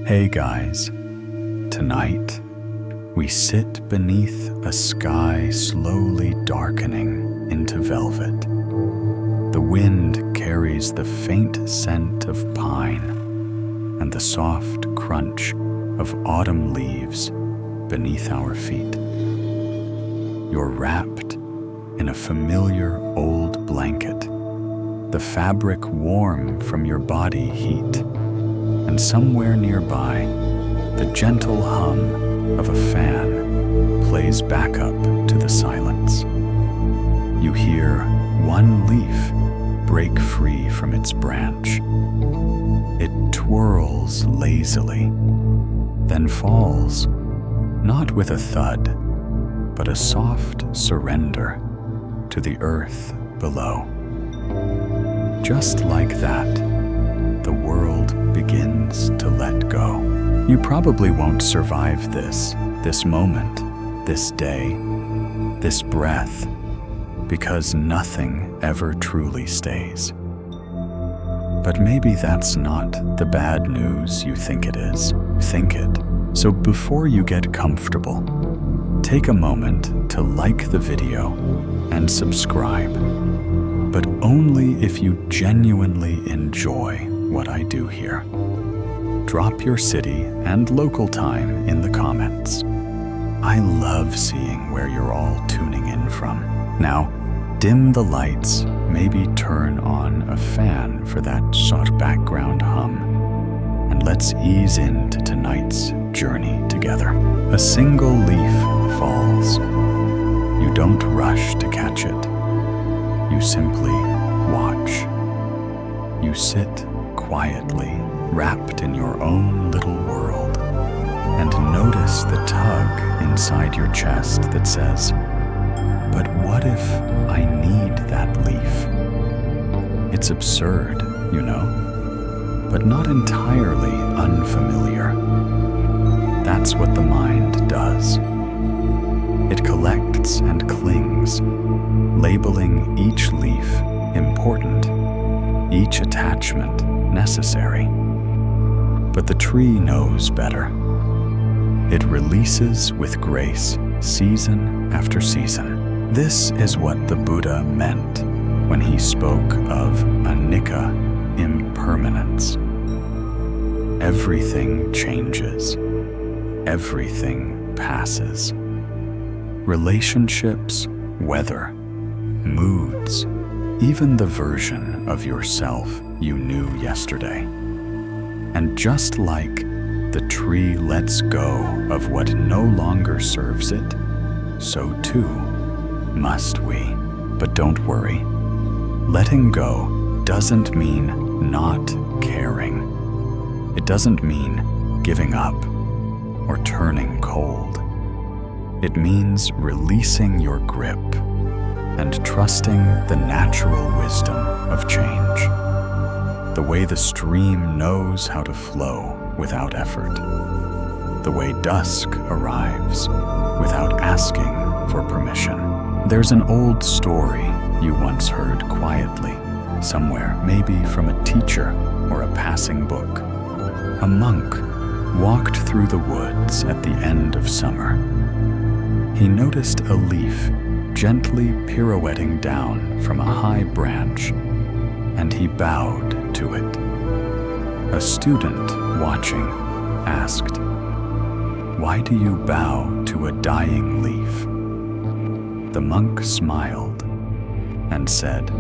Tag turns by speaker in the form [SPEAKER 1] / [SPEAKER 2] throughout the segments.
[SPEAKER 1] Hey guys, tonight we sit beneath a sky slowly darkening into velvet. The wind carries the faint scent of pine and the soft crunch of autumn leaves beneath our feet. You're wrapped in a familiar old blanket, the fabric warm from your body heat, and somewhere nearby, the gentle hum of a fan plays back up to the silence. You hear one leaf break free from its branch. It twirls lazily, then falls, not with a thud, but a soft surrender to the earth below. Just like that, the world begins to let go. You probably won't survive this moment, this day, this breath, because nothing ever truly stays. But maybe that's not the bad news you think it is. Think it. So before you get comfortable, take a moment to like the video and subscribe, but only if you genuinely enjoy what I do here. Drop your city and local time in the comments. I love seeing where you're all tuning in from. Now, dim the lights, maybe turn on a fan for that soft background hum, and let's ease into tonight's journey together. A single leaf falls. You don't rush to catch it. You simply watch. You sit quietly, wrapped in your own little world, and notice the tug inside your chest that says, "But what if I need that leaf?" It's absurd, you know, but not entirely unfamiliar. That's what the mind does. It collects and clings, labeling each leaf important, each attachment necessary. But the tree knows better. It releases with grace, season after season. This is what the Buddha meant when he spoke of anicca, impermanence. Everything changes. Everything passes. Relationships, weather, moods, even the version of yourself you knew yesterday. And just like the tree lets go of what no longer serves it, so too must we. But don't worry. Letting go doesn't mean not caring. It doesn't mean giving up or turning cold. It means releasing your grip and trusting the natural wisdom of change. The way the stream knows how to flow without effort. The way dusk arrives without asking for permission. There's an old story you once heard quietly, somewhere, maybe from a teacher or a passing book. A monk walked through the woods at the end of summer. He noticed a leaf gently pirouetting down from a high branch, and he bowed to it. A student watching asked, "Why do you bow to a dying leaf?" The monk smiled and said,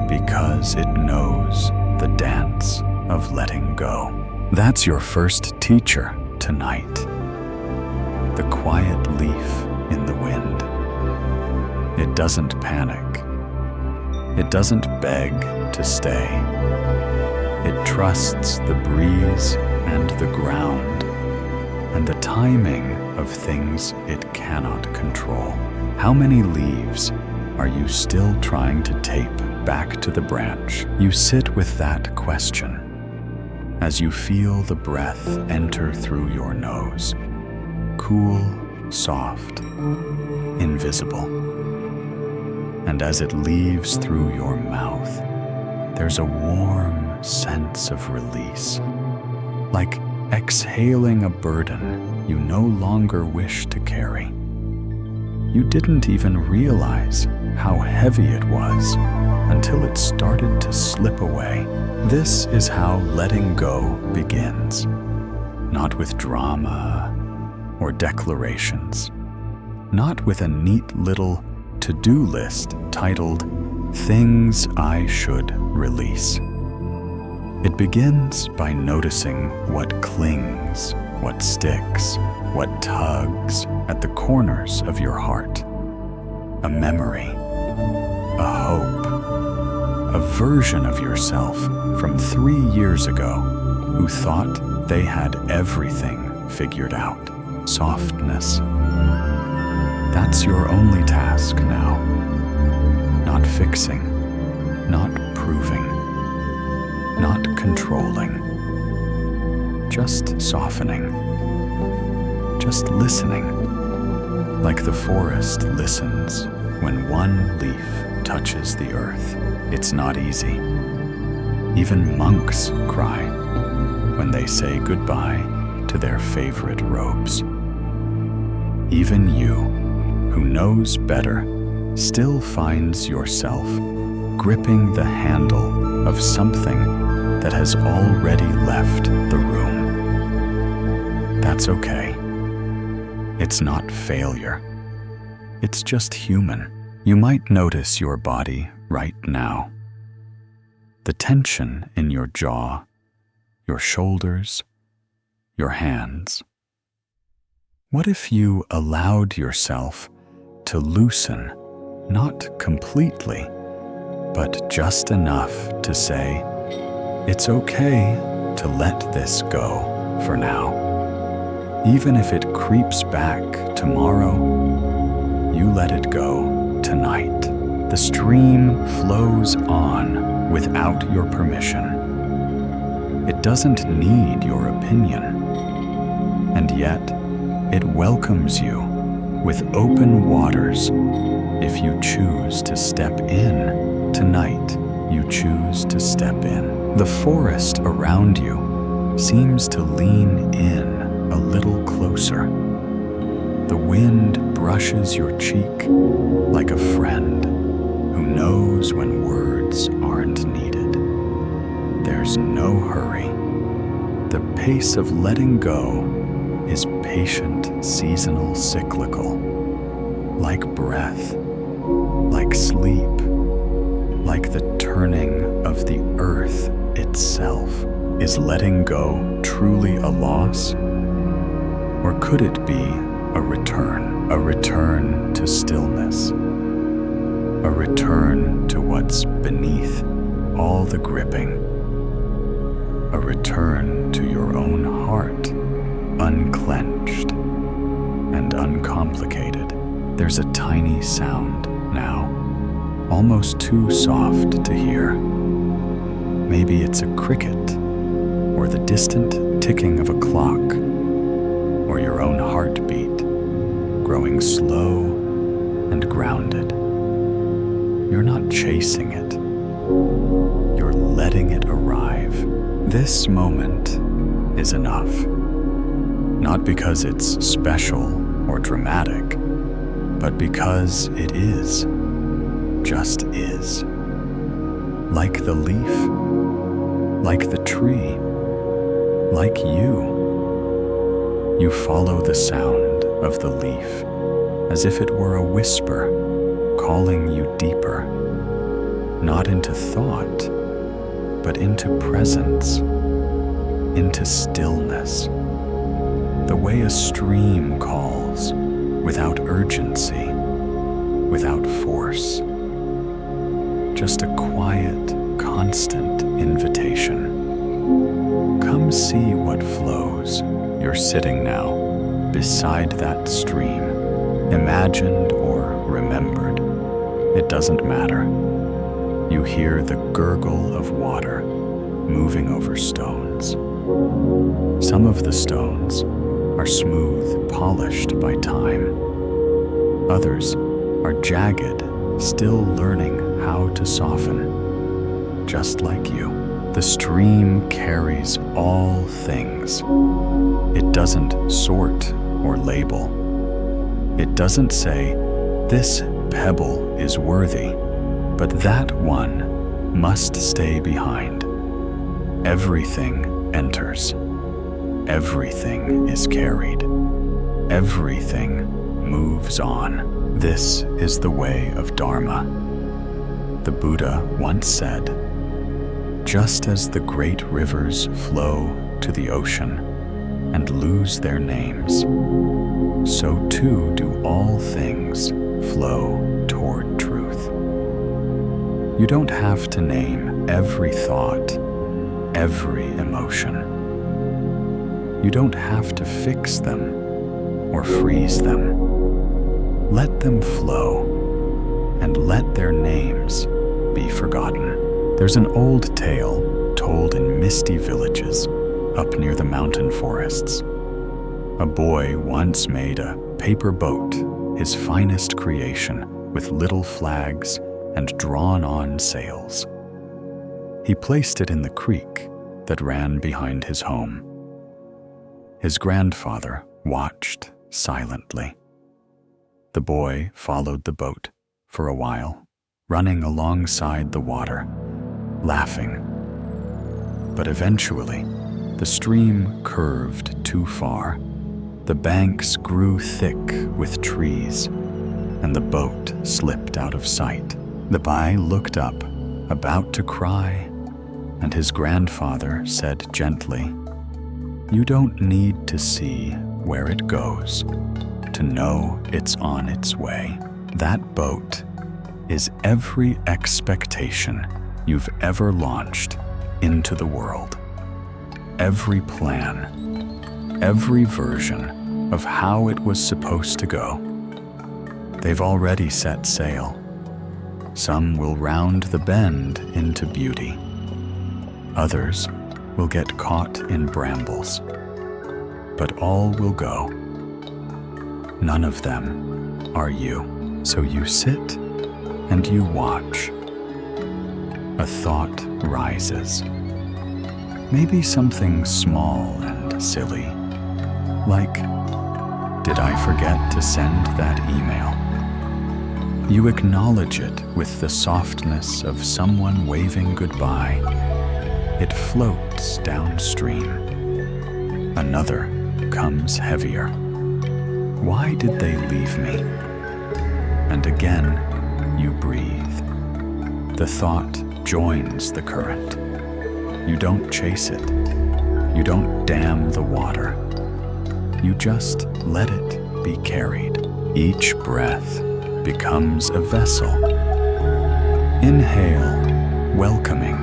[SPEAKER 1] "Because it knows the dance of letting go." That's your first teacher tonight. The quiet leaf in the wind. It doesn't panic. It doesn't beg to stay. It trusts the breeze and the ground and the timing of things it cannot control. How many leaves are you still trying to tape back to the branch? You sit with that question as you feel the breath enter through your nose. Cool, soft, invisible. And as it leaves through your mouth, there's a warm sense of release, like exhaling a burden you no longer wish to carry. You didn't even realize how heavy it was until it started to slip away. This is how letting go begins, not with drama or declarations, not with a neat little to-do list titled "Things I Should Release." It begins by noticing what clings, what sticks, what tugs at the corners of your heart. A memory, a hope, a version of yourself from 3 years ago who thought they had everything figured out. Softness. That's your only task now. Not fixing, not proving, not controlling. Just softening. Just listening, like the forest listens when one leaf touches the earth. It's not easy. Even monks cry when they say goodbye to their favorite robes. Even you, who knows better, still finds yourself gripping the handle of something that has already left the room. That's okay. It's not failure. It's just human. You might notice your body right now. The tension in your jaw, your shoulders, your hands. What if you allowed yourself to loosen, not completely, but just enough to say, it's okay to let this go for now. Even if it creeps back tomorrow, you let it go tonight. The stream flows on without your permission. It doesn't need your opinion, and yet it welcomes you with open waters. If you choose to step in tonight, you choose to step in. The forest around you seems to lean in a little closer. The wind brushes your cheek like a friend who knows when words aren't needed. There's no hurry. The pace of letting go is patient, seasonal, cyclical, like breath, like sleep, like the turning of the earth itself. Is letting go truly a loss? Or could it be a return to stillness, a return to what's beneath all the gripping, a return to your own heart, unclenched and uncomplicated? There's a tiny sound now, almost too soft to hear. Maybe it's a cricket, or the distant ticking of a clock, or your own heartbeat, growing slow and grounded. You're not chasing it. You're letting it arrive. This moment is enough. Not because it's special or dramatic, but because it is. Just is. Like the leaf, like the tree, like you. You follow the sound of the leaf as if it were a whisper calling you deeper, not into thought, but into presence, into stillness. The way a stream calls, without urgency, without force. Just a quiet, constant invitation. Come see what flows. You're sitting now beside that stream, imagined or remembered. It doesn't matter. You hear the gurgle of water moving over stones. Some of the stones are smooth, polished by time. Others are jagged, still learning how to soften, just like you. The The stream carries all things. It doesn't sort or label. It doesn't say, "This pebble is worthy, but that one must stay behind." Everything enters. Everything is carried. Everything moves on. This is the way of Dharma. The Buddha once said, "Just as the great rivers flow to the ocean and lose their names, so too do all things flow toward truth." You don't have to name every thought, every emotion. You don't have to fix them or freeze them. Let them flow and let their names be forgotten. There's an old tale told in misty villages up near the mountain forests. A boy once made a paper boat, his finest creation, with little flags and drawn-on sails. He placed it in the creek that ran behind his home. His grandfather watched silently. The boy followed the boat for a while, running alongside the water, laughing. But eventually, the stream curved too far. The banks grew thick with trees, and the boat slipped out of sight. The boy looked up, about to cry, and his grandfather said gently, "You don't need to see where it goes to know it's on its way. That boat is every expectation you've ever launched into the world. Every plan, every version of how it was supposed to go. They've already set sail. Some will round the bend into beauty. Others will get caught in brambles. But all will go. None of them are you. So you sit and you watch. A thought rises. Maybe something small and silly, like, did I forget to send that email? You acknowledge it with the softness of someone waving goodbye. It floats downstream. Another comes heavier. Why did they leave me? And again, you breathe. The thought joins the current. You don't chase it. You don't dam the water. You just let it be carried. Each breath becomes a vessel. Inhale, welcoming.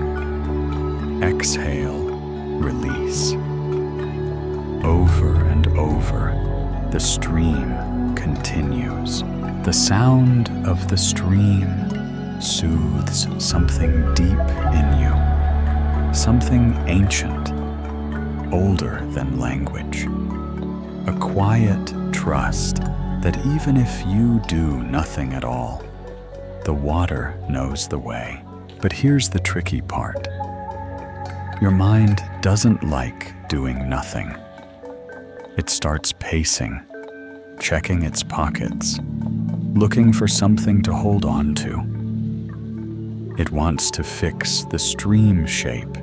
[SPEAKER 1] Exhale, release. Over and over, the stream continues. The sound of the stream soothes something deep in you, something ancient, older than language. A quiet trust that even if you do nothing at all, the water knows the way. But here's the tricky part. Your mind doesn't like doing nothing. It starts pacing, checking its pockets, looking for something to hold on to. It wants to fix the stream shape.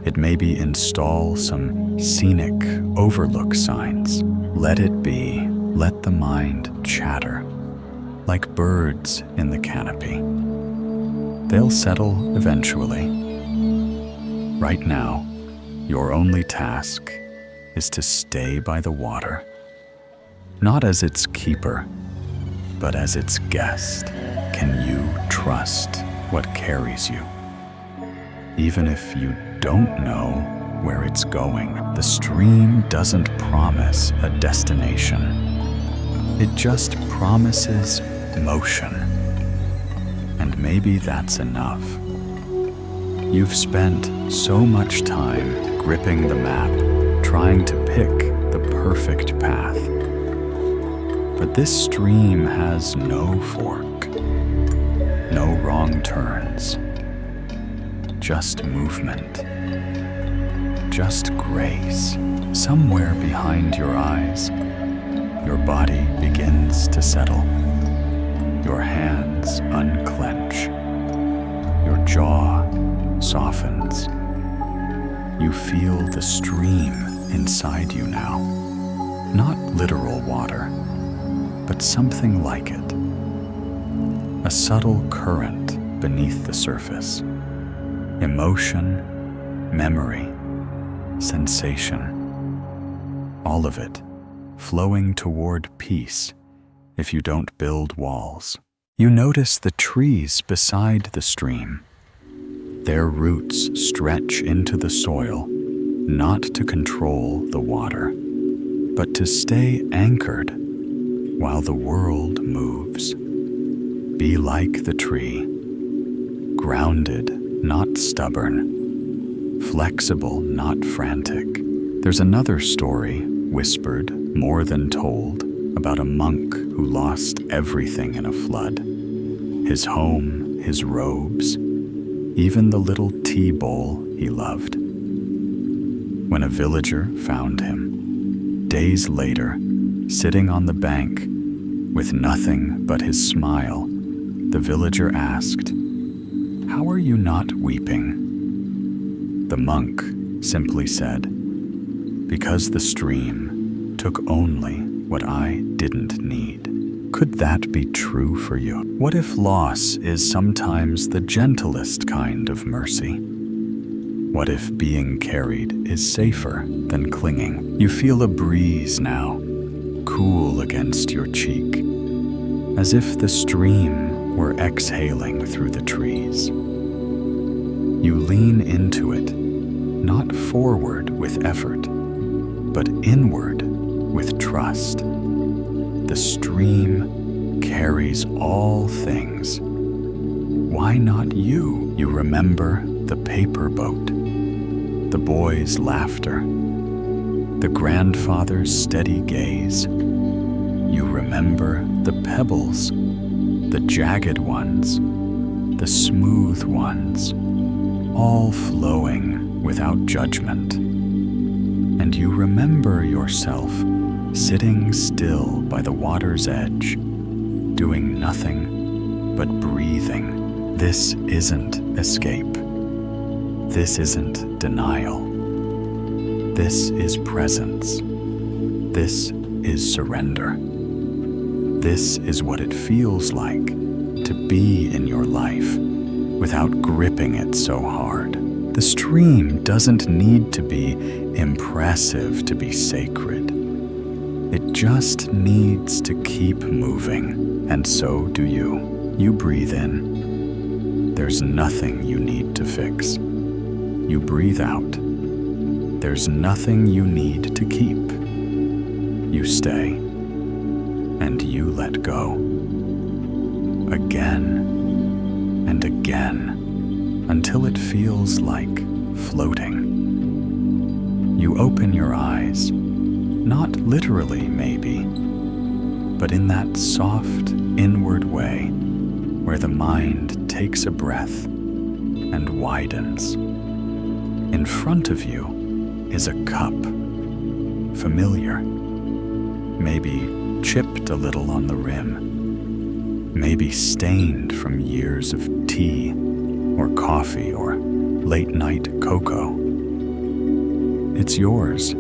[SPEAKER 1] It maybe install some scenic overlook signs. Let it be. Let the mind chatter, like birds in the canopy. They'll settle eventually. Right now, your only task is to stay by the water, not as its keeper, but as its guest. Can you trust what carries you? Even if you don't know where it's going, the stream doesn't promise a destination. It just promises motion. And maybe that's enough. You've spent so much time gripping the map, trying to pick the perfect path. But this stream has no fork, no wrong turns. just movement, just grace. Somewhere behind your eyes, your body begins to settle. Your hands unclench. Your jaw softens. You feel the stream inside you now. Not literal water, but something like it. A subtle current beneath the surface. Emotion, memory, sensation. All of it flowing toward peace if you don't build walls. You notice the trees beside the stream. Their roots stretch into the soil, not to control the water, but to stay anchored while the world moves. Be like the tree, grounded, not stubborn, flexible, not frantic. There's another story, whispered more than told, about a monk who lost everything in a flood. His home, his robes, even the little tea bowl he loved. When a villager found him, days later, sitting on the bank with nothing but his smile, the villager asked, "How are you not weeping?" The monk simply said, "Because the stream took only what I didn't need." Could that be true for you? What if loss is sometimes the gentlest kind of mercy? What if being carried is safer than clinging? You feel a breeze now, cool against your cheek, as if the stream were exhaling through the trees. You lean into it, not forward with effort, but inward with trust. The stream carries all things. Why not you? You remember the paper boat, the boy's laughter, the grandfather's steady gaze. You remember the pebbles, the jagged ones, the smooth ones, all flowing without judgment. And you remember yourself sitting still by the water's edge, doing nothing but breathing. This isn't escape. This isn't denial. This is presence. This is surrender. This is what it feels like to be in your life without gripping it so hard. The stream doesn't need to be impressive to be sacred. It just needs to keep moving, and so do you. You breathe in. There's nothing you need to fix. You breathe out. There's nothing you need to keep. You stay, and you let go. Again and again, until it feels like floating. You open your eyes, not literally maybe, but in that soft, inward way where the mind takes a breath and widens. In front of you is a cup, familiar, maybe chipped a little on the rim, maybe stained from years of tea or coffee or late-night cocoa. It's yours.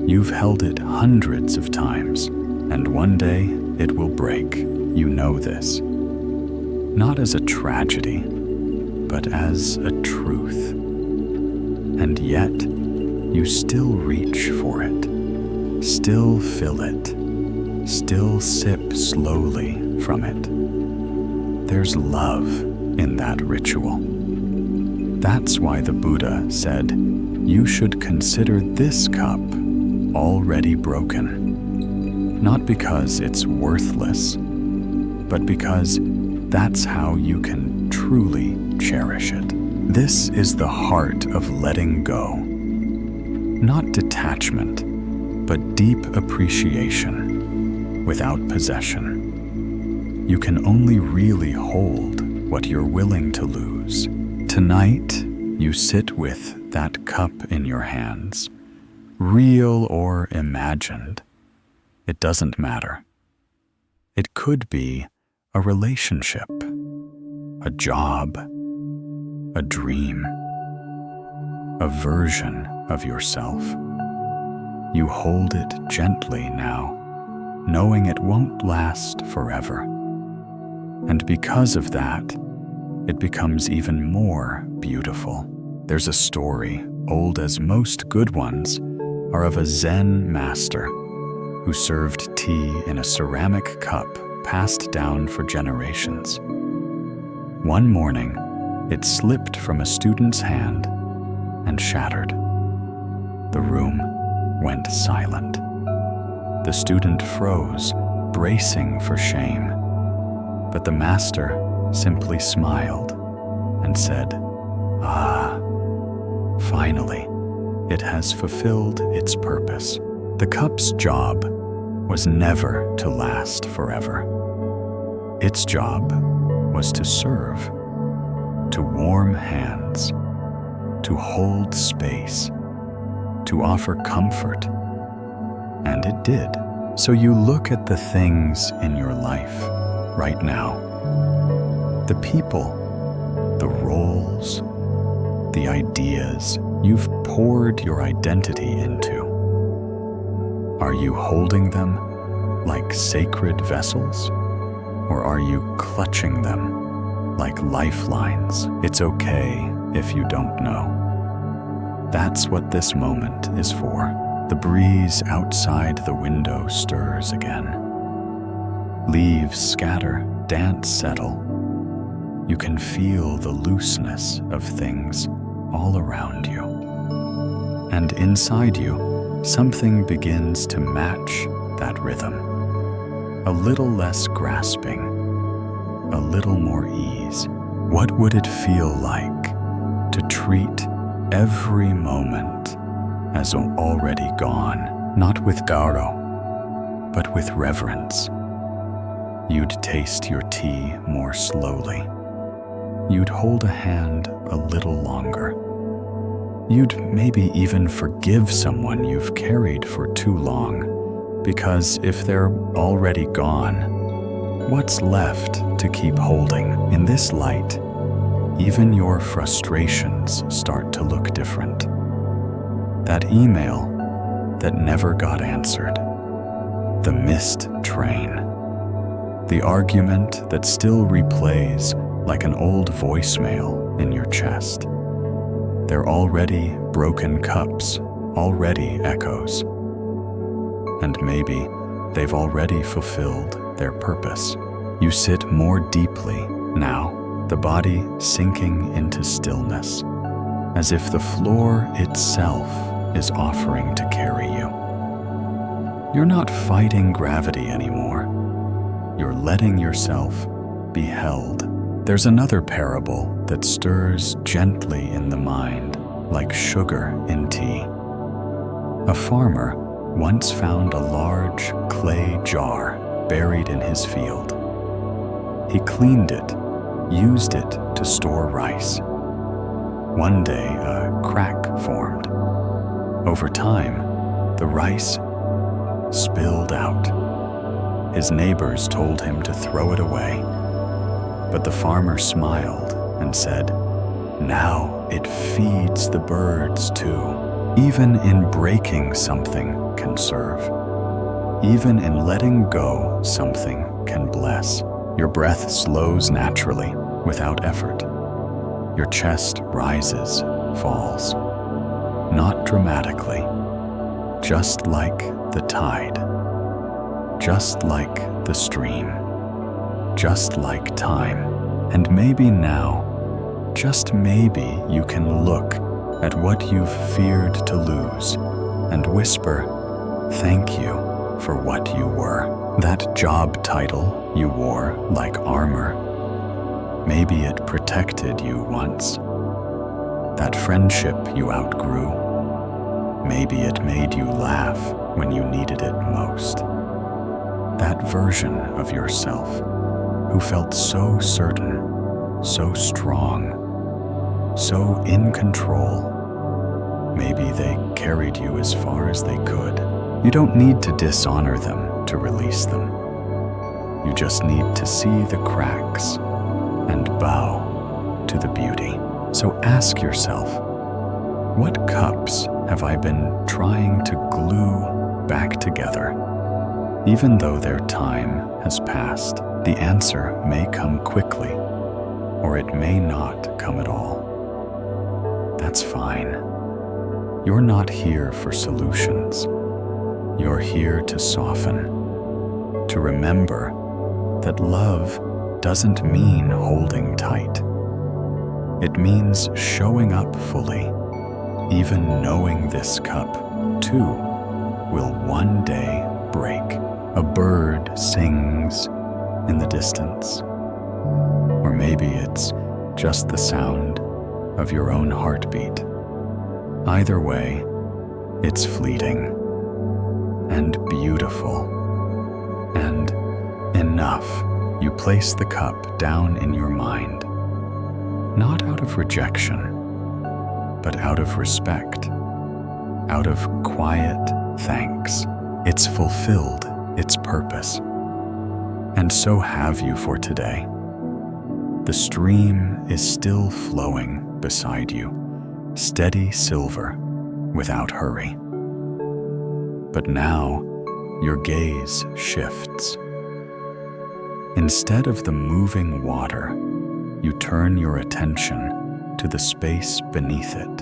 [SPEAKER 1] You've held it hundreds of times, and one day it will break. You know this. Not as a tragedy, but as a truth. And yet, you still reach for it, still fill it, still sip slowly from it. There's love in that ritual. That's why the Buddha said, you should consider this cup already broken. Not because it's worthless, but because that's how you can truly cherish it. This is the heart of letting go. Not detachment, but deep appreciation without possession. You can only really hold what you're willing to lose. Tonight, you sit with that cup in your hands, real or imagined. It doesn't matter. It could be a relationship, a job, a dream, a version of yourself. You hold it gently now, knowing it won't last forever. And because of that, it becomes even more beautiful. There's a story, old as most good ones, are of a Zen master who served tea in a ceramic cup passed down for generations. One morning, it slipped from a student's hand and shattered. The room went silent. The student froze, bracing for shame, but the master simply smiled and said, "Ah, finally, it has fulfilled its purpose." The cup's job was never to last forever. Its job was to serve, to warm hands, to hold space, to offer comfort. And it did. So you look at the things in your life right now, the people, the roles, the ideas you've poured your identity into. Are you holding them like sacred vessels, or are you clutching them like lifelines? It's okay if you don't know. That's what this moment is for. The breeze outside the window stirs again. Leaves scatter, dance settle. You can feel the looseness of things all around you. And inside you, something begins to match that rhythm. A little less grasping, a little more ease. What would it feel like to treat every moment as already gone, not with garo, but with reverence? You'd taste your tea more slowly. You'd hold a hand a little longer. You'd maybe even forgive someone you've carried for too long, because if they're already gone, what's left to keep holding? In this light, even your frustrations start to look different. That email that never got answered, the missed train, the argument that still replays like an old voicemail in your chest. They're already broken cups, already echoes. And maybe they've already fulfilled their purpose. You sit more deeply now, the body sinking into stillness, as if the floor itself is offering to carry you. You're not fighting gravity anymore. You're letting yourself be held. There's another parable that stirs gently in the mind, like sugar in tea. A farmer once found a large clay jar buried in his field. He cleaned it, used it to store rice. One day, a crack formed. Over time, the rice spilled out. His neighbors told him to throw it away. But the farmer smiled and said, "Now it feeds the birds too." Even in breaking something can serve. Even in letting go, something can bless. Your breath slows naturally, without effort. Your chest rises, falls. Not dramatically, just like the tide, just like the stream, just like time. And maybe now, just maybe, you can look at what you've feared to lose and whisper, "Thank you for what you were." That job title you wore like armor, maybe it protected you once. That friendship you outgrew, maybe it made you laugh when you needed it most. That version of yourself who felt so certain, so strong, so in control. Maybe they carried you as far as they could. You don't need to dishonor them to release them. You just need to see the cracks and bow to the beauty. So ask yourself, what cups have I been trying to glue back together? Even though their time has passed, the answer may come quickly, or it may not come at all. That's fine. You're not here for solutions. You're here to soften, to remember that love doesn't mean holding tight. It means showing up fully, even knowing this cup, too, will one day break. A bird sings in the distance, or maybe it's just the sound of your own heartbeat. Either way, it's fleeting and beautiful and enough. You place the cup down in your mind, not out of rejection, but out of respect, out of quiet thanks. It's fulfilled its purpose, and so have you for today. The stream is still flowing beside you, steady silver without hurry. But now your gaze shifts. Instead of the moving water, you turn your attention to the space beneath it.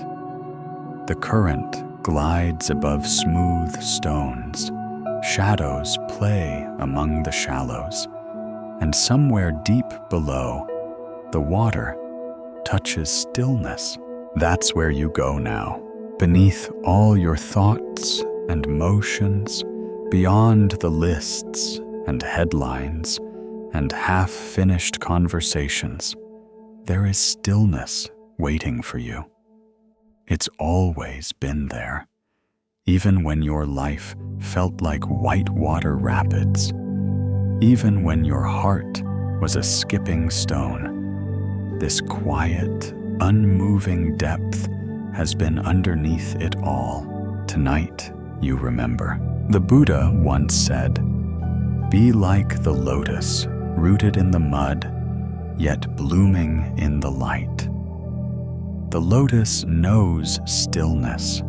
[SPEAKER 1] The current glides above smooth stones, shadows play among the shallows, and somewhere deep below, the water touches stillness. That's where you go now, beneath all your thoughts and motions, beyond the lists and headlines and half-finished conversations. There is stillness waiting for you. It's always been there, even when your life felt like whitewater rapids, even when your heart was a skipping stone. This quiet, unmoving depth has been underneath it all. Tonight, you remember. The Buddha once said, "Be like the lotus, rooted in the mud, yet blooming in the light." The lotus knows stillness,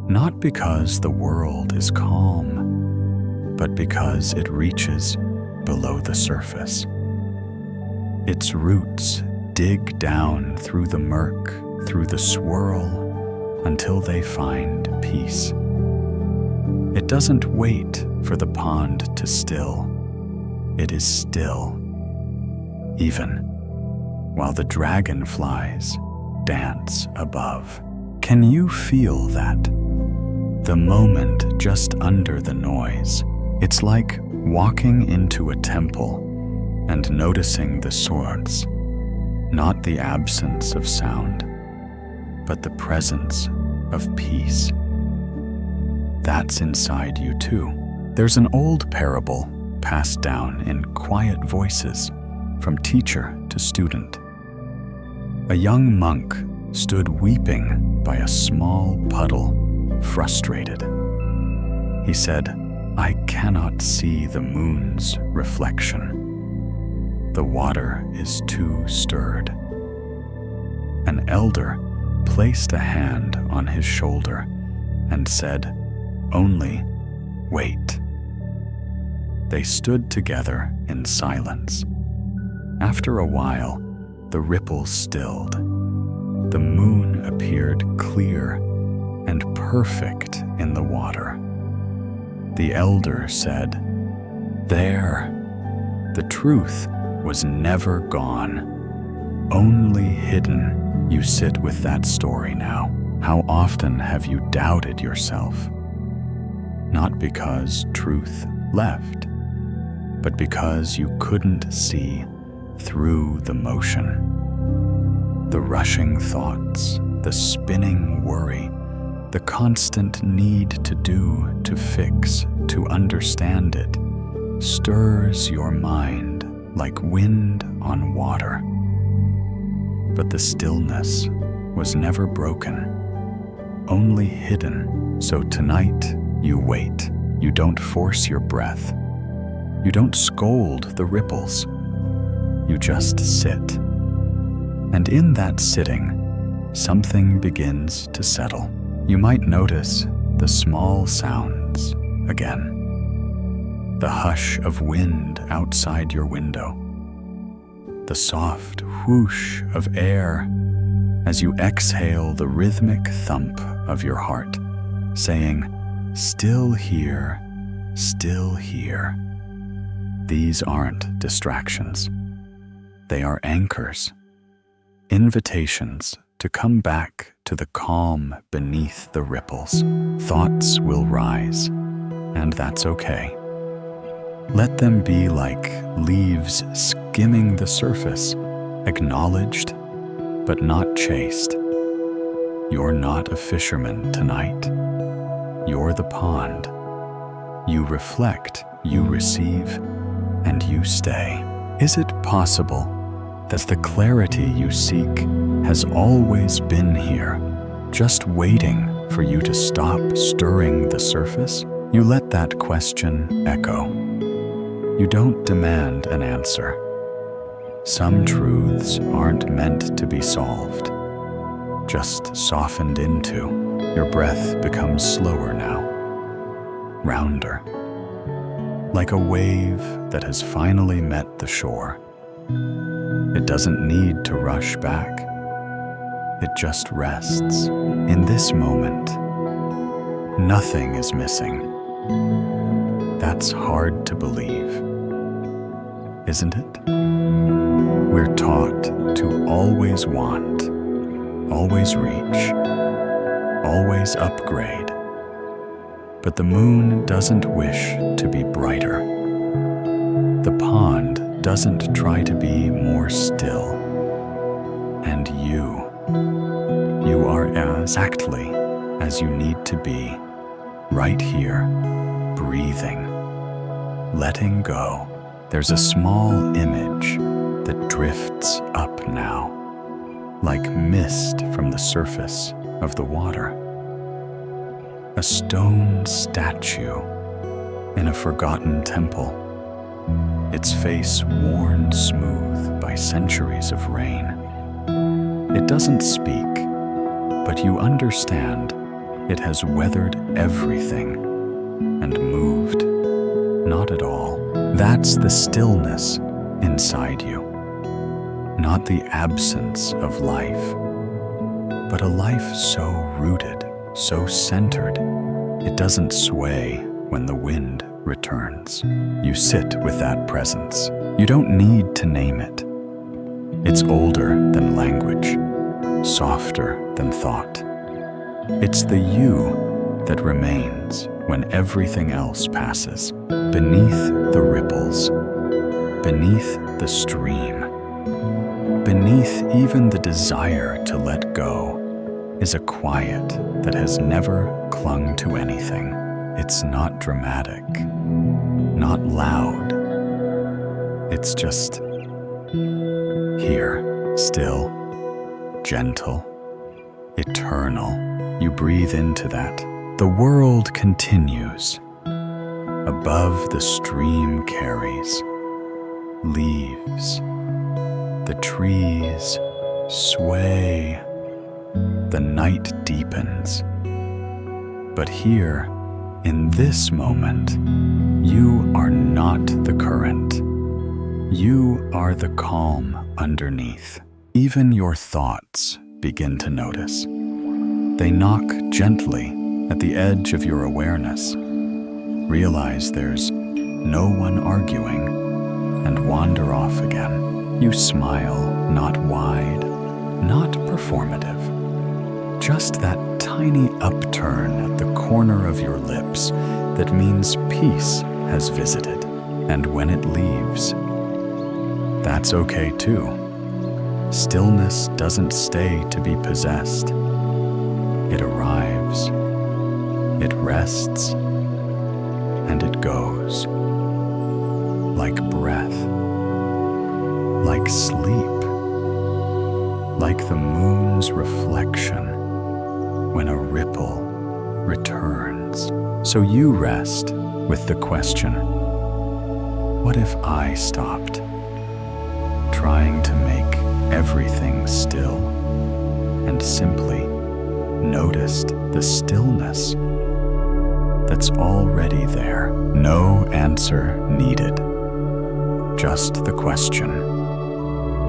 [SPEAKER 1] not because the world is calm, but because it reaches below the surface. Its roots dig down through the murk, through the swirl, until they find peace. It doesn't wait for the pond to still. It is still, even while the dragonflies dance above. Can you feel that? The moment just under the noise. It's like walking into a temple and noticing the swords, not the absence of sound, but the presence of peace. That's inside you too. There's an old parable passed down in quiet voices from teacher to student. A young monk stood weeping by a small puddle, frustrated. He said, "I cannot see the moon's reflection. The water is too stirred." An elder placed a hand on his shoulder and said, "Only wait." They stood together in silence. After a while, the ripples stilled. The moon appeared clear and perfect in the water. The elder said, "There, the truth was never gone, only hidden." You sit with that story now. How often have you doubted yourself? Not because truth left, but because you couldn't see through the motion. The rushing thoughts, the spinning worry, the constant need to do, to fix, to understand it, stirs your mind like wind on water. But the stillness was never broken, only hidden. So tonight you wait. You don't force your breath. You don't scold the ripples. You just sit. And in that sitting, something begins to settle. You might notice the small sounds again. The hush of wind outside your window. The soft whoosh of air as you exhale the rhythmic thump of your heart, saying, "Still here, still here." These aren't distractions. They are anchors, invitations to come back to the calm beneath the ripples. Thoughts will rise, and that's okay. Let them be like leaves skimming the surface, acknowledged but not chased. You're not a fisherman tonight. You're the pond. You reflect, you receive, and you stay. Is it possible that the clarity you seek has always been here, just waiting for you to stop stirring the surface? You let that question echo. You don't demand an answer. Some truths aren't meant to be solved, just softened into. Your breath becomes slower now, rounder, like a wave that has finally met the shore. It doesn't need to rush back. It just rests. In this moment, nothing is missing. That's hard to believe, isn't it? We're taught to always want, always reach, always upgrade. But the moon doesn't wish to be brighter. The pond doesn't try to be more still. And you are exactly as you need to be, right here, breathing, letting go. There's a small image that drifts up now, like mist from the surface of the water. A stone statue in a forgotten temple, its face worn smooth by centuries of rain. It doesn't speak, but you understand it has weathered everything and moved not at all. That's the stillness inside you, not the absence of life, but a life so rooted, so centered, it doesn't sway when the wind returns. You sit with that presence. You don't need to name it. It's older than language, softer than thought. It's the you that remains when everything else passes. Beneath the ripples, beneath the stream, beneath even the desire to let go, is a quiet that has never clung to anything. It's not dramatic, not loud. It's just here, still, gentle, eternal. You breathe into that. The world continues. Above the stream carries leaves. The trees sway. The night deepens. But here, in this moment, you are not the current. You are the calm underneath. Even your thoughts begin to notice. They knock gently at the edge of your awareness. Realize there's no one arguing and wander off again. You smile, not wide, not performative. Just that tiny upturn at the corner of your lips that means peace has visited. And when it leaves, that's okay too. Stillness doesn't stay to be possessed. It arrives, it rests, and it goes. Like breath, like sleep, like the moon's reflection when a ripple returns. So you rest with the question, what if I stopped trying to make everything still and simply noticed the stillness that's already there? No answer needed. Just the question,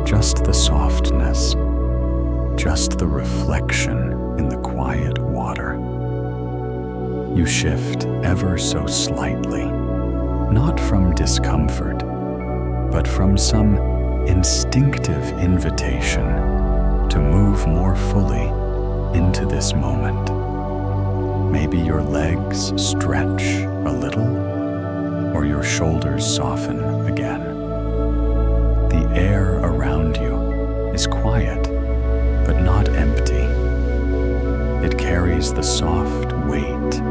[SPEAKER 1] just the softness, just the reflection in the quiet water. You shift ever so slightly, not from discomfort, but from some instinctive invitation to move more fully into this moment. Maybe your legs stretch a little, or your shoulders soften again. The air around you is quiet, but not empty. It carries the soft weight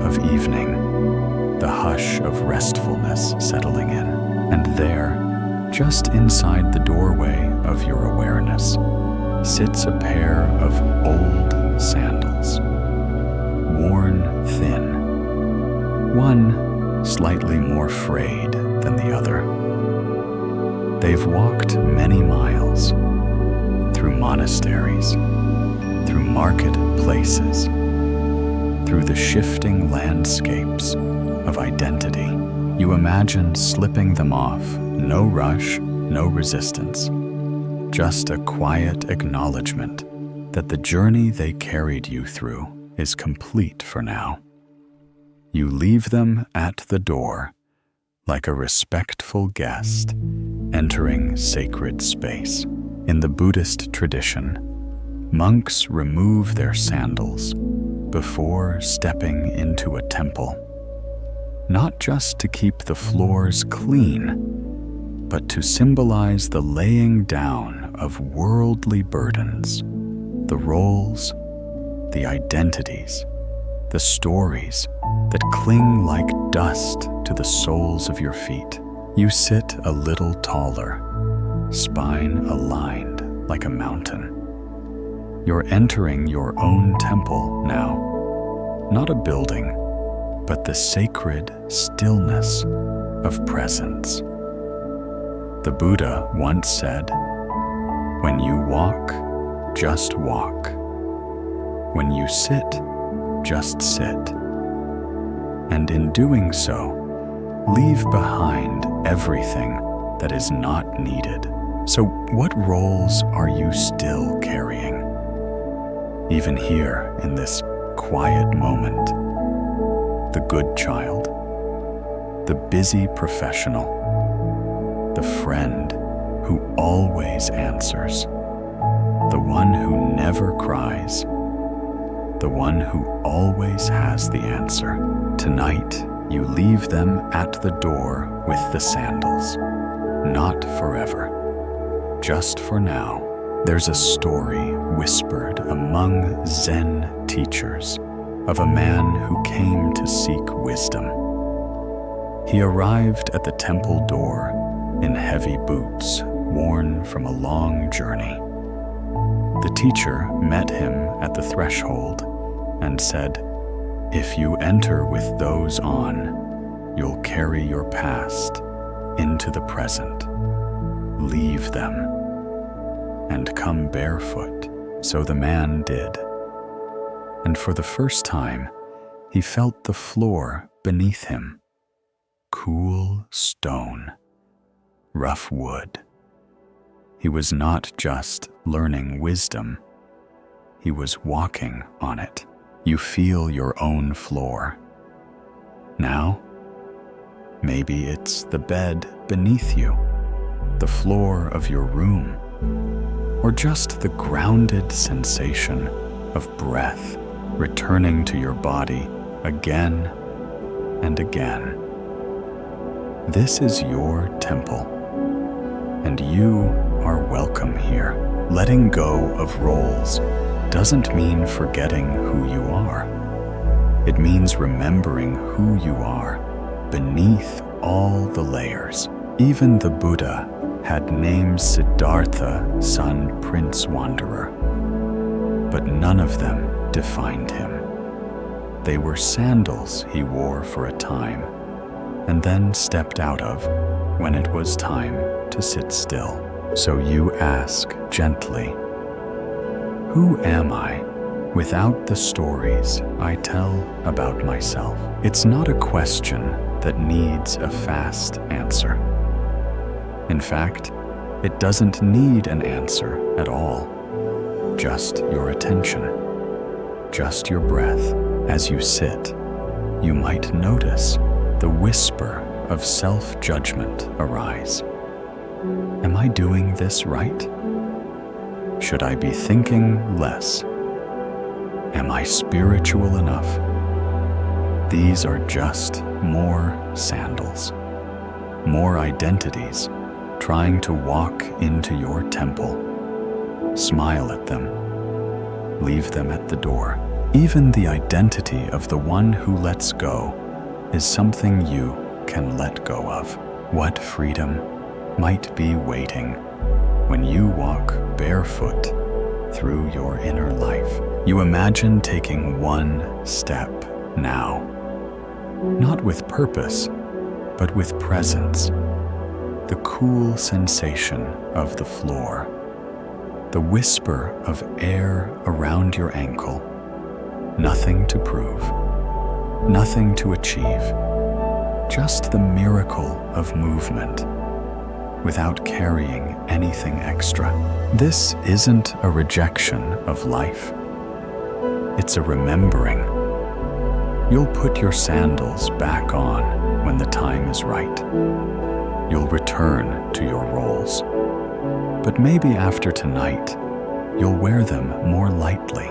[SPEAKER 1] of evening, the hush of restfulness settling in. And there, just inside the doorway of your awareness, sits a pair of old sandals, worn thin, one slightly more frayed than the other. They've walked many miles, through monasteries, through marketplaces, through the shifting landscapes of identity. You imagine slipping them off, no rush, no resistance, just a quiet acknowledgement that the journey they carried you through is complete for now. You leave them at the door like a respectful guest entering sacred space. In the Buddhist tradition, monks remove their sandals before stepping into a temple, not just to keep the floors clean, but to symbolize the laying down of worldly burdens, the roles, the identities, the stories that cling like dust to the soles of your feet. You sit a little taller, spine aligned like a mountain. You're entering your own temple now, not a building, but the sacred stillness of presence. The Buddha once said, "When you walk, just walk. When you sit, just sit. And in doing so, leave behind everything that is not needed." So what roles are you still carrying? Even here in this quiet moment, the good child, the busy professional, the friend who always answers, the one who never cries, the one who always has the answer. Tonight, you leave them at the door with the sandals, not forever, just for now. There's a story whispered among Zen teachers of a man who came to seek wisdom. He arrived at the temple door in heavy boots worn from a long journey. The teacher met him at the threshold and said, "If you enter with those on, you'll carry your past into the present. Leave them and come barefoot." So the man did. And for the first time, he felt the floor beneath him. Cool stone, rough wood. He was not just learning wisdom, he was walking on it. You feel your own floor. Now, maybe it's the bed beneath you, the floor of your room, or just the grounded sensation of breath returning to your body again and again. This is your temple, and you are welcome here. Letting go of roles doesn't mean forgetting who you are. It means remembering who you are beneath all the layers. Even the Buddha had named Siddhartha, son Prince Wanderer, but none of them defined him. They were sandals he wore for a time, and then stepped out of when it was time to sit still. So you ask gently, who am I without the stories I tell about myself? It's not a question that needs a fast answer. In fact, it doesn't need an answer at all. Just your attention, just your breath. As you sit, you might notice the whisper of self-judgment arise. Am I doing this right? Should I be thinking less? Am I spiritual enough? These are just more sandals, more identities trying to walk into your temple. Smile at them, leave them at the door. Even the identity of the one who lets go is something you can let go of. What freedom might be waiting when you walk barefoot through your inner life? You imagine taking one step now, not with purpose, but with presence. The cool sensation of the floor, the whisper of air around your ankle. Nothing to prove, nothing to achieve, just the miracle of movement without carrying anything extra. This isn't a rejection of life. It's a remembering. You'll put your sandals back on when the time is right. You'll return to your roles. But maybe after tonight, you'll wear them more lightly,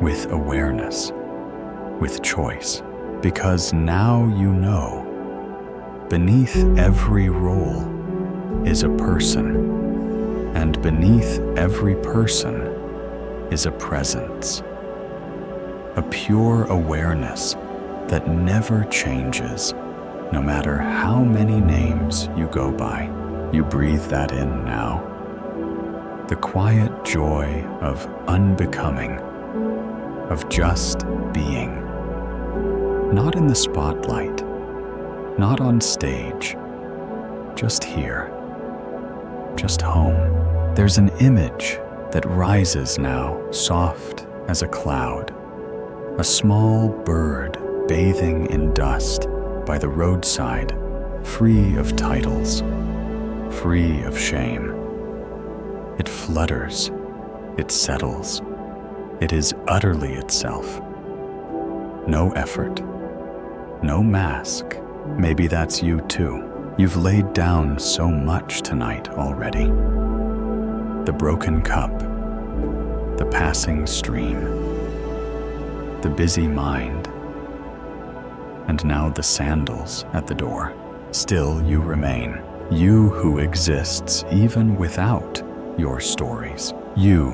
[SPEAKER 1] with awareness, with choice, because now you know, beneath every role is a person, and beneath every person is a presence, a pure awareness that never changes, no matter how many names you go by. You breathe that in now. The quiet joy of unbecoming, of just being. Not in the spotlight, not on stage, just here, just home. There's an image that rises now, soft as a cloud. A small bird bathing in dust by the roadside, free of titles, free of shame. It flutters, it settles, it is utterly itself. No effort, no mask. Maybe that's you too. You've laid down so much tonight already. The broken cup, the passing stream, the busy mind, and now the sandals at the door. Still you remain, you who exists even without your stories, you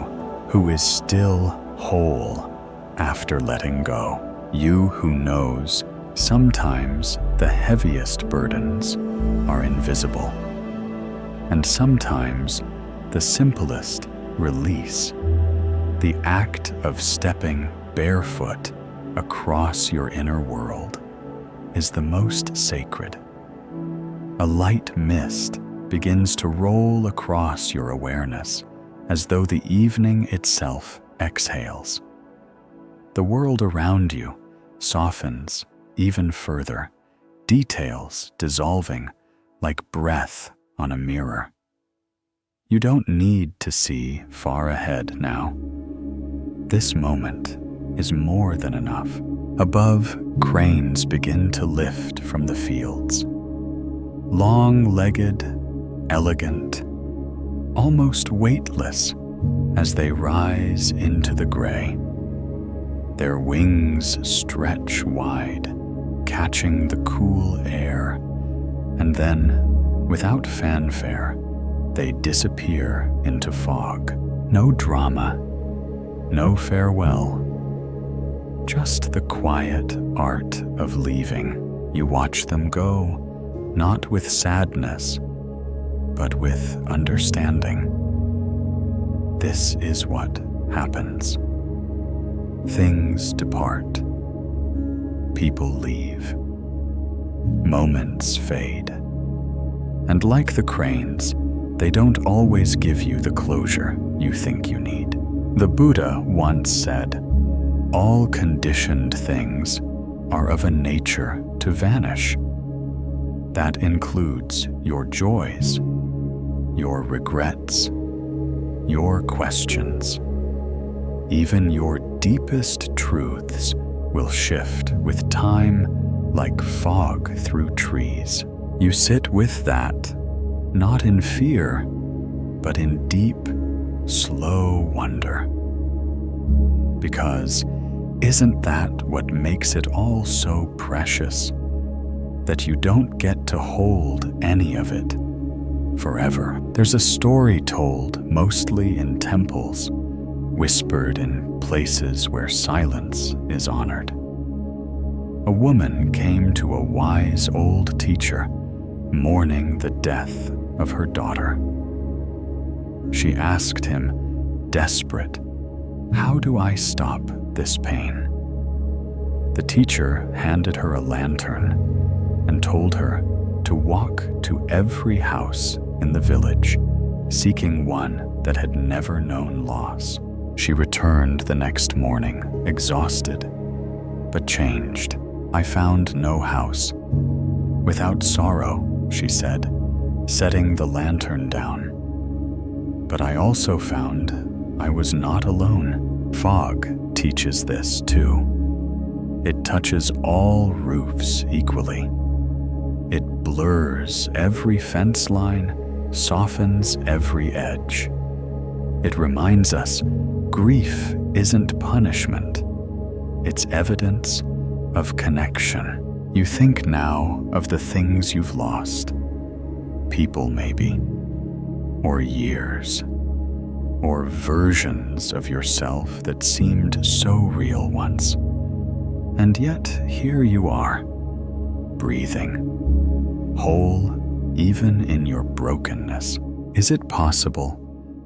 [SPEAKER 1] who is still whole after letting go, you who knows sometimes the heaviest burdens are invisible, and sometimes the simplest release, the act of stepping barefoot across your inner world, is the most sacred. A light mist begins to roll across your awareness as though the evening itself exhales. The world around you softens even further, details dissolving like breath on a mirror. You don't need to see far ahead now. This moment is more than enough. Above, cranes begin to lift from the fields. Long-legged, elegant, almost weightless as they rise into the gray. Their wings stretch wide, catching the cool air, and then, without fanfare, they disappear into fog. No drama, no farewell, just the quiet art of leaving. You watch them go, not with sadness, but with understanding. This is what happens. Things depart. People leave. Moments fade. And like the cranes, they don't always give you the closure you think you need. The Buddha once said, "All conditioned things are of a nature to vanish." That includes your joys, your regrets, your questions. Even your deepest truths will shift with time like fog through trees. You sit with that, not in fear, but in deep, slow wonder. Because isn't that what makes it all so precious? That you don't get to hold any of it forever. There's a story told mostly in temples, whispered in places where silence is honored. A woman came to a wise old teacher, mourning the death of her daughter. She asked him, desperate, "How do I stop this pain?" The teacher handed her a lantern and told her to walk to every house in the village, seeking one that had never known loss. She returned the next morning, exhausted, but changed. "I found no house. Without sorrow," she said, setting the lantern down. "But I also found I was not alone." Fog teaches this too. It touches all roofs equally. It blurs every fence line, softens every edge. It reminds us grief isn't punishment. It's evidence of connection. You think now of the things you've lost. People maybe, or years, or versions of yourself that seemed so real once. And yet here you are, breathing, whole even in your brokenness. Is it possible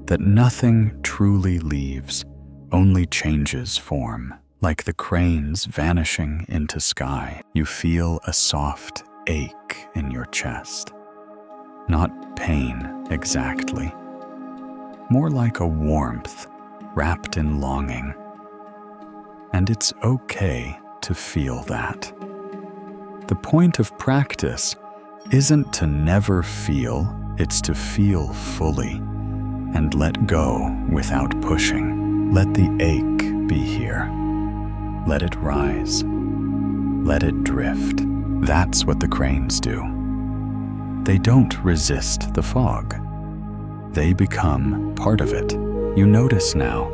[SPEAKER 1] that nothing truly leaves, only changes form? Like the cranes vanishing into sky, you feel a soft ache in your chest. Not pain exactly, more like a warmth wrapped in longing. And it's okay to feel that. The point of practice isn't to never feel, it's to feel fully and let go without pushing. Let the ache be here. Let it rise. Let it drift. That's what the cranes do. They don't resist the fog. They become part of it. You notice now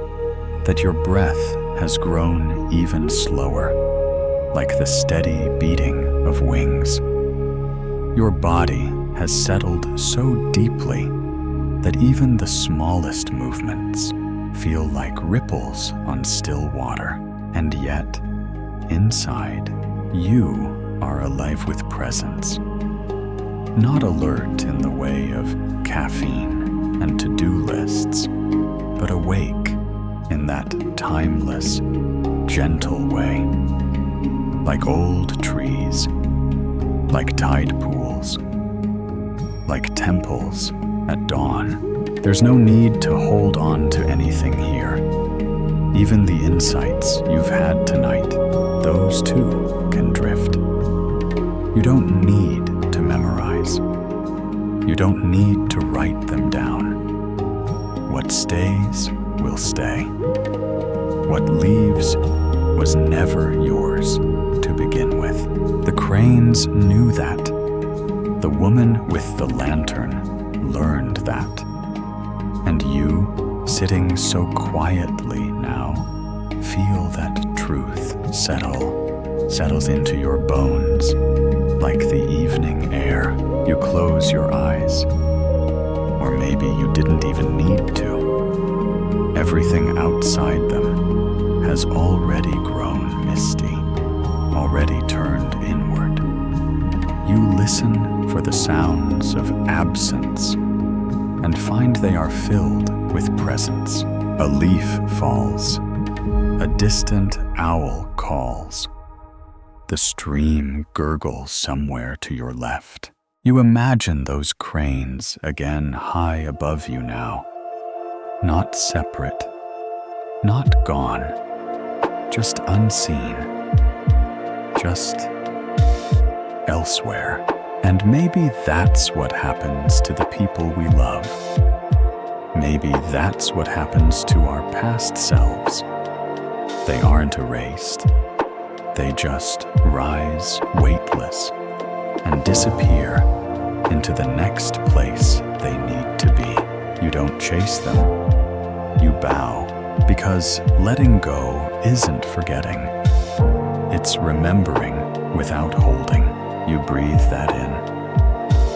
[SPEAKER 1] that your breath has grown even slower, like the steady beating of wings. Your body has settled so deeply that even the smallest movements feel like ripples on still water. And yet, inside, you are alive with presence. Not alert in the way of caffeine and to-do lists, but awake in that timeless, gentle way. Like old trees, like tide pools, like temples at dawn. There's no need to hold on to anything here. Even the insights you've had tonight, those too can drift. You don't need to memorize. You don't need to write them down. What stays will stay. What leaves was never yours to begin with. The cranes knew that. The woman with the lantern learned that. And you, sitting so quietly now, feel that truth settles into your bones like the evening air. You close your eyes, or maybe you didn't even need to. Everything outside them has already grown misty, already turned inward. You listen for the sounds of absence and find they are filled with presence. A leaf falls. A distant owl calls. The stream gurgles somewhere to your left. You imagine those cranes again high above you now. Not separate, not gone, just unseen, just elsewhere. And maybe that's what happens to the people we love. Maybe that's what happens to our past selves. They aren't erased. They just rise weightless and disappear into the next place they need to be. You don't chase them. You bow, because letting go isn't forgetting. It's remembering without holding. You breathe that in,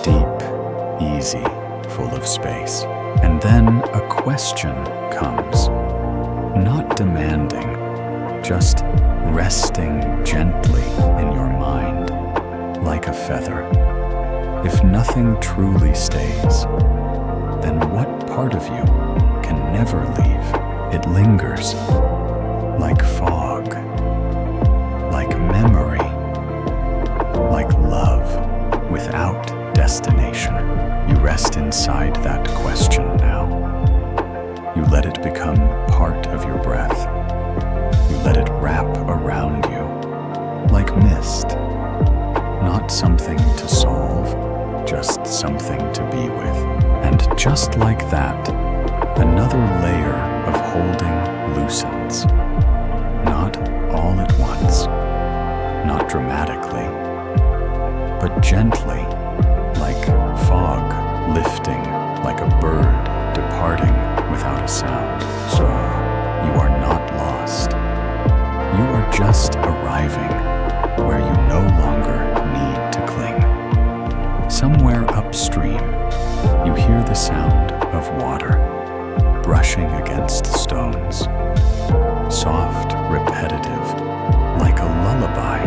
[SPEAKER 1] deep, easy, full of space. And then a question comes, not demanding, just resting gently in your mind, like a feather. If nothing truly stays, then what part of you can never leave? It lingers, like fog, like memory, like love, without destination. You rest inside that question now. You let it become part of your breath. You let it wrap around you like mist. Not something to solve, just something to be with. And just like that, another layer of holding loosens. Not all at once, not dramatically, but gently, like fog lifting, like a bird departing without a sound. So you are not lost. You are just arriving where you no longer need to cling. Somewhere upstream, you hear the sound of water brushing against stones. Soft, repetitive, like a lullaby,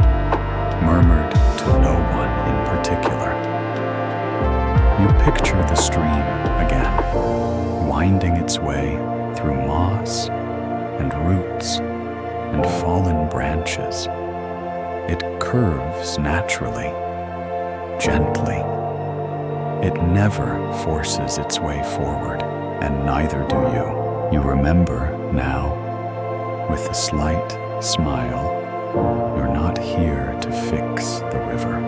[SPEAKER 1] murmured to no one in particular. You picture the stream again, winding its way through moss and roots and fallen branches. It curves naturally, gently. It never forces its way forward, and neither do you. You remember now, with a slight smile, you're not here to fix the river.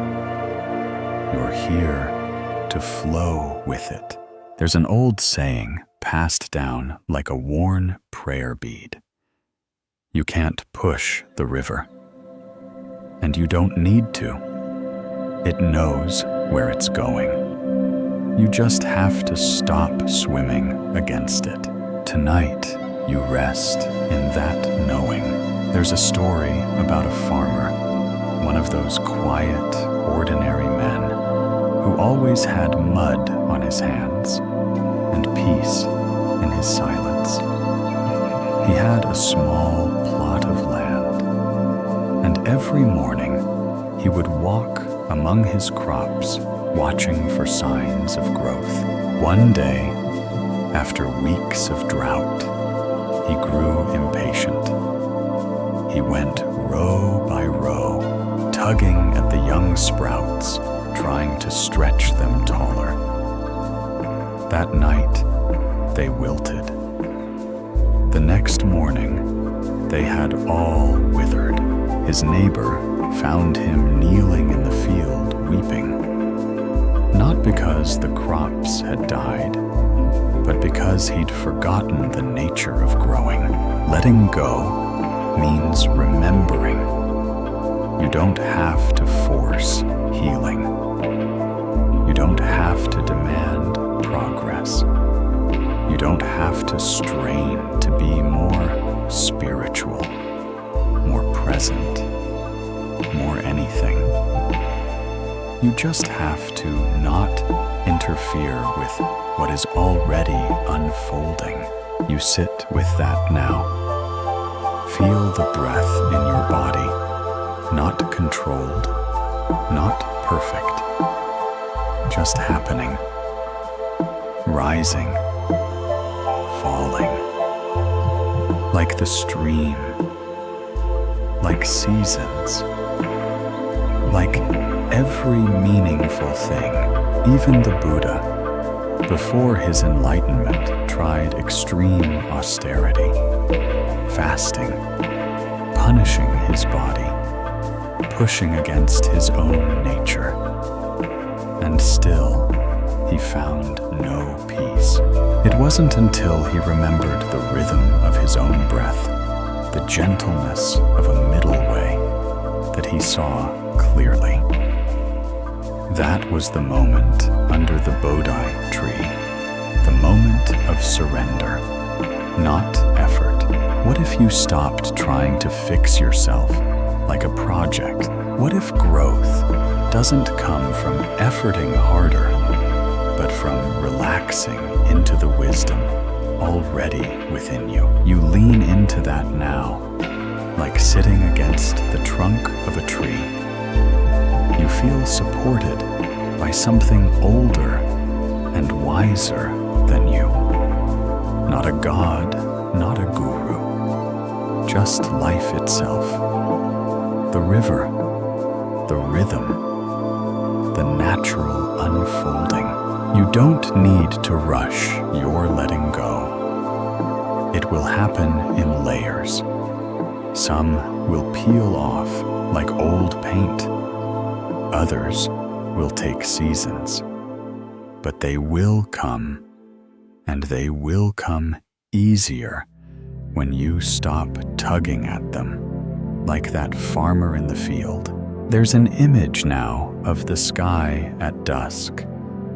[SPEAKER 1] You're here to flow with it. There's an old saying passed down like a worn prayer bead. You can't push the river, and you don't need to. It knows where it's going. You just have to stop swimming against it. Tonight, you rest in that knowing. There's a story about a farmer, one of those quiet, ordinary men who always had mud on his hands and peace in his silence. He had a small plot of land, and every morning he would walk among his crops, watching for signs of growth. One day, after weeks of drought, he grew impatient. He went row by row, tugging at the young sprouts, trying to stretch them taller. That night, they wilted. The next morning, they had all withered. His neighbor found him kneeling in the field, weeping. Not because the crops had died, but because he'd forgotten the nature of growing. Letting go means remembering. You don't have to force healing. You don't have to demand progress. You don't have to strain to be more spiritual, more present, more anything. You just have to not interfere with what is already unfolding. You sit with that now. Feel the breath in your body, not controlled, not perfect, just happening. rising, falling, like the stream, like seasons, like every meaningful thing. Even the Buddha, before his enlightenment, tried extreme austerity, fasting, punishing his body, pushing against his own nature, and still he found no peace. It wasn't until he remembered the rhythm of his own breath, the gentleness of a middle way, that he saw clearly. That was the moment under the Bodhi tree, the moment of surrender, not effort. What if you stopped trying to fix yourself like a project? What if growth doesn't come from efforting harder, but from relaxing into the wisdom already within you? You lean into that now, like sitting against the trunk of a tree. You feel supported by something older and wiser than you. Not a god, not a guru, just life itself. The river, the rhythm, the natural unfolding. You don't need to rush your letting go. It will happen in layers. Some will peel off like old paint. Others will take seasons. But they will come, and they will come easier when you stop tugging at them, like that farmer in the field. There's an image now of the sky at dusk,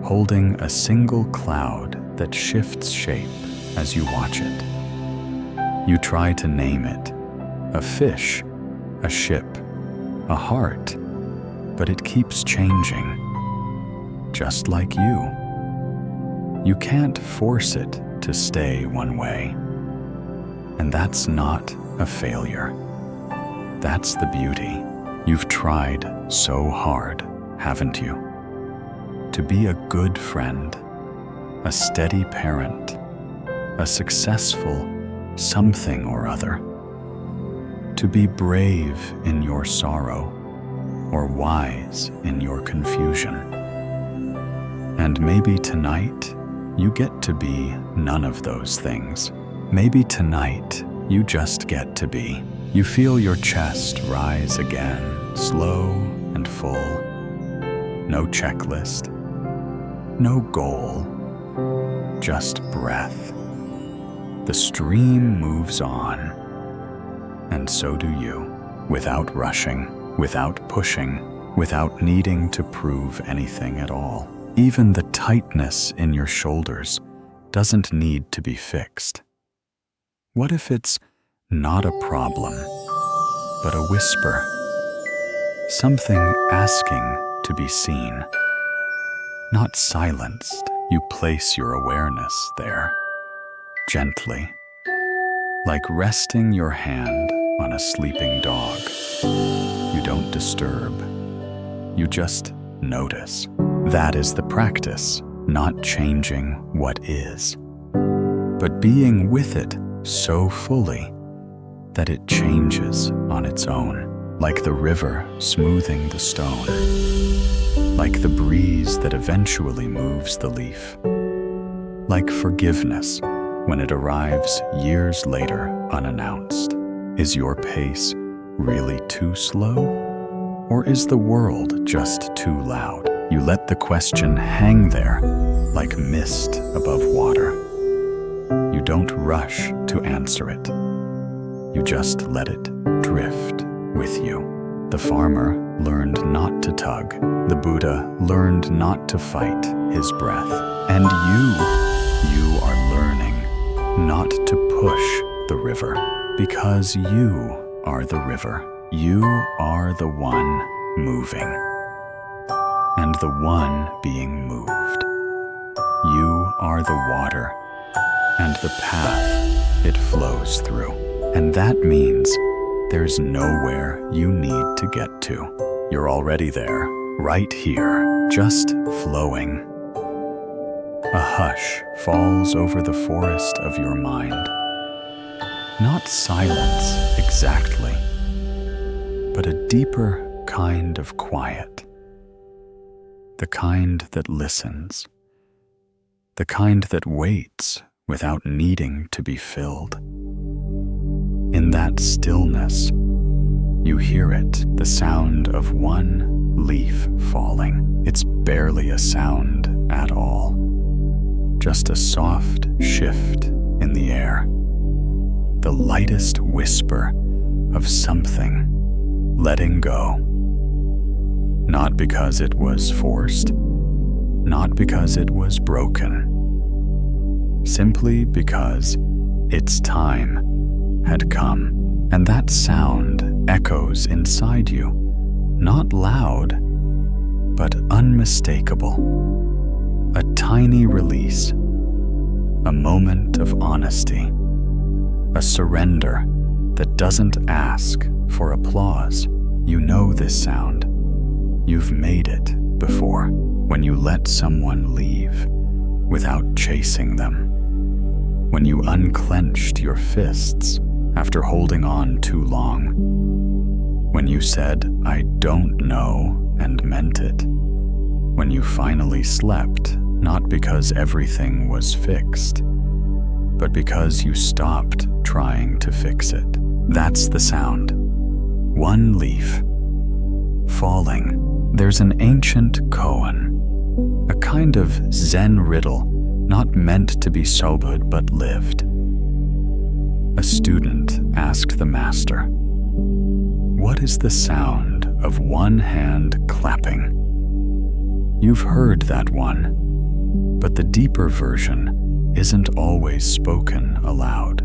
[SPEAKER 1] holding a single cloud that shifts shape as you watch it. You try to name it, a fish, a ship, a heart, but it keeps changing, just like you. You can't force it to stay one way, and that's not a failure. That's the beauty. You've tried so hard, haven't you? To be a good friend, a steady parent, a successful something or other. To be brave in your sorrow, or wise in your confusion. And maybe tonight you get to be none of those things. Maybe tonight you just get to be. You feel your chest rise again, slow and full. No checklist, no goal, just breath. The stream moves on, and so do you, without rushing, without pushing, without needing to prove anything at all. Even the tightness in your shoulders doesn't need to be fixed. What if it's not a problem, but a whisper? Something asking to be seen, not silenced. You place your awareness there, gently, like resting your hand on a sleeping dog. You don't disturb, you just notice. That is the practice, not changing what is, but being with it so fully that it changes on its own, like the river smoothing the stone, like the breeze that eventually moves the leaf, like forgiveness when it arrives years later unannounced. Is your pace really too slow? Or is the world just too loud? You let the question hang there like mist above water. You don't rush to answer it. You just let it drift with you. The farmer learned not to tug. The Buddha learned not to fight his breath. And you are learning not to push the river, because you are the river. You are the one moving, and the one being moved. You are the water, and the path it flows through. And that means there's nowhere you need to get to. You're already there, right here, just flowing. A hush falls over the forest of your mind. Not silence exactly, but a deeper kind of quiet. The kind that listens. The kind that waits without needing to be filled. In that stillness, you hear it, the sound of one leaf falling. It's barely a sound at all, just a soft shift in the air, the lightest whisper of something letting go. Not because it was forced, not because it was broken, simply because its time had come. And that sound echoes inside you, not loud, but unmistakable. A tiny release, a moment of honesty, a surrender that doesn't ask for applause. You know this sound. You've made it before, when you let someone leave without chasing them, when you unclenched your fists after holding on too long, when you said, "I don't know," and meant it, when you finally slept, not because everything was fixed, but because you stopped trying to fix it. That's the sound. One leaf falling. There's an ancient koan, a kind of Zen riddle not meant to be solved but lived. A student asked the master, "What is the sound of one hand clapping?" You've heard that one, but the deeper version isn't always spoken aloud.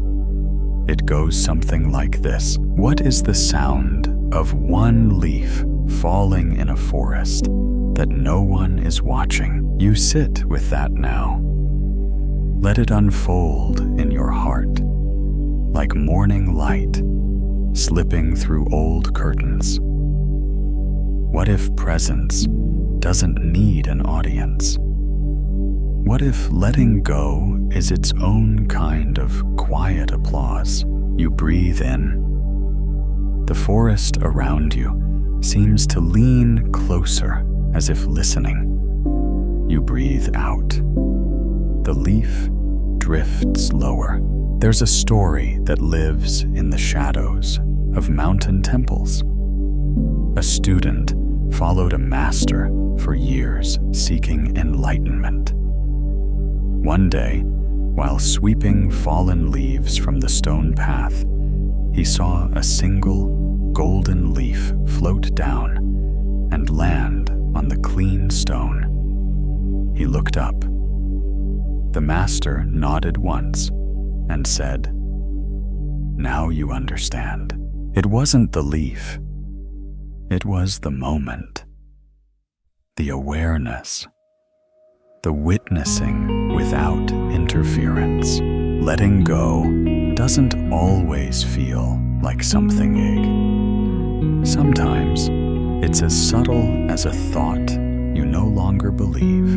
[SPEAKER 1] It goes something like this. What is the sound of one leaf falling in a forest that no one is watching? You sit with that now. Let it unfold in your heart, like morning light slipping through old curtains. What if presence doesn't need an audience? What if letting go is its own kind of quiet applause? You breathe in. The forest around you seems to lean closer as if listening. You breathe out. The leaf drifts lower. There's a story that lives in the shadows of mountain temples. A student followed a master for years seeking enlightenment. One day, while sweeping fallen leaves from the stone path, he saw a single golden leaf float down and land on the clean stone. He looked up. The master nodded once and said, "Now you understand." It wasn't the leaf. It was the moment. The awareness. The witnessing without interference. Letting go doesn't always feel like something big. Sometimes it's as subtle as a thought you no longer believe.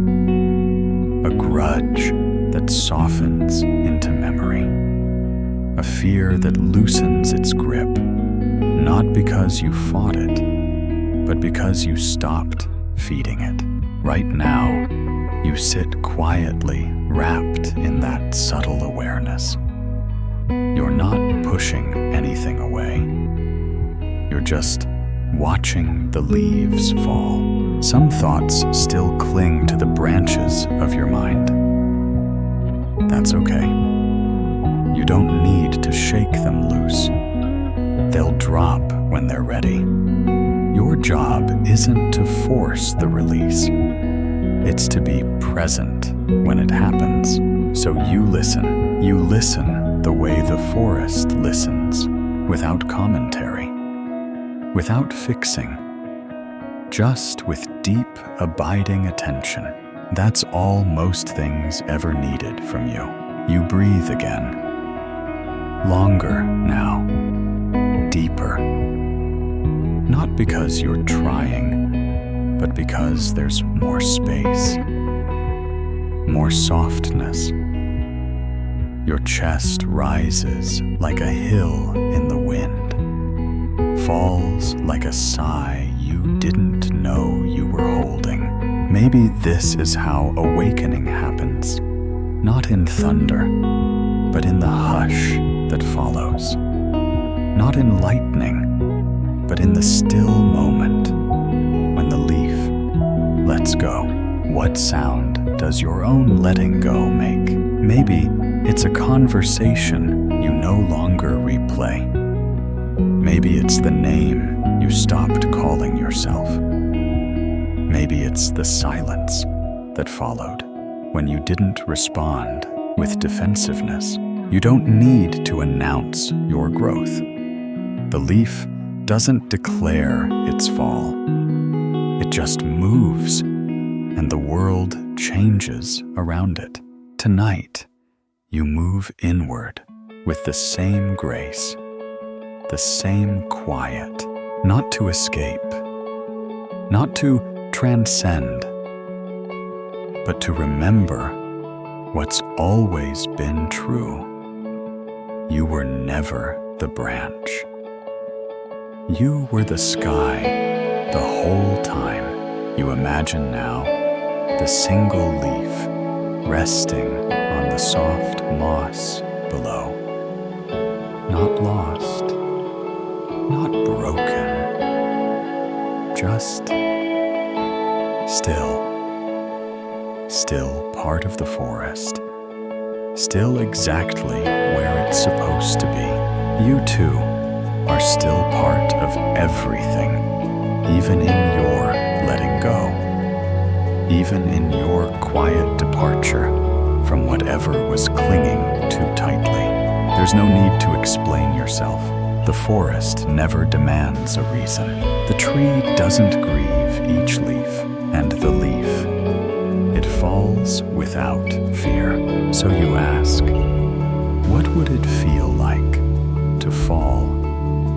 [SPEAKER 1] A grudge that softens into memory. A fear that loosens its grip, not because you fought it, but because you stopped feeding it. Right now, you sit quietly wrapped in that subtle awareness. You're not pushing anything away. You're just watching the leaves fall. Some thoughts still cling to the branches of your mind. That's okay. You don't need to shake them loose. They'll drop when they're ready. Your job isn't to force the release. It's to be present when it happens. So you listen. You listen the way the forest listens, without commentary, without fixing, just with deep, abiding attention. That's all most things ever needed from you. You breathe again. Longer now. Deeper. Not because you're trying, but because there's more space. more softness. Your chest rises like a hill in the wind, falls like a sigh you didn't know you were holding. Maybe this is how awakening happens, not in thunder, but in the hush that follows. Not in lightning, but in the still moment when the leaf lets go. What sound does your own letting go make? Maybe it's a conversation you no longer replay. Maybe it's the name you stopped calling yourself. Maybe it's the silence that followed when you didn't respond with defensiveness. You don't need to announce your growth. The leaf doesn't declare its fall. It just moves, and the world changes around it. Tonight, you move inward with the same grace, the same quiet, not to escape, not to transcend, but to remember what's always been true. You were never the branch. You were the sky the whole time. You imagine now the single leaf resting on the soft moss below. Not lost, not broken, just still. Still part of the forest. Still exactly where it's supposed to be. You too are still part of everything, even in your letting go, even in your quiet departure from whatever was clinging too tightly. There's no need to explain yourself. The forest never demands a reason. The tree doesn't grieve each leaf, and the leaf, it falls without fear. So you ask, what would it feel like to fall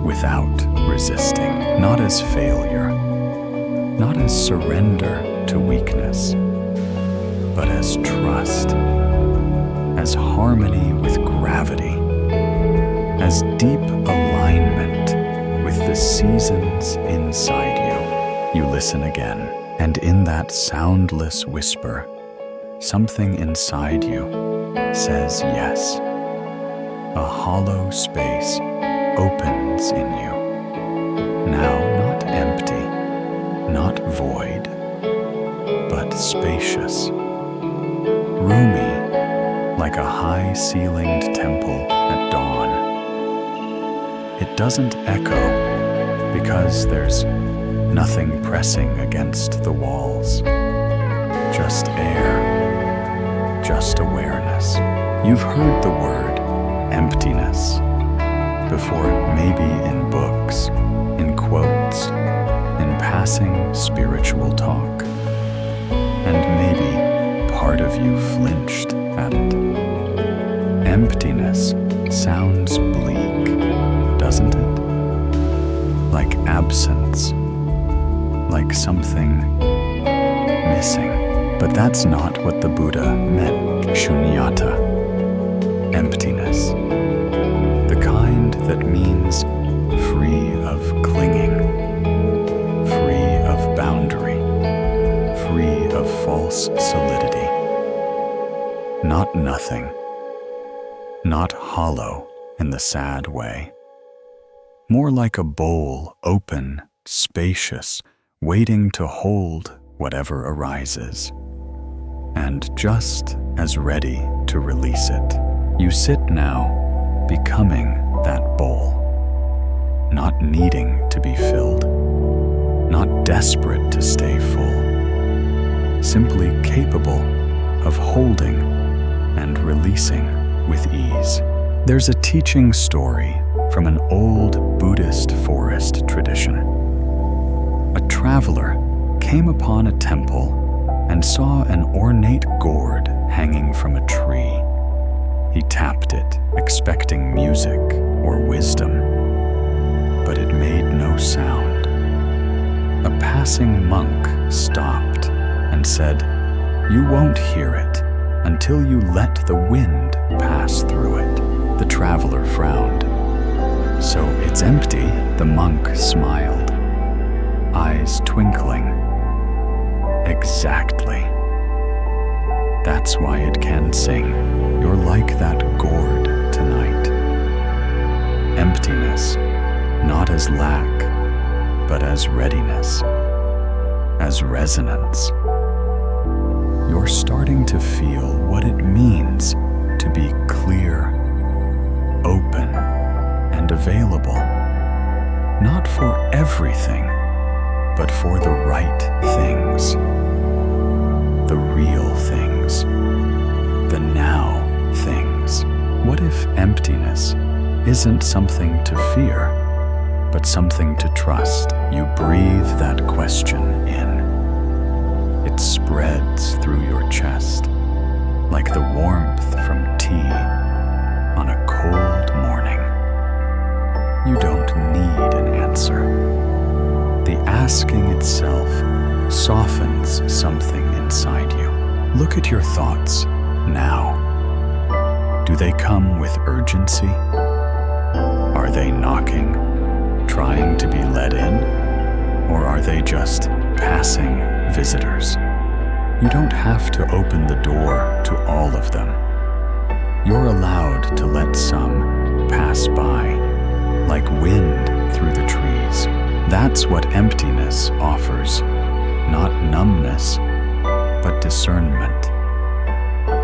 [SPEAKER 1] without resisting? Not as failure, not as surrender to weakness, but as trust, as harmony with gravity, as deep alignment with the seasons inside you. You listen again, and in that soundless whisper, something inside you says yes. A hollow space opens in you. Now not empty, not void, but spacious. Roomy, like a high-ceilinged temple at dawn. It doesn't echo because there's nothing pressing against the walls. Just air, just awareness. You've heard the word emptiness before, maybe in books, in quotes, in passing spiritual talk. And maybe part of you flinched at it. Emptiness sounds bleak, doesn't it? Like absence, like something missing. But that's not what the Buddha meant. Shunyata, emptiness. The kind that means free of clinging, free of boundary, free of false solidity. Not nothing, not hollow in the sad way. More like a bowl, open, spacious, waiting to hold whatever arises, and just as ready to release it. You sit now, becoming that bowl, not needing to be filled, not desperate to stay full, simply capable of holding and releasing with ease. There's a teaching story from an old Buddhist forest tradition. A traveler came upon a temple and saw an ornate gourd hanging from a tree. He tapped it, expecting music or wisdom, but it made no sound. A passing monk stopped and said, "You won't hear it. until you let the wind pass through it. The traveler frowned. So it's empty, the monk smiled, eyes twinkling. Exactly. That's why it can sing. You're like that gourd tonight. Emptiness, not as lack, but as readiness, as resonance. You're starting to feel what it means to be clear, open, and available, not for everything, but for the right things, the real things, the now things. What if emptiness isn't something to fear, but something to trust? You breathe that question in. It spreads through your chest, like the warmth from tea on a cold morning. You don't need an answer. The asking itself softens something inside you. Look at your thoughts now. Do they come with urgency? Are they knocking, trying to be let in? Or are they just passing visitors? You don't have to open the door to all of them. You're allowed to let some pass by, like wind through the trees. That's what emptiness offers, not numbness, but discernment,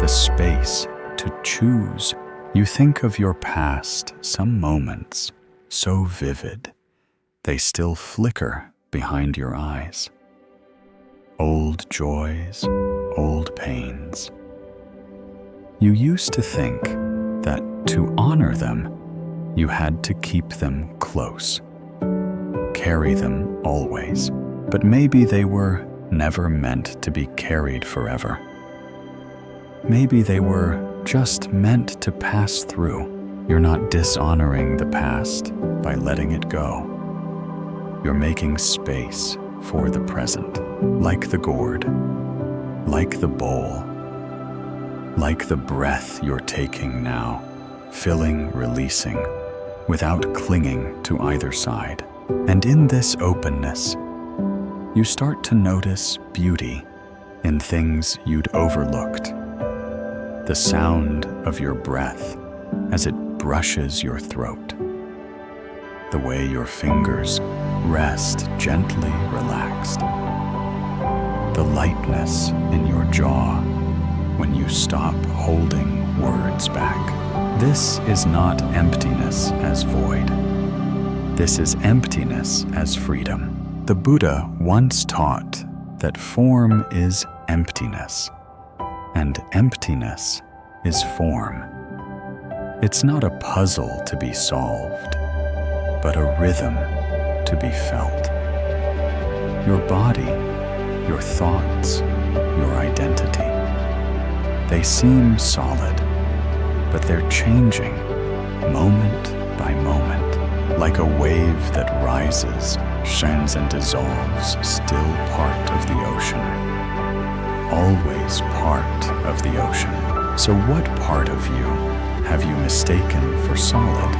[SPEAKER 1] the space to choose. You think of your past, some moments so vivid, they still flicker behind your eyes. Old joys, old pains. You used to think that to honor them, you had to keep them close, carry them always. But maybe they were never meant to be carried forever. Maybe they were just meant to pass through. You're not dishonoring the past by letting it go. You're making space for the present, like the gourd, like the bowl, like the breath you're taking now, filling, releasing, without clinging to either side. And in this openness, you start to notice beauty in things you'd overlooked. The sound of your breath as it brushes your throat. The way your fingers rest gently relaxed. The lightness in your jaw when you stop holding words back. This is not emptiness as void. This is emptiness as freedom. The Buddha once taught that form is emptiness, and emptiness is form. It's not a puzzle to be solved, but a rhythm to be felt. Your body, your thoughts, your identity, they seem solid, but they're changing moment by moment, like a wave that rises, shines and dissolves, still part of the ocean. Always part of the ocean. So what part of you have you mistaken for solid?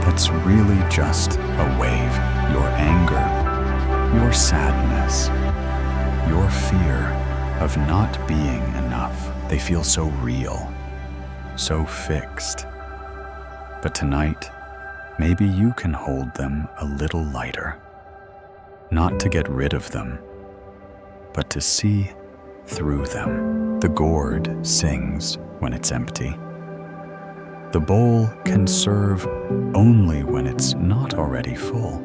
[SPEAKER 1] That's really just a wave. Your anger, your sadness, your fear of not being enough. They feel so real, so fixed. But tonight, maybe you can hold them a little lighter. Not to get rid of them, but to see through them. The gourd sings when it's empty. The bowl can serve only when it's not already full.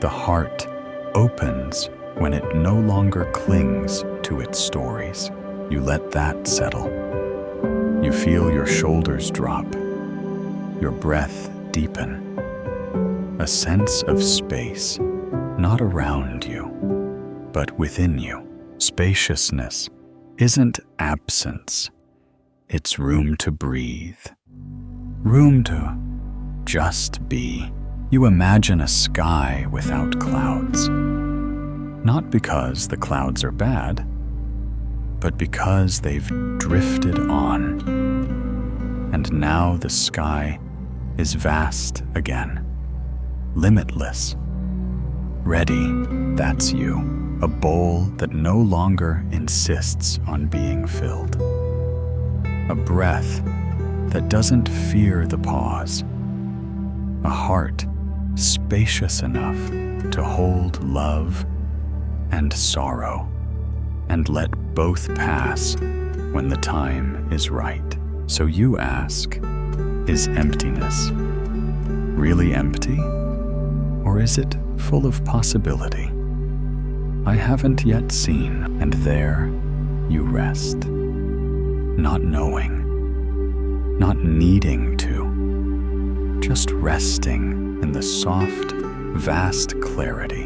[SPEAKER 1] The heart opens when it no longer clings to its stories. You let that settle. You feel your shoulders drop, your breath deepen. A sense of space, not around you, but within you. Spaciousness isn't absence. It's room to breathe, room to just be. You imagine a sky without clouds, not because the clouds are bad, but because they've drifted on. And now the sky is vast again, limitless. Ready, that's you, a bowl that no longer insists on being filled. A breath that doesn't fear the pause. A heart spacious enough to hold love and sorrow, and let both pass when the time is right. So you ask, is emptiness really empty? Or is it full of possibility? I haven't yet seen, and there you rest. Not knowing, not needing to, just resting in the soft, vast clarity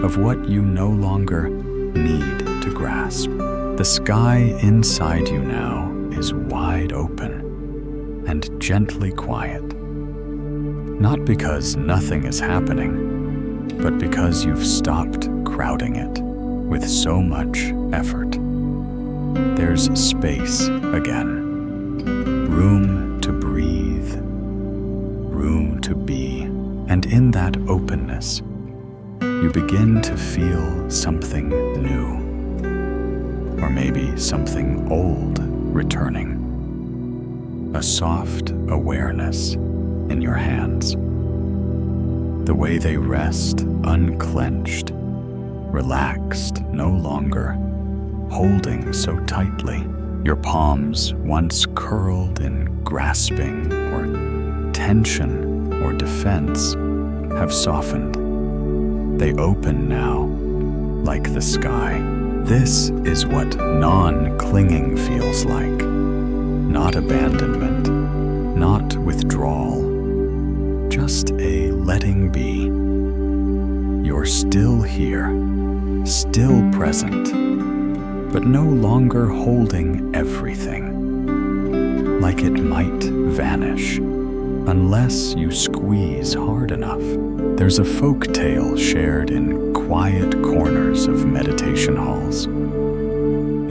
[SPEAKER 1] of what you no longer need to grasp. The sky inside you now is wide open and gently quiet. Not because nothing is happening, but because you've stopped crowding it with so much effort. There's space again, room to breathe, room to be, and in that openness, you begin to feel something new, or maybe something old returning. A soft awareness in your hands, the way they rest unclenched, relaxed, no longer holding so tightly. Your palms, once curled in grasping or tension or defense, have softened. They open now, like the sky. This is what non-clinging feels like. Not abandonment, not withdrawal, just a letting be. You're still here, still present, but no longer holding everything, like it might vanish unless you squeeze hard enough. There's a folk tale shared in quiet corners of meditation halls.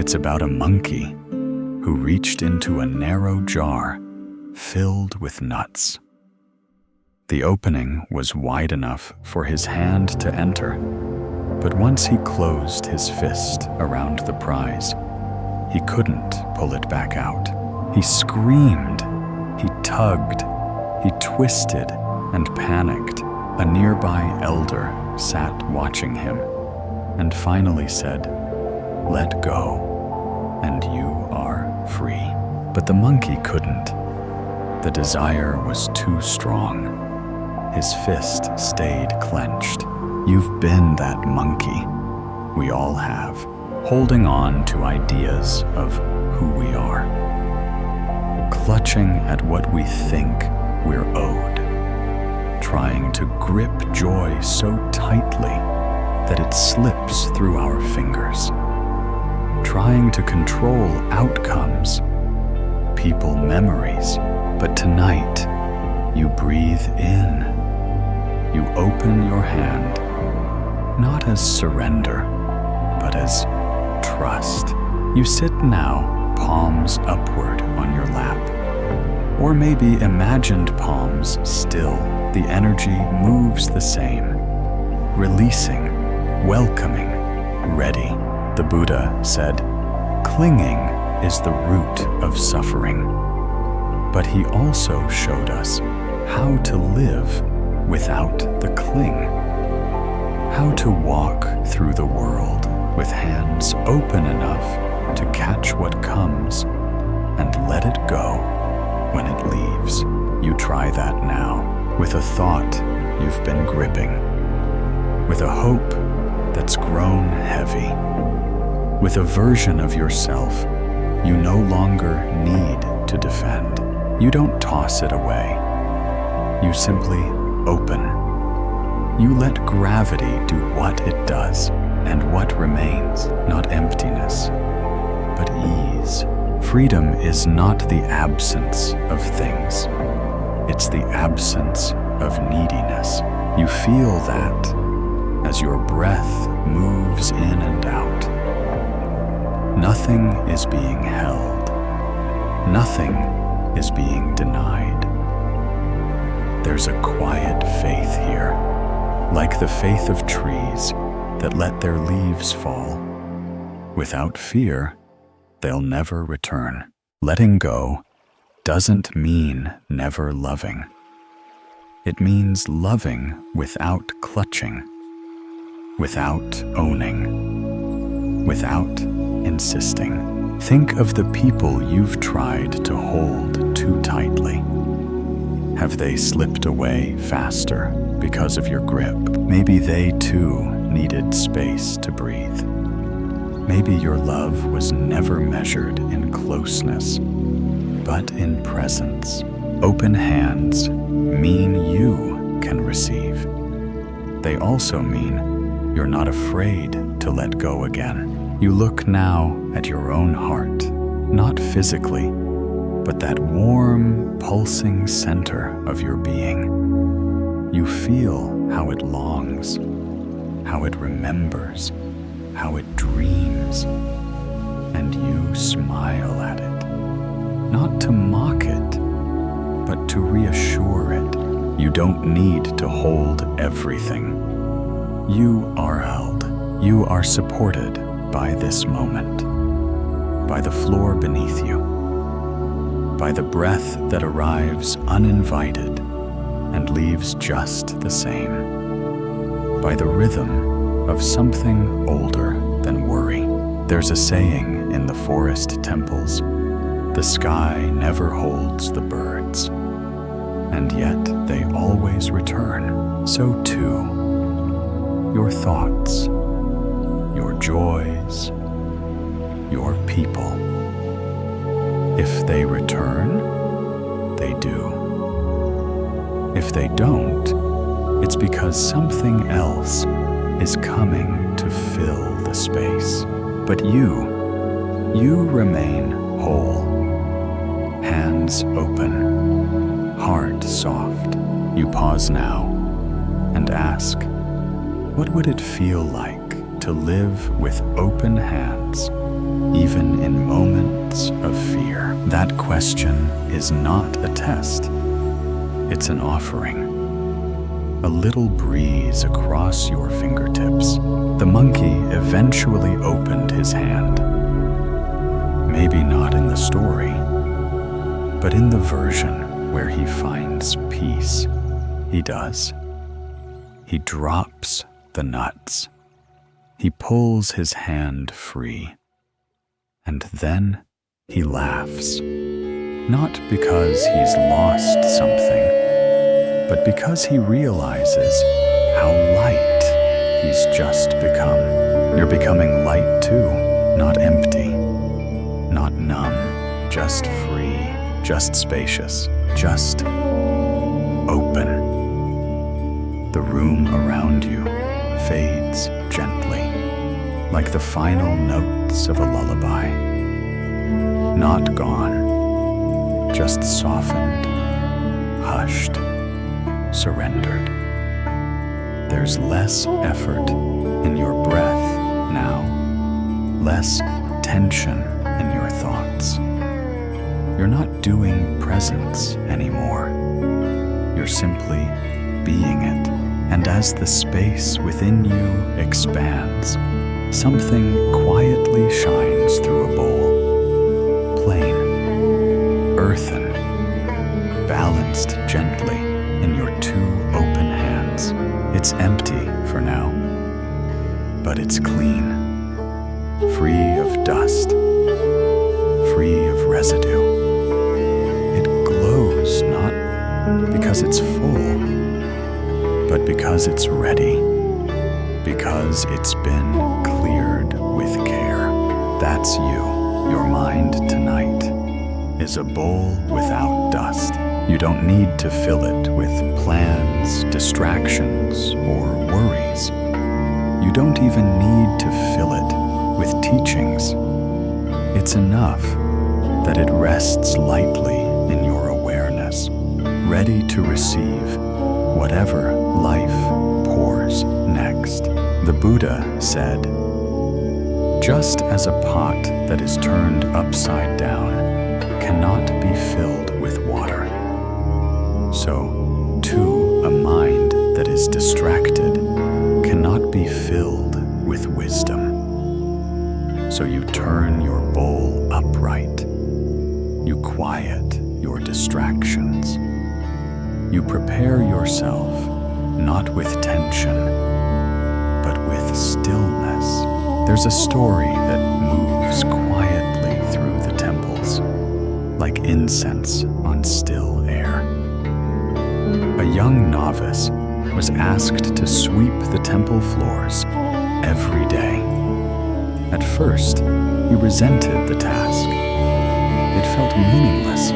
[SPEAKER 1] It's about a monkey who reached into a narrow jar filled with nuts. The opening was wide enough for his hand to enter, but once he closed his fist around the prize, he couldn't pull it back out. He screamed, he tugged, he twisted and panicked. A nearby elder sat watching him and finally said, "Let go, and you are free." But the monkey couldn't. The desire was too strong. His fist stayed clenched. You've been that monkey. We all have, holding on to ideas of who we are, clutching at what we think we're owed, trying to grip joy so tightly that it slips through our fingers, trying to control outcomes, people, memories. But tonight, you breathe in. You open your hand, not as surrender, but as trust. You sit now, palms upward on your lap, or maybe imagined palms still. The energy moves the same, releasing, welcoming, ready. The Buddha said, clinging is the root of suffering. But he also showed us how to live without the cling, how to walk through the world with hands open enough to catch what comes and let it go when it leaves. You try that now, with a thought you've been gripping, with a hope that's grown heavy, with a version of yourself you no longer need to defend. You don't toss it away. You simply open. You let gravity do what it does, and what remains, not emptiness, but ease. Freedom is not the absence of things. It's the absence of neediness. You feel that as your breath moves in and out. Nothing is being held. Nothing is being denied. There's a quiet faith here, like the faith of trees that let their leaves fall. Without fear, they'll never return. Letting go doesn't mean never loving. It means loving without clutching, without owning, without insisting. Think of the people you've tried to hold too tightly. Have they slipped away faster because of your grip? Maybe they too needed space to breathe. Maybe your love was never measured in closeness, but in presence. Open hands mean you can receive. They also mean you're not afraid to let go again. You look now at your own heart, not physically, but that warm, pulsing center of your being. You feel how it longs, how it remembers, how it dreams, and you smile at it, not to mock it, but to reassure it. You don't need to hold everything. You are held. You are supported by this moment, by the floor beneath you, by the breath that arrives uninvited and leaves just the same, by the rhythm of something older than worry. There's a saying in the forest temples, the sky never holds the birds, and yet they always return. So too, your thoughts, your joys, your people. If they return, they do. If they don't, it's because something else is coming to fill the space. But you remain whole. Hands open, heart soft. You pause now and ask, what would it feel like to live with open hands, even in moments of fear? That question is not a test. It's an offering. A little breeze across your fingertips. The monkey eventually opened his hand. Maybe not in the story, but in the version where he finds peace. He does. He drops the nuts. He pulls his hand free. And then he laughs. Not because he's lost something, but because he realizes how light he's just become. You're becoming light too, not empty, not numb, just free, just spacious, just open. The room around you fades gently, like the final notes of a lullaby. Not gone, just softened, hushed, surrendered. There's less effort in your breath now, less tension in your thoughts. You're not doing presence anymore. You're simply being it. And as the space within you expands, something quietly shines through a bowl. Plain, earthen, balanced gently in your two open hands. It's empty for now, but it's clean, free of dust, free of residue. It glows not because it's full, but because it's ready, because it's been cleared with care. That's you. Your mind tonight is a bowl without dust. You don't need to fill it with plans, distractions, or worries. You don't even need to fill it with teachings. It's enough that it rests lightly in your awareness, ready to receive whatever life pours next. The Buddha said, Just as a pot that is turned upside down cannot be filled with water, so too a mind that is distracted cannot be filled with wisdom. So you turn your bowl upright. You quiet your distractions. You prepare yourself not with tension, but with stillness. There's a story that moves quietly through the temples, like incense on still air. A young novice was asked to sweep the temple floors every day. At first, he resented the task. It felt meaningless,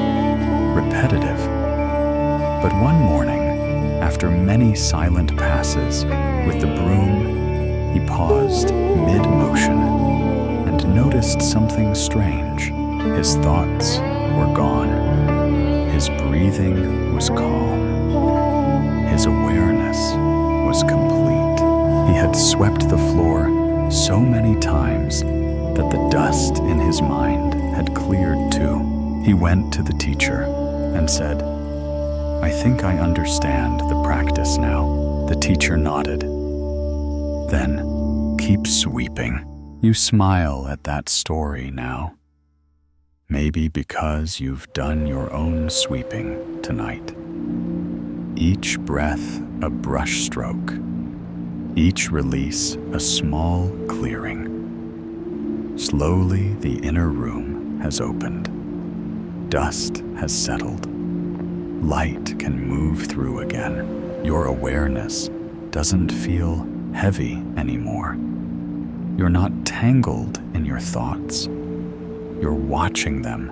[SPEAKER 1] repetitive. But one morning, after many silent passes with the broom, he paused mid-motion and noticed something strange. His thoughts were gone. His breathing was calm. His awareness was complete. He had swept the floor so many times that the dust in his mind had cleared too. He went to the teacher and said, "I think I understand the practice now." The teacher nodded. "Then keep sweeping." You smile at that story now. Maybe because you've done your own sweeping tonight. Each breath a brushstroke. Each release a small clearing. Slowly the inner room has opened. Dust has settled. Light can move through again. Your awareness doesn't feel heavy anymore. You're not tangled in your thoughts. You're watching them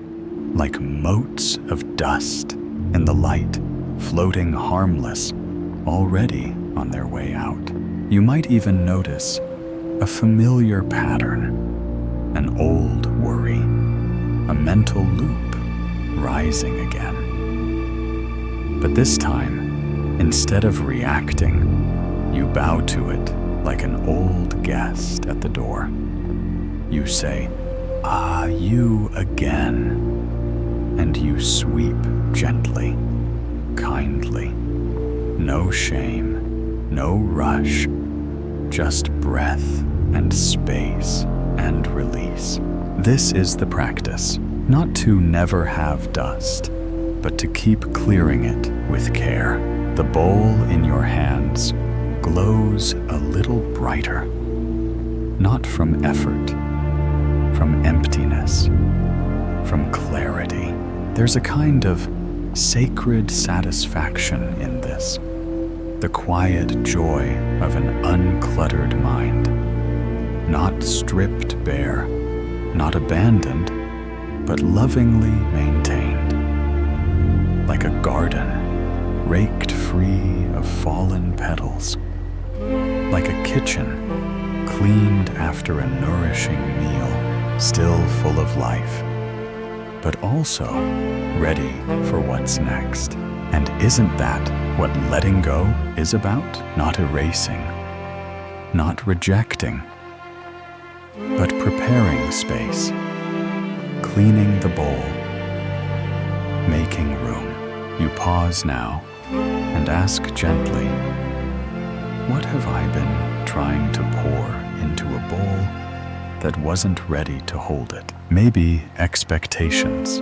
[SPEAKER 1] like motes of dust in the light, floating harmless, already on their way out. You might even notice a familiar pattern, an old worry, a mental loop rising again. But this time, instead of reacting, you bow to it like an old guest at the door. You say, "Ah, you again," and you sweep gently, kindly. No shame, no rush, just breath and space and release. This is the practice, not to never have dust, but to keep clearing it with care. The bowl in your hands glows a little brighter, not from effort, from emptiness, from clarity. There's a kind of sacred satisfaction in this, the quiet joy of an uncluttered mind, not stripped bare, not abandoned, but lovingly maintained, like a garden raked free of fallen petals, like a kitchen cleaned after a nourishing meal, still full of life, but also ready for what's next. And isn't that what letting go is about? Not erasing, not rejecting, but preparing space, cleaning the bowl, making room. You pause now and ask gently, what have I been trying to pour into a bowl that wasn't ready to hold it? Maybe expectations,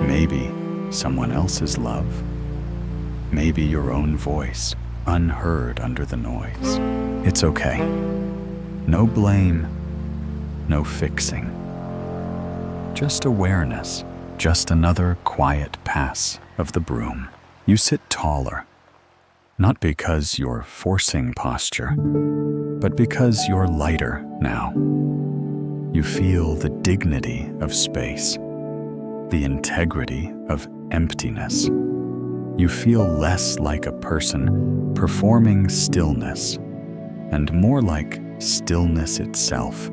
[SPEAKER 1] maybe someone else's love, maybe your own voice, unheard under the noise. It's okay. No blame, no fixing. Just awareness, just another quiet pass of the broom. You sit taller, not because you're forcing posture, but because you're lighter now. You feel the dignity of space, the integrity of emptiness. You feel less like a person performing stillness and more like stillness itself,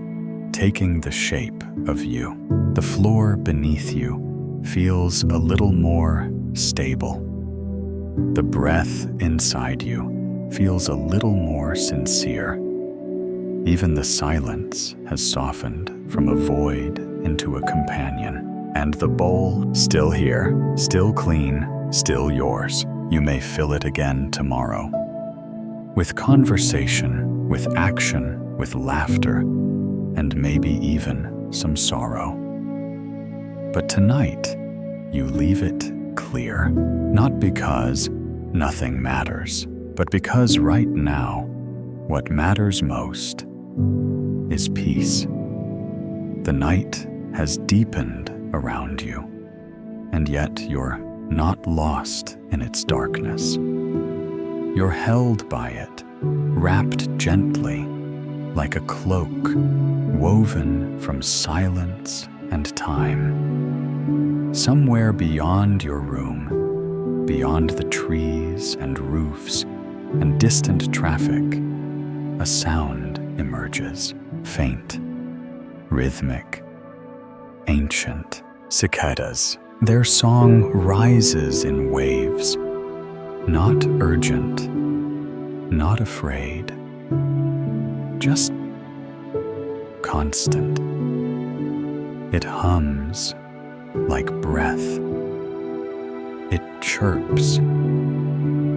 [SPEAKER 1] taking the shape of you. The floor beneath you feels a little more stable. The breath inside you feels a little more sincere. Even the silence has softened from a void into a companion. And the bowl, still here, still clean, still yours. You may fill it again tomorrow. With conversation, with action, with laughter, and maybe even some sorrow. But tonight, you leave it clear, not because nothing matters, but because right now, what matters most is peace. The night has deepened around you, and yet you're not lost in its darkness. You're held by it, wrapped gently, like a cloak woven from silence and time. Somewhere beyond your room, beyond the trees and roofs and distant traffic, a sound emerges, faint, rhythmic, ancient. Cicadas. Their song rises in waves, not urgent, not afraid, just constant. It hums like breath. It chirps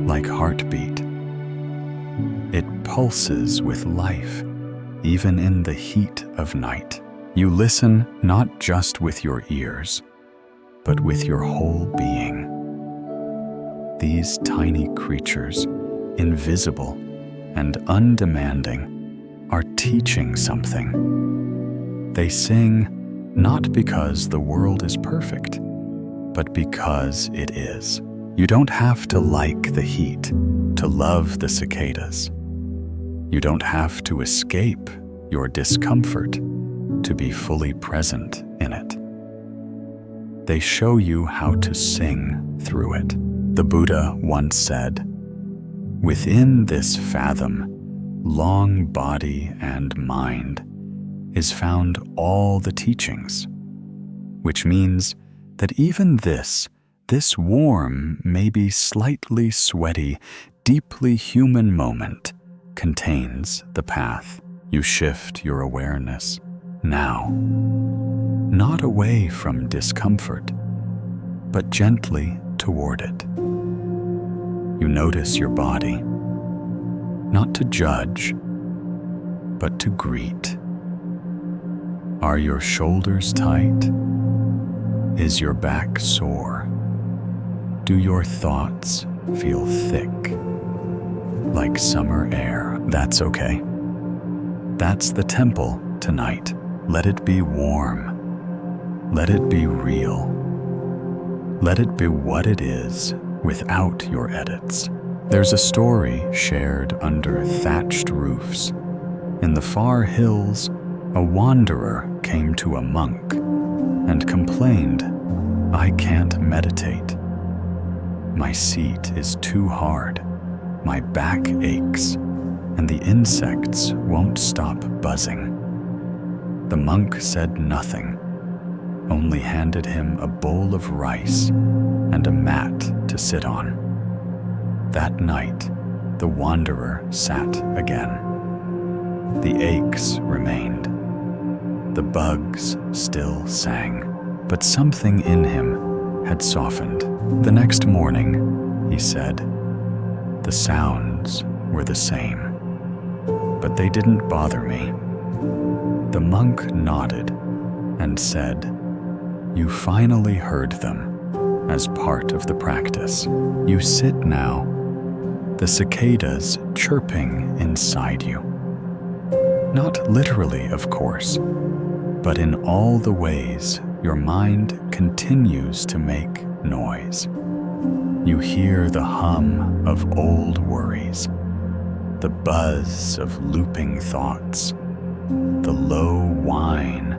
[SPEAKER 1] like heartbeat. It pulses with life, even in the heat of night. You listen not just with your ears, but with your whole being. These tiny creatures, invisible and undemanding, are teaching something. They sing not because the world is perfect, but because it is. You don't have to like the heat to love the cicadas. You don't have to escape your discomfort to be fully present in it. They show you how to sing through it. The Buddha once said, "Within this fathom, long body and mind, is found all the teachings," which means that even this warm, maybe slightly sweaty, deeply human moment contains the path. You shift your awareness now, not away from discomfort, but gently toward it. You notice your body, not to judge, but to greet. Are your shoulders tight? Is your back sore? Do your thoughts feel thick, like summer air? That's okay. That's the temple tonight. Let it be warm. Let it be real. Let it be what it is without your edits. There's a story shared under thatched roofs. In the far hills, a wanderer came to a monk and complained, "I can't meditate. My seat is too hard. My back aches, and the insects won't stop buzzing." The monk said nothing, only handed him a bowl of rice and a mat to sit on. That night, the wanderer sat again. The aches remained. The bugs still sang, but something in him had softened. The next morning, he said, the sounds were the same, but they didn't bother me. The monk nodded and said, "You finally heard them as part of the practice. You sit now, the cicadas chirping inside you. Not literally, of course, but in all the ways your mind continues to make noise. You hear the hum of old worries, the buzz of looping thoughts, the low whine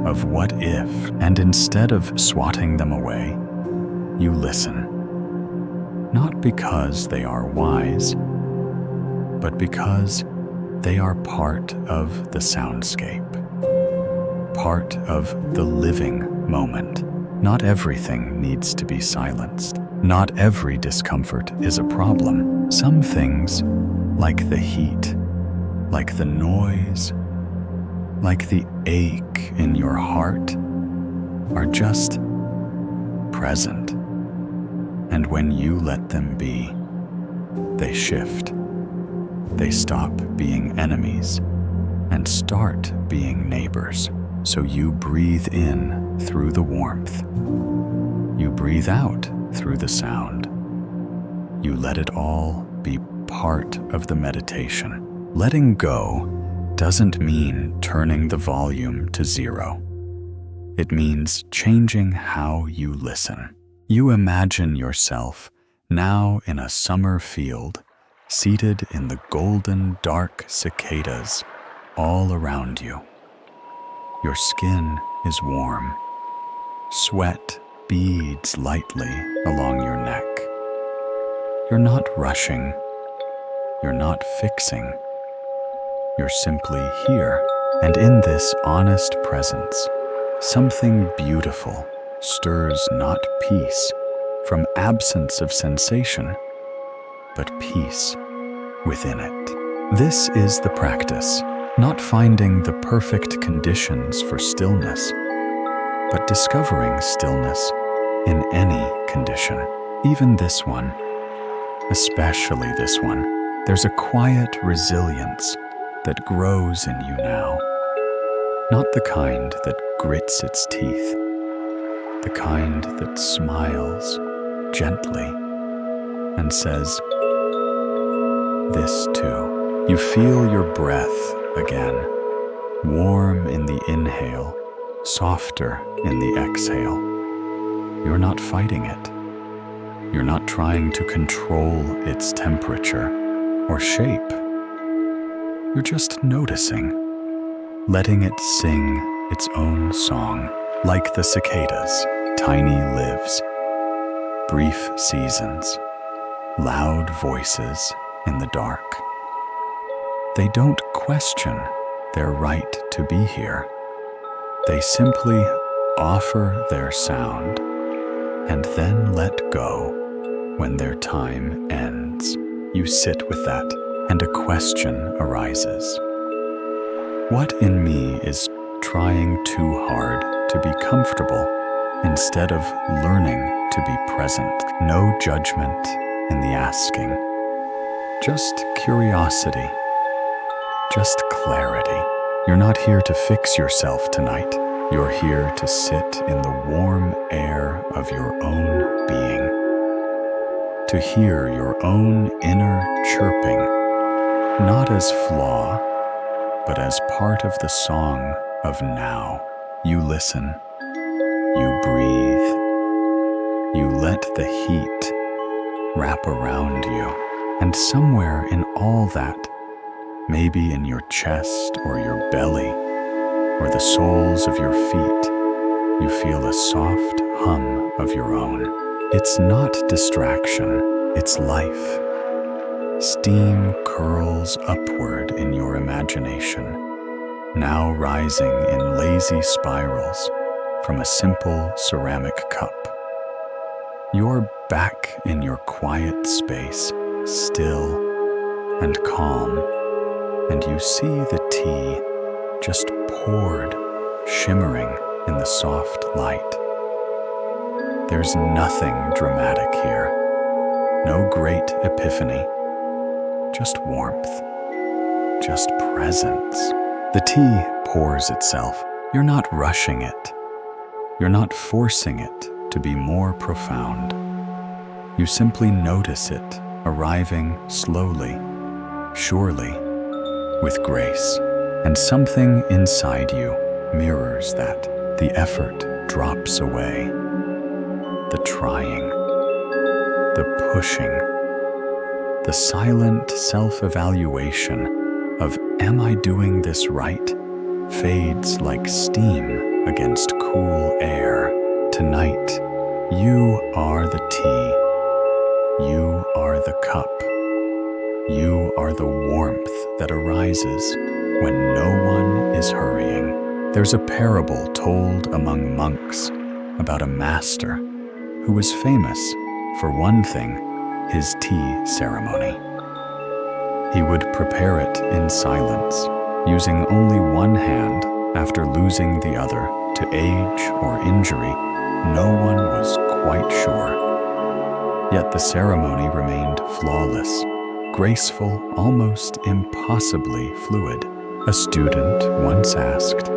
[SPEAKER 1] of what if, and instead of swatting them away, you listen. Not because they are wise, but because they are part of the soundscape, part of the living moment. Not everything needs to be silenced. Not every discomfort is a problem. Some things, like the heat, like the noise, like the ache in your heart, are just present. And when you let them be, they shift. They stop being enemies and start being neighbors. So you breathe in through the warmth. You breathe out through the sound. You let it all be part of the meditation. Letting go doesn't mean turning the volume to zero. It means changing how you listen. You imagine yourself now in a summer field, seated in the golden dark cicadas all around you. Your skin is warm. Sweat beads lightly along your neck. You're not rushing. You're not fixing. You're simply here. And in this honest presence, something beautiful stirs not peace from absence of sensation, but peace within it. This is the practice, not finding the perfect conditions for stillness, but discovering stillness in any condition, even this one, especially this one. There's a quiet resilience that grows in you now, not the kind that grits its teeth, the kind that smiles gently and says, "This too." You feel your breath again, warm in the inhale, softer in the exhale. You're not fighting it. You're not trying to control its temperature or shape. You're just noticing, letting it sing its own song, like the cicadas, tiny lives, brief seasons, loud voices in the dark. They don't question their right to be here. They simply offer their sound and then let go when their time ends. You sit with that, and a question arises. What in me is trying too hard to be comfortable instead of learning to be present? No judgment in the asking. Just curiosity. Just clarity. You're not here to fix yourself tonight. You're here to sit in the warm air of your own being. To hear your own inner chirping, not as flaw, but as part of the song of now. You listen, you breathe, you let the heat wrap around you, and somewhere in all that, maybe in your chest or your belly, or the soles of your feet, you feel a soft hum of your own. It's not distraction, it's life. Steam curls upward in your imagination, now rising in lazy spirals from a simple ceramic cup. You're back in your quiet space, still and calm, and you see the tea just poured, shimmering in the soft light. There's nothing dramatic here, no great epiphany, just warmth, just presence. The tea pours itself. You're not rushing it. You're not forcing it to be more profound. You simply notice it arriving slowly, surely, with grace. And something inside you mirrors that. The effort drops away. The trying, the pushing, the silent self-evaluation of "am I doing this right?" fades like steam against cool air. Tonight, you are the tea. You are the cup. You are the warmth that arises when no one is hurrying. There's a parable told among monks about a master who was famous for one thing, his tea ceremony. He would prepare it in silence, using only one hand after losing the other to age or injury. No one was quite sure. Yet the ceremony remained flawless, graceful, almost impossibly fluid. A student once asked,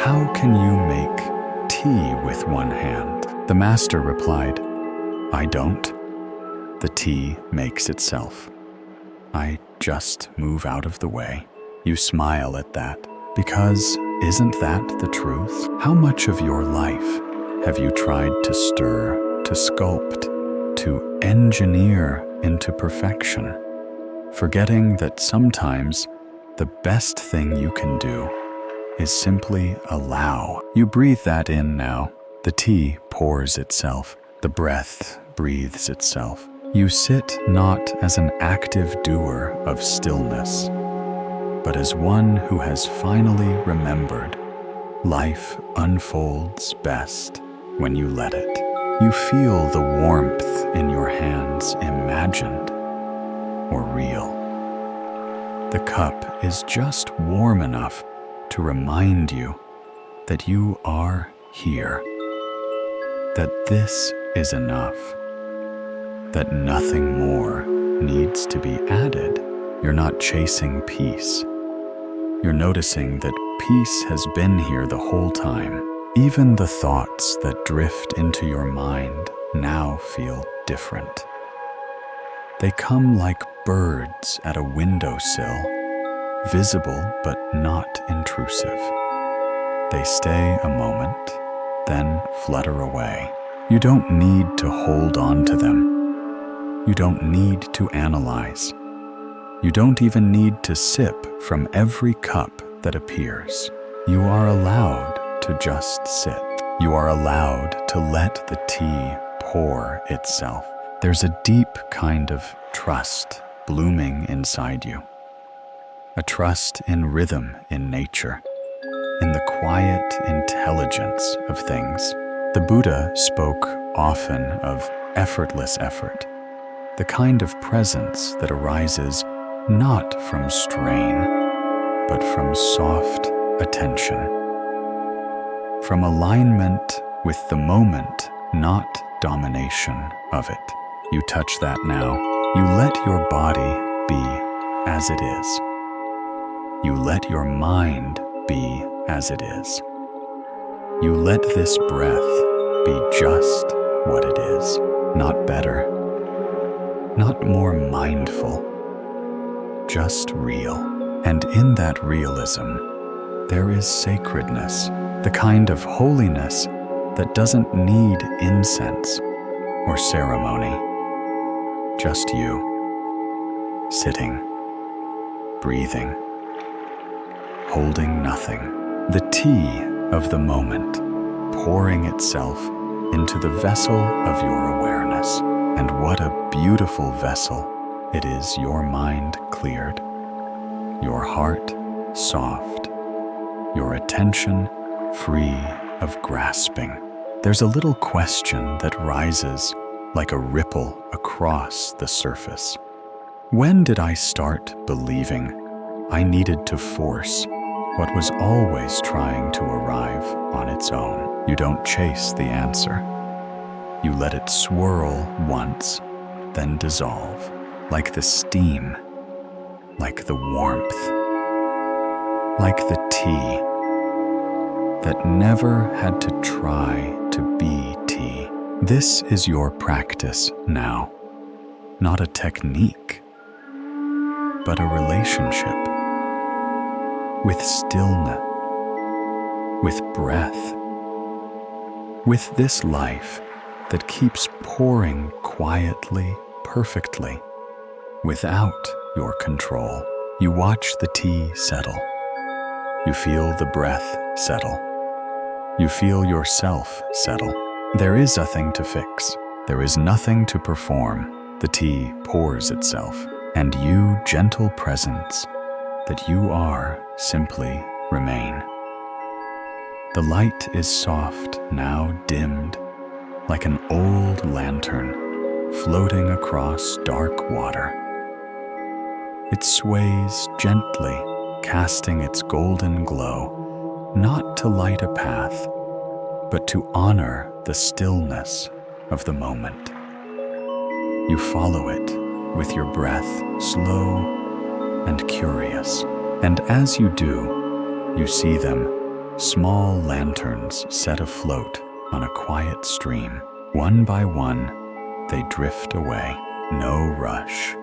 [SPEAKER 1] "How can you make tea with one hand?" The master replied, "I don't. The tea makes itself. I just move out of the way." You smile at that, because isn't that the truth? How much of your life have you tried to stir, to sculpt, to engineer into perfection, forgetting that sometimes the best thing you can do is simply allow? You breathe that in now. The tea pours itself. The breath breathes itself. You sit not as an active doer of stillness, but as one who has finally remembered life unfolds best when you let it. You feel the warmth in your hands, imagined or real. The cup is just warm enough to remind you that you are here, that this is enough, that nothing more needs to be added. You're not chasing peace. You're noticing that peace has been here the whole time. Even the thoughts that drift into your mind now feel different. They come like birds at a windowsill, visible but not intrusive. They stay a moment, then flutter away. You don't need to hold on to them. You don't need to analyze. You don't even need to sip from every cup that appears. You are allowed to just sit. You are allowed to let the tea pour itself. There's a deep kind of trust blooming inside you. A trust in rhythm in nature, in the quiet intelligence of things. The Buddha spoke often of effortless effort, the kind of presence that arises not from strain, but from soft attention, from alignment with the moment, not domination of it. You touch that now. You let your body be as it is. You let your mind be as it is. You let this breath be just what it is, not better, not more mindful, just real. And in that realism, there is sacredness, the kind of holiness that doesn't need incense or ceremony. Just you, sitting, breathing, holding nothing. The tea of the moment, pouring itself into the vessel of your awareness. And what a beautiful vessel it is. Your mind cleared, your heart soft, your attention free of grasping. There's a little question that rises like a ripple across the surface. When did I start believing I needed to force what was always trying to arrive on its own? You don't chase the answer. You let it swirl once, then dissolve, like the steam, like the warmth, like the tea that never had to try to be tea. This is your practice now, not a technique, but a relationship with stillness, with breath, with this life that keeps pouring quietly, perfectly, without your control. You watch the tea settle. You feel the breath settle. You feel yourself settle. There is nothing to fix. There is nothing to perform. The tea pours itself, and you, gentle presence that you are, simply remain. The light is soft, now dimmed, like an old lantern floating across dark water. It sways gently, casting its golden glow, not to light a path, but to honor the stillness of the moment. You follow it with your breath slow and curious, and as you do, you see them, small lanterns set afloat on a quiet stream. One by one, they drift away. No rush,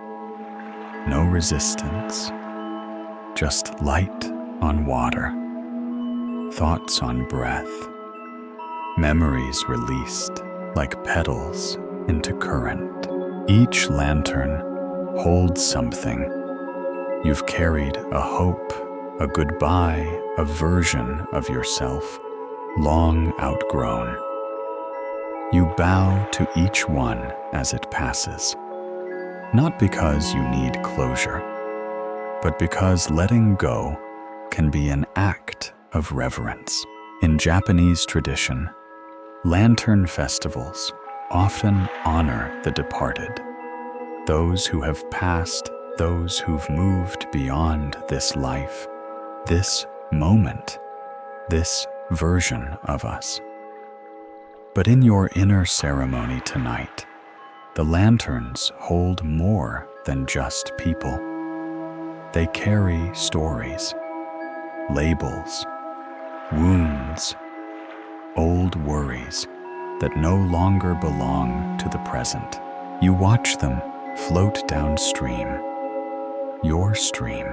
[SPEAKER 1] no resistance, just light on water, thoughts on breath, memories released like petals into current. Each lantern holds something. You've carried a hope, a goodbye, a version of yourself, long outgrown. You bow to each one as it passes, not because you need closure, but because letting go can be an act of reverence. In Japanese tradition, lantern festivals often honor the departed, those who have passed, those who've moved beyond this life, this moment, this version of us. But in your inner ceremony tonight, the lanterns hold more than just people. They carry stories, labels, wounds, old worries that no longer belong to the present. You watch them float downstream, your stream,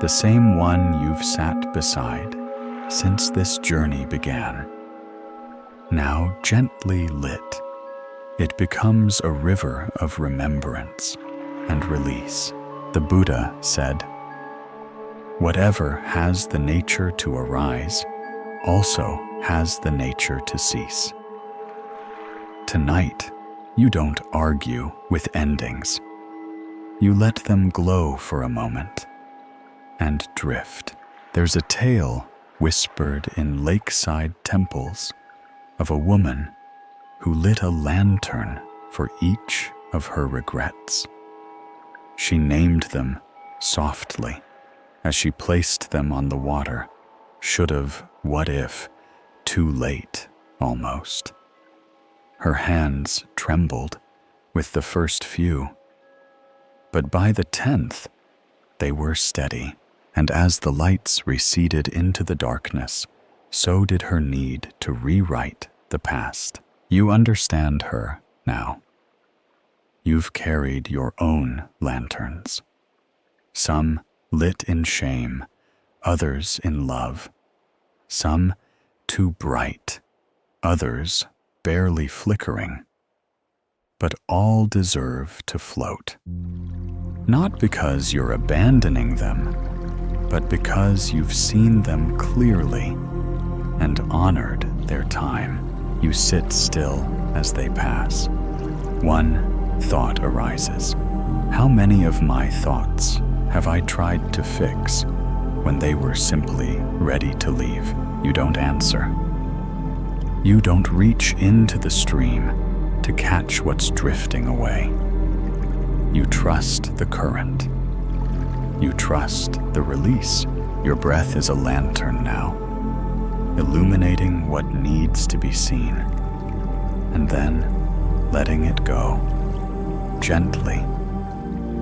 [SPEAKER 1] the same one you've sat beside since this journey began. Now gently lit, it becomes a river of remembrance and release. The Buddha said, "Whatever has the nature to arise also has the nature to cease." Tonight, you don't argue with endings. You let them glow for a moment and drift. There's a tale whispered in lakeside temples of a woman who lit a lantern for each of her regrets. She named them softly as she placed them on the water. Should've, what if, too late almost. Her hands trembled with the first few, but by the 10th, they were steady, and as the lights receded into the darkness, so did her need to rewrite the past. You understand her now. You've carried your own lanterns, some lit in shame, others in love, some too bright, others barely flickering, but all deserve to float. Not because you're abandoning them, but because you've seen them clearly and honored their time. You sit still as they pass. One thought arises. How many of my thoughts have I tried to fix when they were simply ready to leave? You don't answer. You don't reach into the stream to catch what's drifting away. You trust the current. You trust the release. Your breath is a lantern now, illuminating what needs to be seen, and then letting it go, gently,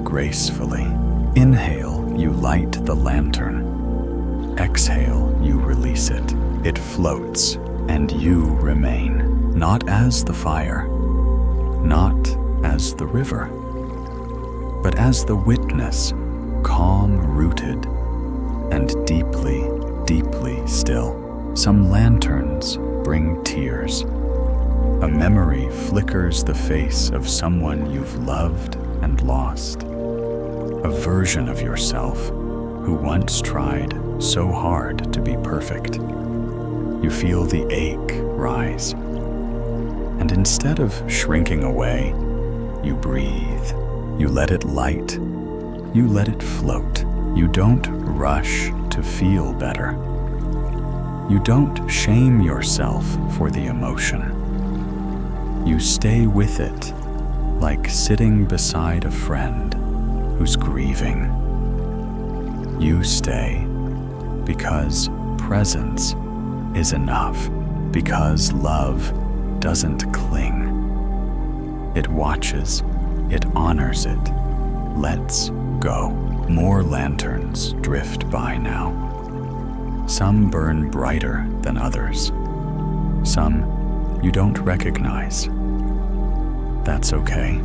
[SPEAKER 1] gracefully. Inhale, you light the lantern. Exhale, you release it. It floats, and you remain, not as the fire, not as the river, but as the witness, calm-rooted and deeply, deeply still. Some lanterns bring tears. A memory flickers the face of someone you've loved and lost. A version of yourself who once tried so hard to be perfect. You feel the ache rise. And instead of shrinking away, you breathe. You let it light. You let it float. You don't rush to feel better. You don't shame yourself for the emotion. You stay with it, like sitting beside a friend, who's grieving. You stay because presence is enough, because love doesn't cling. It watches, it honors it, lets go. More lanterns drift by now. Some burn brighter than others. Some you don't recognize. That's okay.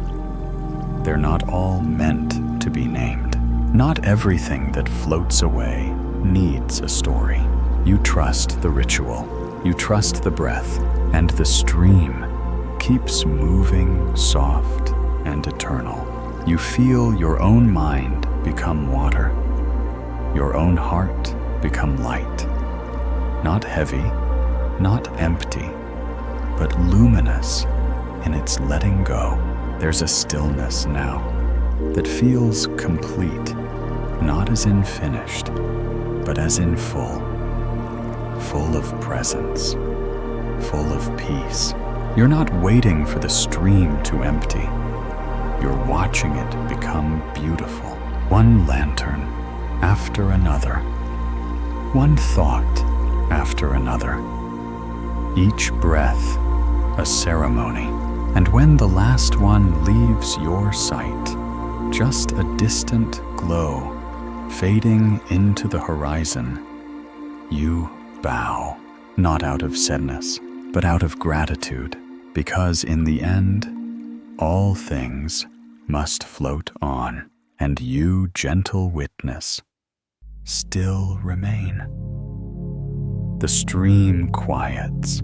[SPEAKER 1] They're not all meant to be named. Not everything that floats away needs a story. You trust the ritual, you trust the breath, and the stream keeps moving soft and eternal. You feel your own mind become water, your own heart become light. Not heavy, not empty, but luminous in its letting go. There's a stillness now that feels complete, not as in finished, but as in full. Full of presence, full of peace. You're not waiting for the stream to empty. You're watching it become beautiful. One lantern after another. One thought after another. Each breath a ceremony. And when the last one leaves your sight, just a distant glow fading into the horizon, you bow, not out of sadness, but out of gratitude, because in the end, all things must float on, and you, gentle witness, still remain. The stream quiets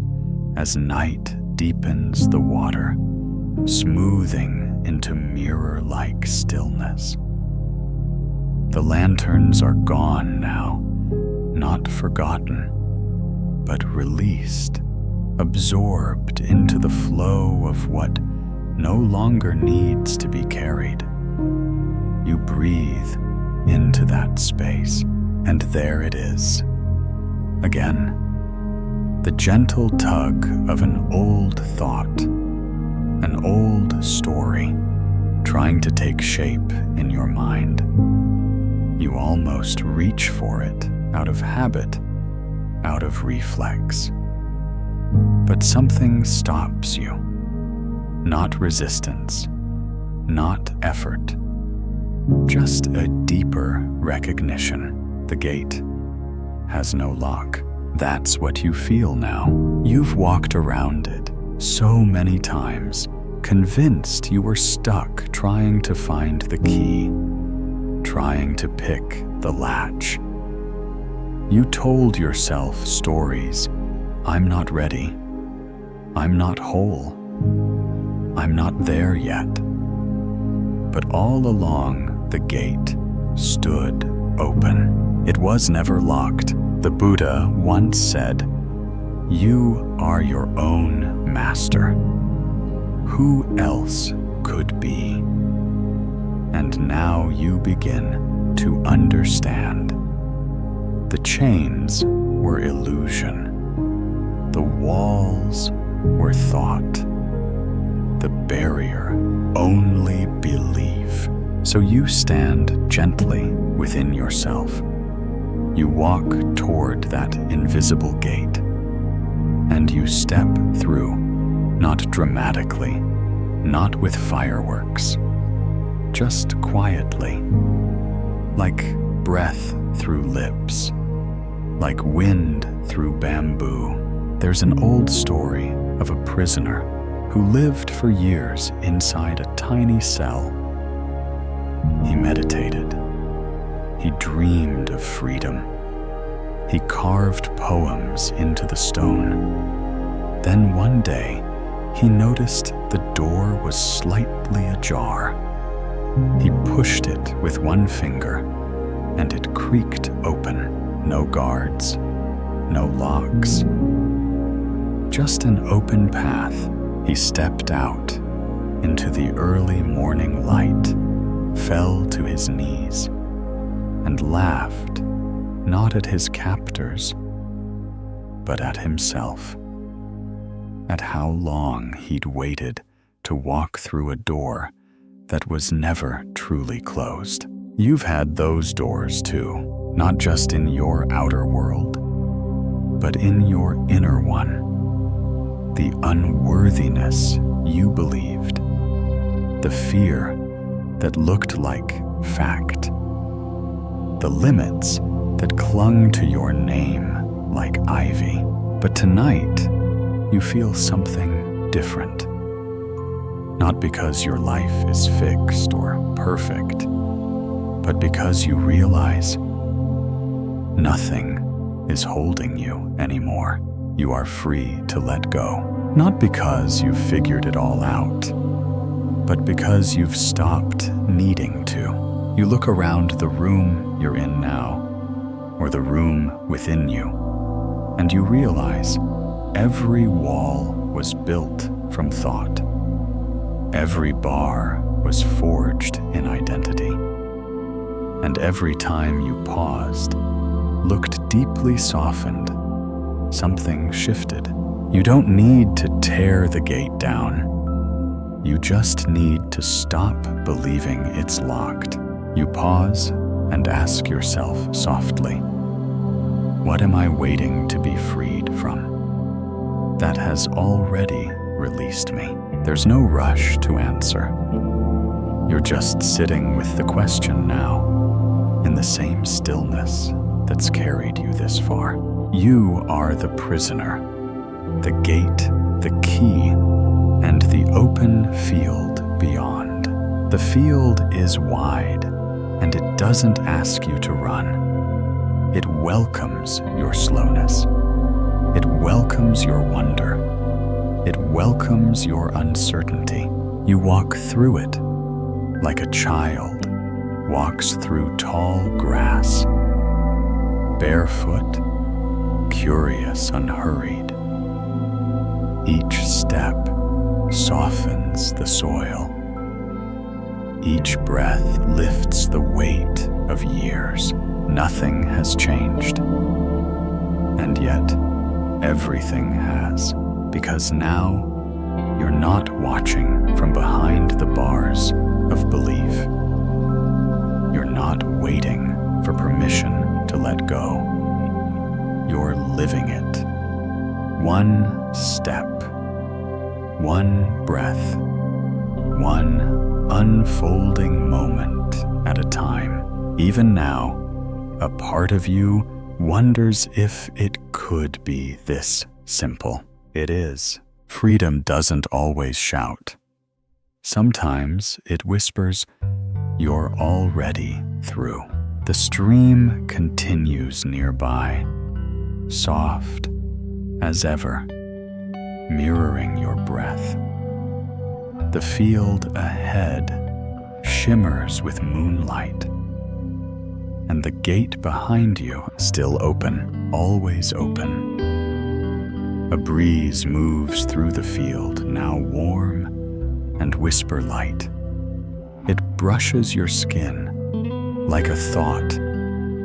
[SPEAKER 1] as night deepens the water, smoothing into mirror-like stillness. The lanterns are gone now, not forgotten, but released, absorbed into the flow of what no longer needs to be carried. You breathe into that space, and there it is. Again, the gentle tug of an old thought, an old story trying to take shape in your mind. You almost reach for it out of habit, out of reflex. But something stops you. Not resistance, not effort, just a deeper recognition. The gate has no lock. That's what you feel now. You've walked around it so many times, convinced you were stuck trying to find the key, trying to pick the latch. You told yourself stories. I'm not ready. I'm not whole. I'm not there yet. But all along, the gate stood open. It was never locked. The Buddha once said, "You are your own master. Who else could be?" And now you begin to understand. The chains were illusion. The walls were thought. The barrier only belief. So you stand gently within yourself. You walk toward that invisible gate, and you step through, not dramatically, not with fireworks, just quietly, like breath through lips, like wind through bamboo. There's an old story of a prisoner who lived for years inside a tiny cell. He meditated. He dreamed of freedom. He carved poems into the stone. Then one day, he noticed the door was slightly ajar. He pushed it with one finger, and it creaked open. No guards, no locks. Just an open path. He stepped out into the early morning light, fell to his knees, and laughed, not at his captors, but at himself, at how long he'd waited to walk through a door that was never truly closed. You've had those doors too, not just in your outer world, but in your inner one. The unworthiness you believed, the fear that looked like fact, the limits that clung to your name like ivy. But tonight, you feel something different. Not because your life is fixed or perfect, but because you realize nothing is holding you anymore. You are free to let go. Not because you've figured it all out, but because you've stopped needing to. You look around the room you're in now, or the room within you, and you realize every wall was built from thought. Every bar was forged in identity. And every time you paused, looked deeply softened, something shifted. You don't need to tear the gate down. You just need to stop believing it's locked. You pause and ask yourself softly, what am I waiting to be freed from? That has already released me. There's no rush to answer. You're just sitting with the question now, in the same stillness that's carried you this far. You are the prisoner, the gate, the key, and the open field beyond. The field is wide, and it doesn't ask you to run. It welcomes your slowness. It welcomes your wonder. It welcomes your uncertainty. You walk through it like a child walks through tall grass, barefoot, curious, unhurried. Each step softens the soil. Each breath lifts the weight of years. Nothing has changed. And yet, everything has. Because now, you're not watching from behind the bars of belief. You're not waiting for permission to let go. You're living it. One step, one breath, one unfolding moment at a time. Even now, a part of you wonders if it could be this simple. It is. Freedom doesn't always shout. Sometimes it whispers, "You're already through." The stream continues nearby, soft as ever, mirroring your breath. The field ahead shimmers with moonlight, and the gate behind you still open, always open. A breeze moves through the field, now warm and whisper light. It brushes your skin like a thought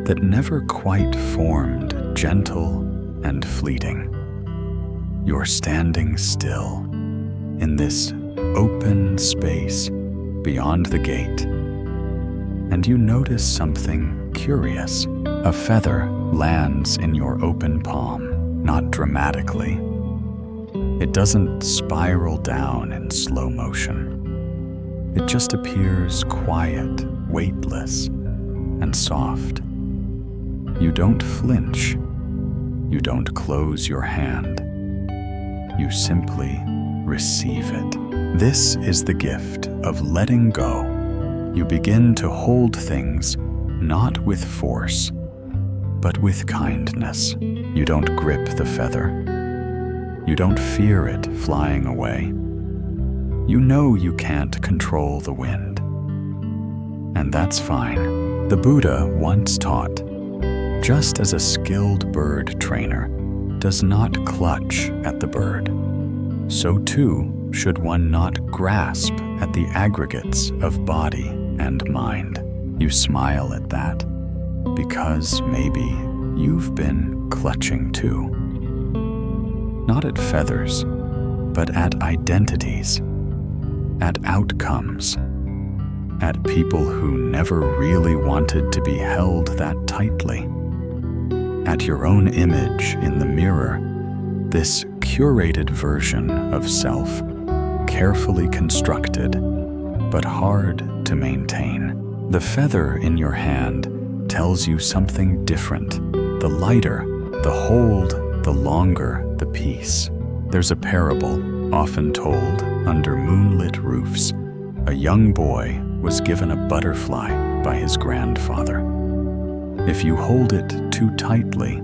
[SPEAKER 1] that never quite formed, gentle and fleeting. You're standing still in this open space beyond the gate, and you notice something curious. A feather lands in your open palm. Not dramatically. It doesn't spiral down in slow motion. It just appears quiet, weightless, and soft. You don't flinch. You don't close your hand. You simply receive it. This is the gift of letting go. You begin to hold things not with force, but with kindness. You don't grip the feather. You don't fear it flying away. You know you can't control the wind. And that's fine. The Buddha once taught, just as a skilled bird trainer does not clutch at the bird, so too should one not grasp at the aggregates of body and mind. You smile at that, because maybe you've been clutching too. Not at feathers, but at identities, at outcomes, at people who never really wanted to be held that tightly, at your own image in the mirror, this curated version of self, carefully constructed, but hard to maintain. The feather in your hand tells you something different. The lighter the hold, the longer the peace. There's a parable often told under moonlit roofs. A young boy was given a butterfly by his grandfather. If you hold it too tightly,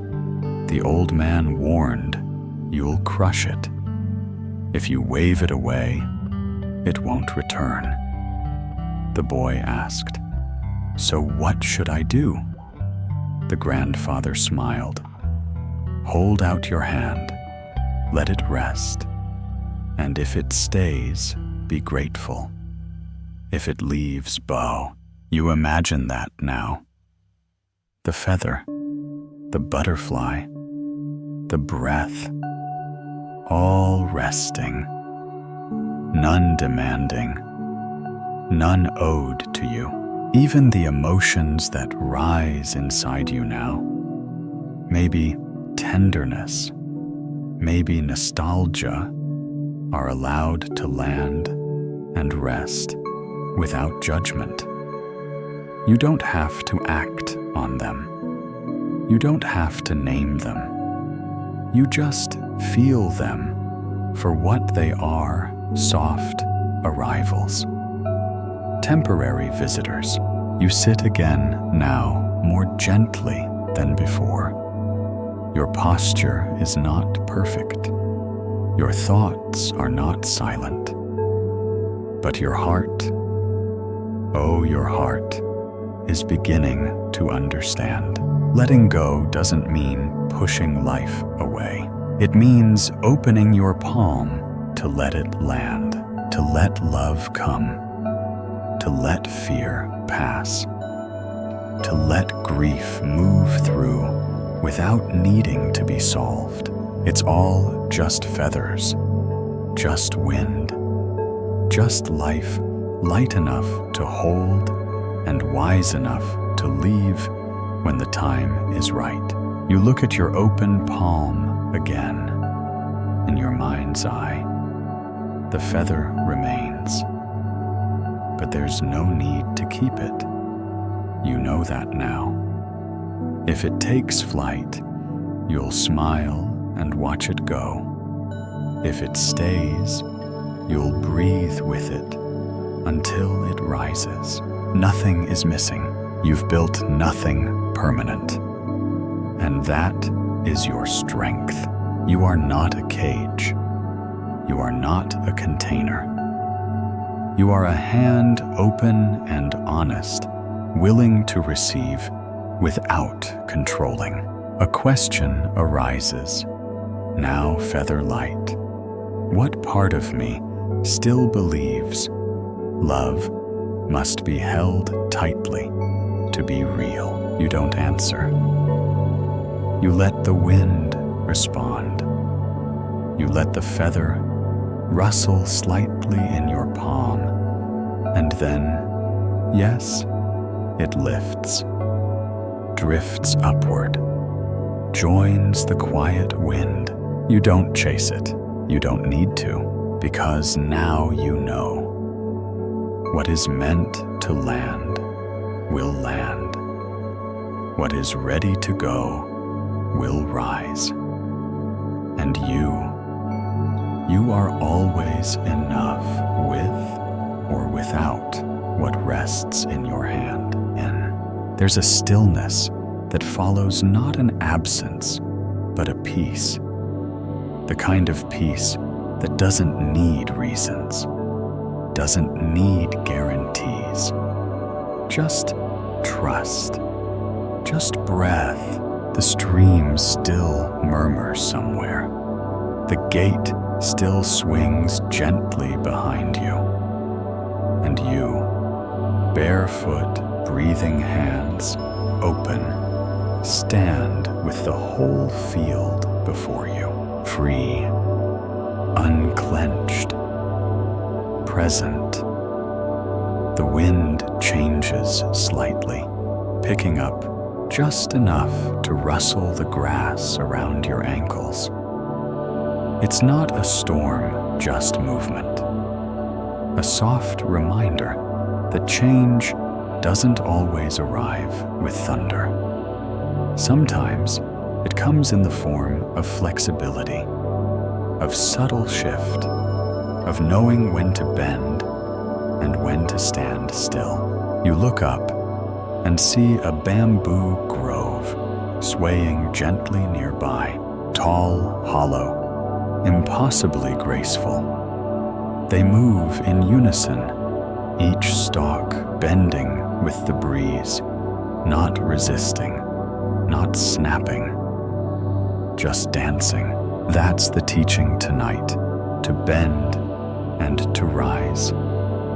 [SPEAKER 1] the old man warned, you'll crush it. If you wave it away, it won't return. The boy asked, "So what should I do?" The grandfather smiled. "Hold out your hand, let it rest, and if it stays, be grateful. If it leaves, bow." You imagine that now. The feather, the butterfly, the breath, all resting, none demanding, none owed to you. Even the emotions that rise inside you now, maybe tenderness, maybe nostalgia, are allowed to land and rest without judgment. You don't have to act on them. You don't have to name them. You just feel them for what they are, soft arrivals. Temporary visitors. You sit again now more gently than before. Your posture is not perfect. Your thoughts are not silent. But your heart, oh, your heart, is beginning to understand. Letting go doesn't mean pushing life away. It means opening your palm to let it land, to let love come, to let fear pass, to let grief move through without needing to be solved. It's all just feathers, just wind, just life light enough to hold and wise enough to leave when the time is right. You look at your open palm again. In your mind's eye, the feather remains. But there's no need to keep it. You know that now. If it takes flight, you'll smile and watch it go. If it stays, you'll breathe with it until it rises. Nothing is missing. You've built nothing permanent. And that is your strength. You are not a cage. You are not a container. You are a hand open and honest, willing to receive without controlling. A question arises, now feather light. What part of me still believes love must be held tightly to be real? You don't answer. You let the wind respond. You let the feather rustle slightly in your palm, and then, yes, it lifts, drifts upward, joins the quiet wind. You don't chase it. You don't need to, because now you know. What is meant to land will land. What is ready to go will rise. And you are always enough with or without what rests in your hand. There's a stillness that follows not an absence, but a peace. The kind of peace that doesn't need reasons, doesn't need guarantees. Just trust, just breath. The stream still murmurs somewhere. The gate still swings gently behind you. And you, barefoot, breathing hands open, stand with the whole field before you, free, unclenched, present. The wind changes slightly, picking up just enough to rustle the grass around your ankles. It's not a storm, just movement. A soft reminder that change doesn't always arrive with thunder. Sometimes it comes in the form of flexibility, of subtle shift, of knowing when to bend and when to stand still. You look up and see a bamboo grove swaying gently nearby, tall, hollow, impossibly graceful. They move in unison, each stalk bending with the breeze, not resisting, not snapping, just dancing. That's the teaching tonight, to bend and to rise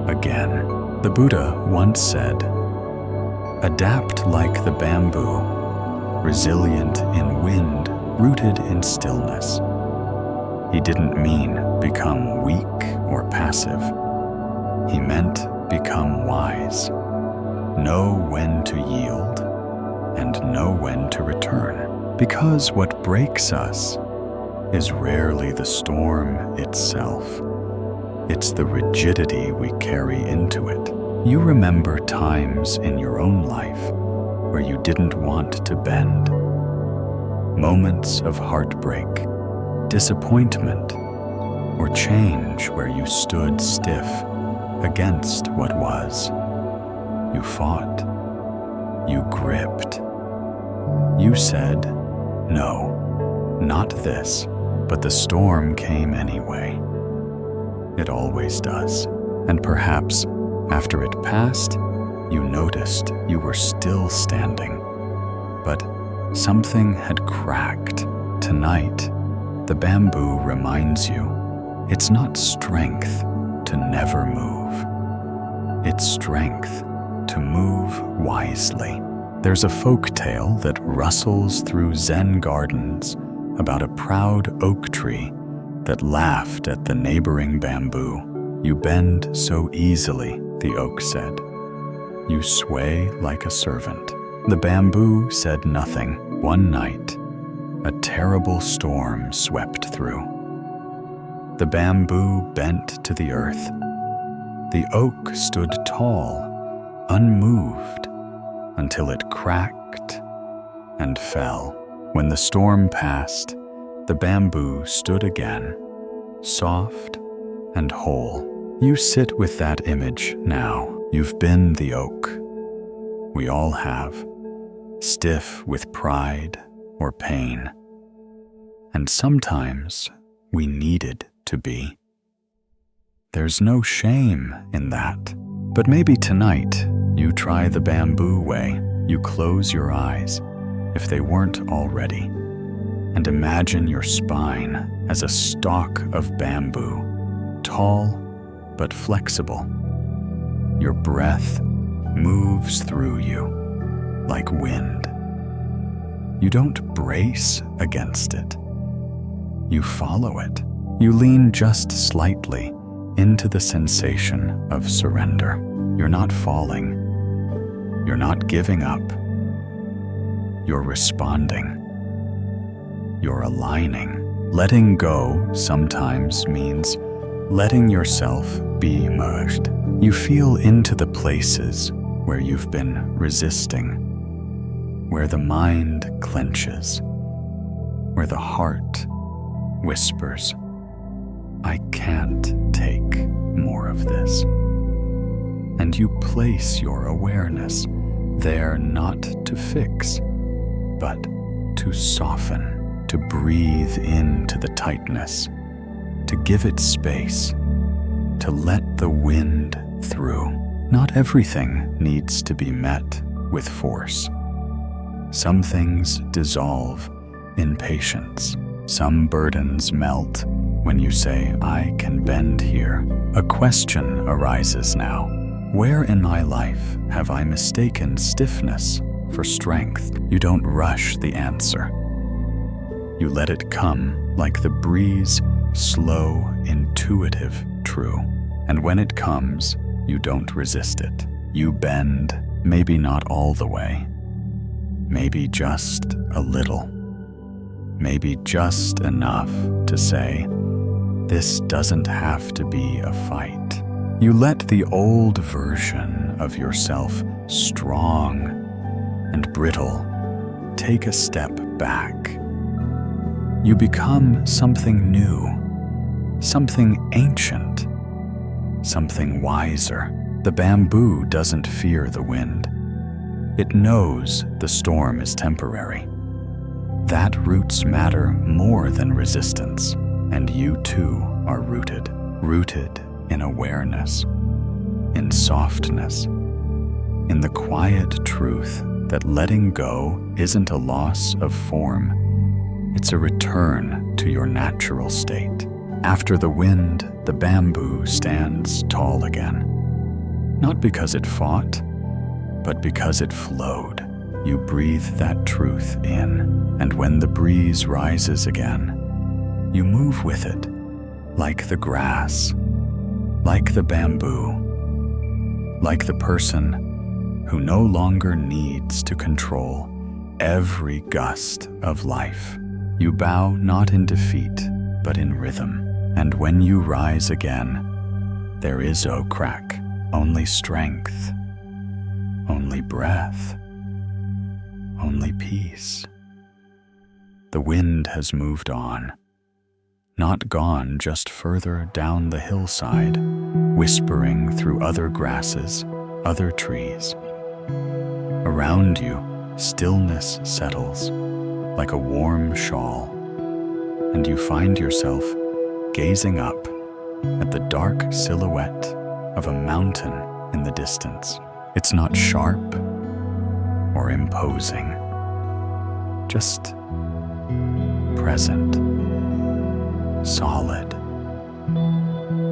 [SPEAKER 1] again. The Buddha once said, "Adapt like the bamboo, resilient in wind, rooted in stillness." He didn't mean become weak or passive. He meant become wise. Know when to yield and know when to return. Because what breaks us is rarely the storm itself. It's the rigidity we carry into it. You remember times in your own life where you didn't want to bend. Moments of heartbreak, disappointment, or change where you stood stiff against what was. You fought. You gripped. You said, "No, not this," but the storm came anyway. It always does. And perhaps after it passed, you noticed you were still standing, but something had cracked. Tonight, the bamboo reminds you it's not strength to never move. It's strength to move wisely. There's a folk tale that rustles through Zen gardens about a proud oak tree that laughed at the neighboring bamboo. "You bend so easily," the oak said. "You sway like a servant." The bamboo said nothing. One night, a terrible storm swept through. The bamboo bent to the earth. The oak stood tall, unmoved, until it cracked and fell. When the storm passed, the bamboo stood again, soft and whole. You sit with that image now. You've been the oak. We all have, stiff with pride or pain. And sometimes we needed to be. There's no shame in that. But maybe tonight you try the bamboo way. You close your eyes, if they weren't already, and imagine your spine as a stalk of bamboo, tall but flexible. Your breath moves through you like wind. You don't brace against it. You follow it. You lean just slightly into the sensation of surrender. You're not falling. You're not giving up. You're responding. You're aligning. Letting go sometimes means letting yourself be merged. You feel into the places where you've been resisting, where the mind clenches, where the heart whispers, "I can't take more of this." And you place your awareness there not to fix, but to soften, to breathe into the tightness, to give it space, to let the wind through. Not everything needs to be met with force. Some things dissolve in patience. Some burdens melt when you say, "I can bend here." A question arises now. Where in my life have I mistaken stiffness for strength? You don't rush the answer. You let it come like the breeze, slow, intuitive, true. And when it comes, you don't resist it. You bend, maybe not all the way, maybe just a little, maybe just enough to say, this doesn't have to be a fight. You let the old version of yourself, strong and brittle, take a step back. You become something new, something ancient, something wiser. The bamboo doesn't fear the wind. It knows the storm is temporary. That roots matter more than resistance, and you too are rooted in awareness, in softness, in the quiet truth that letting go isn't a loss of form, it's a return to your natural state. After the wind, the bamboo stands tall again. Not because it fought, but because it flowed. You breathe that truth in, and when the breeze rises again, you move with it, like the grass, like the bamboo, like the person who no longer needs to control every gust of life. You bow not in defeat, but in rhythm, and when you rise again, there is no crack. Only strength, only breath, only peace. The wind has moved on, not gone, just further down the hillside, whispering through other grasses, other trees. Around you, stillness settles like a warm shawl, and you find yourself gazing up at the dark silhouette of a mountain in the distance. It's not sharp or imposing, just present, solid,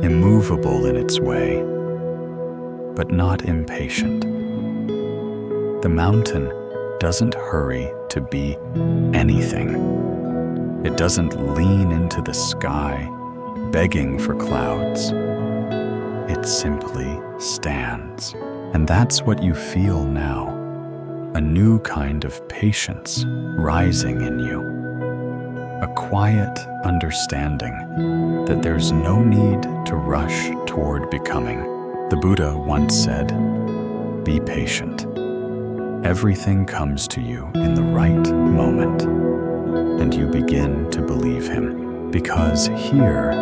[SPEAKER 1] immovable in its way, but not impatient. The mountain doesn't hurry to be anything. It doesn't lean into the sky, begging for clouds. It simply stands. And that's what you feel now, a new kind of patience rising in you, a quiet understanding that there's no need to rush toward becoming. The Buddha once said, "Be patient. Everything comes to you in the right moment," and you begin to believe him, because here,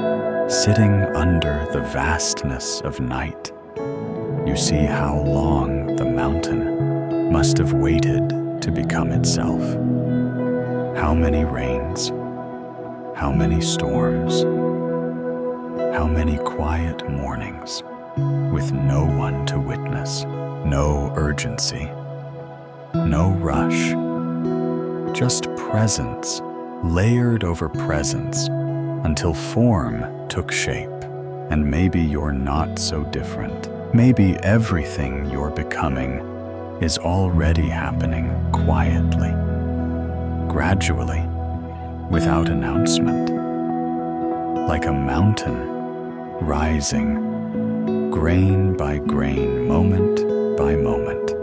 [SPEAKER 1] sitting under the vastness of night, you see how long the mountain must have waited to become itself. How many rains, how many storms, how many quiet mornings with no one to witness, no urgency, no rush, just presence layered over presence until form took shape. And maybe you're not so different. Maybe everything you're becoming is already happening quietly, gradually, without announcement, like a mountain rising, grain by grain, moment by moment.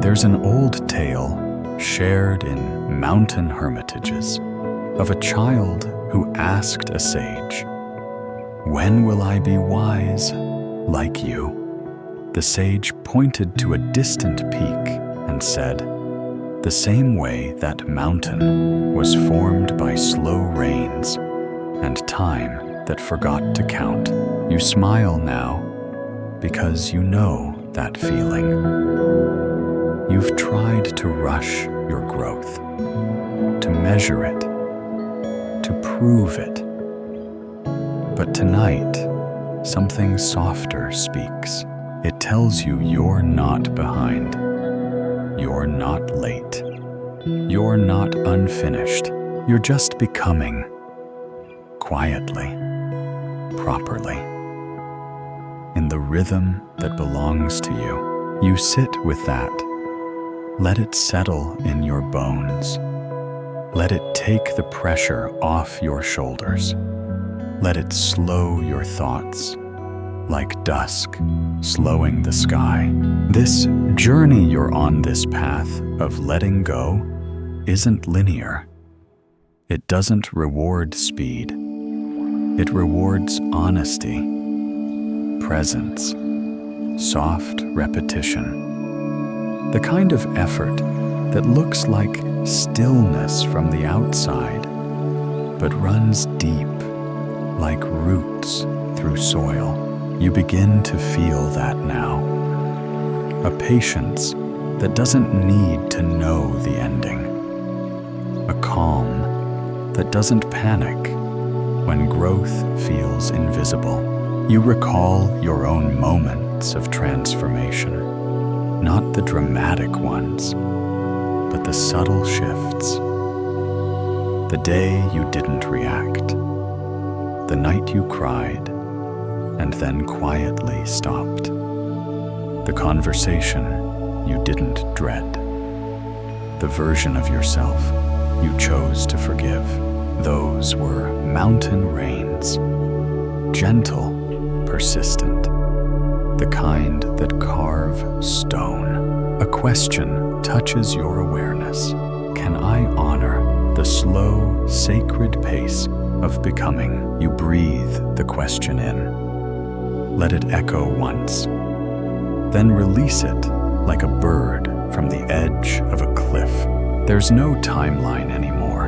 [SPEAKER 1] There's an old tale shared in mountain hermitages of a child who asked a sage, "When will I be wise like you?" The sage pointed to a distant peak and said, "The same way that mountain was formed by slow rains and time that forgot to count." You smile now because you know that feeling. You've tried to rush your growth, to measure it, to prove it. But tonight, something softer speaks. It tells you you're not behind. You're not late. You're not unfinished. You're just becoming, quietly, properly, in the rhythm that belongs to you. You sit with that. Let it settle in your bones. Let it take the pressure off your shoulders. Let it slow your thoughts, like dusk, slowing the sky. This journey you're on, this path of letting go, isn't linear. It doesn't reward speed. It rewards honesty, presence, soft repetition. The kind of effort that looks like stillness from the outside, but runs deep like roots through soil. You begin to feel that now. A patience that doesn't need to know the ending. A calm that doesn't panic when growth feels invisible. You recall your own moments of transformation, not the dramatic ones, but the subtle shifts. The day you didn't react, the night you cried, and then quietly stopped. The conversation you didn't dread. The version of yourself you chose to forgive. Those were mountain rains, gentle, persistent, the kind that carve stone. A question touches your awareness. Can I honor the slow, sacred pace of becoming? You breathe the question in. Let it echo once, then release it like a bird from the edge of a cliff. There's no timeline anymore.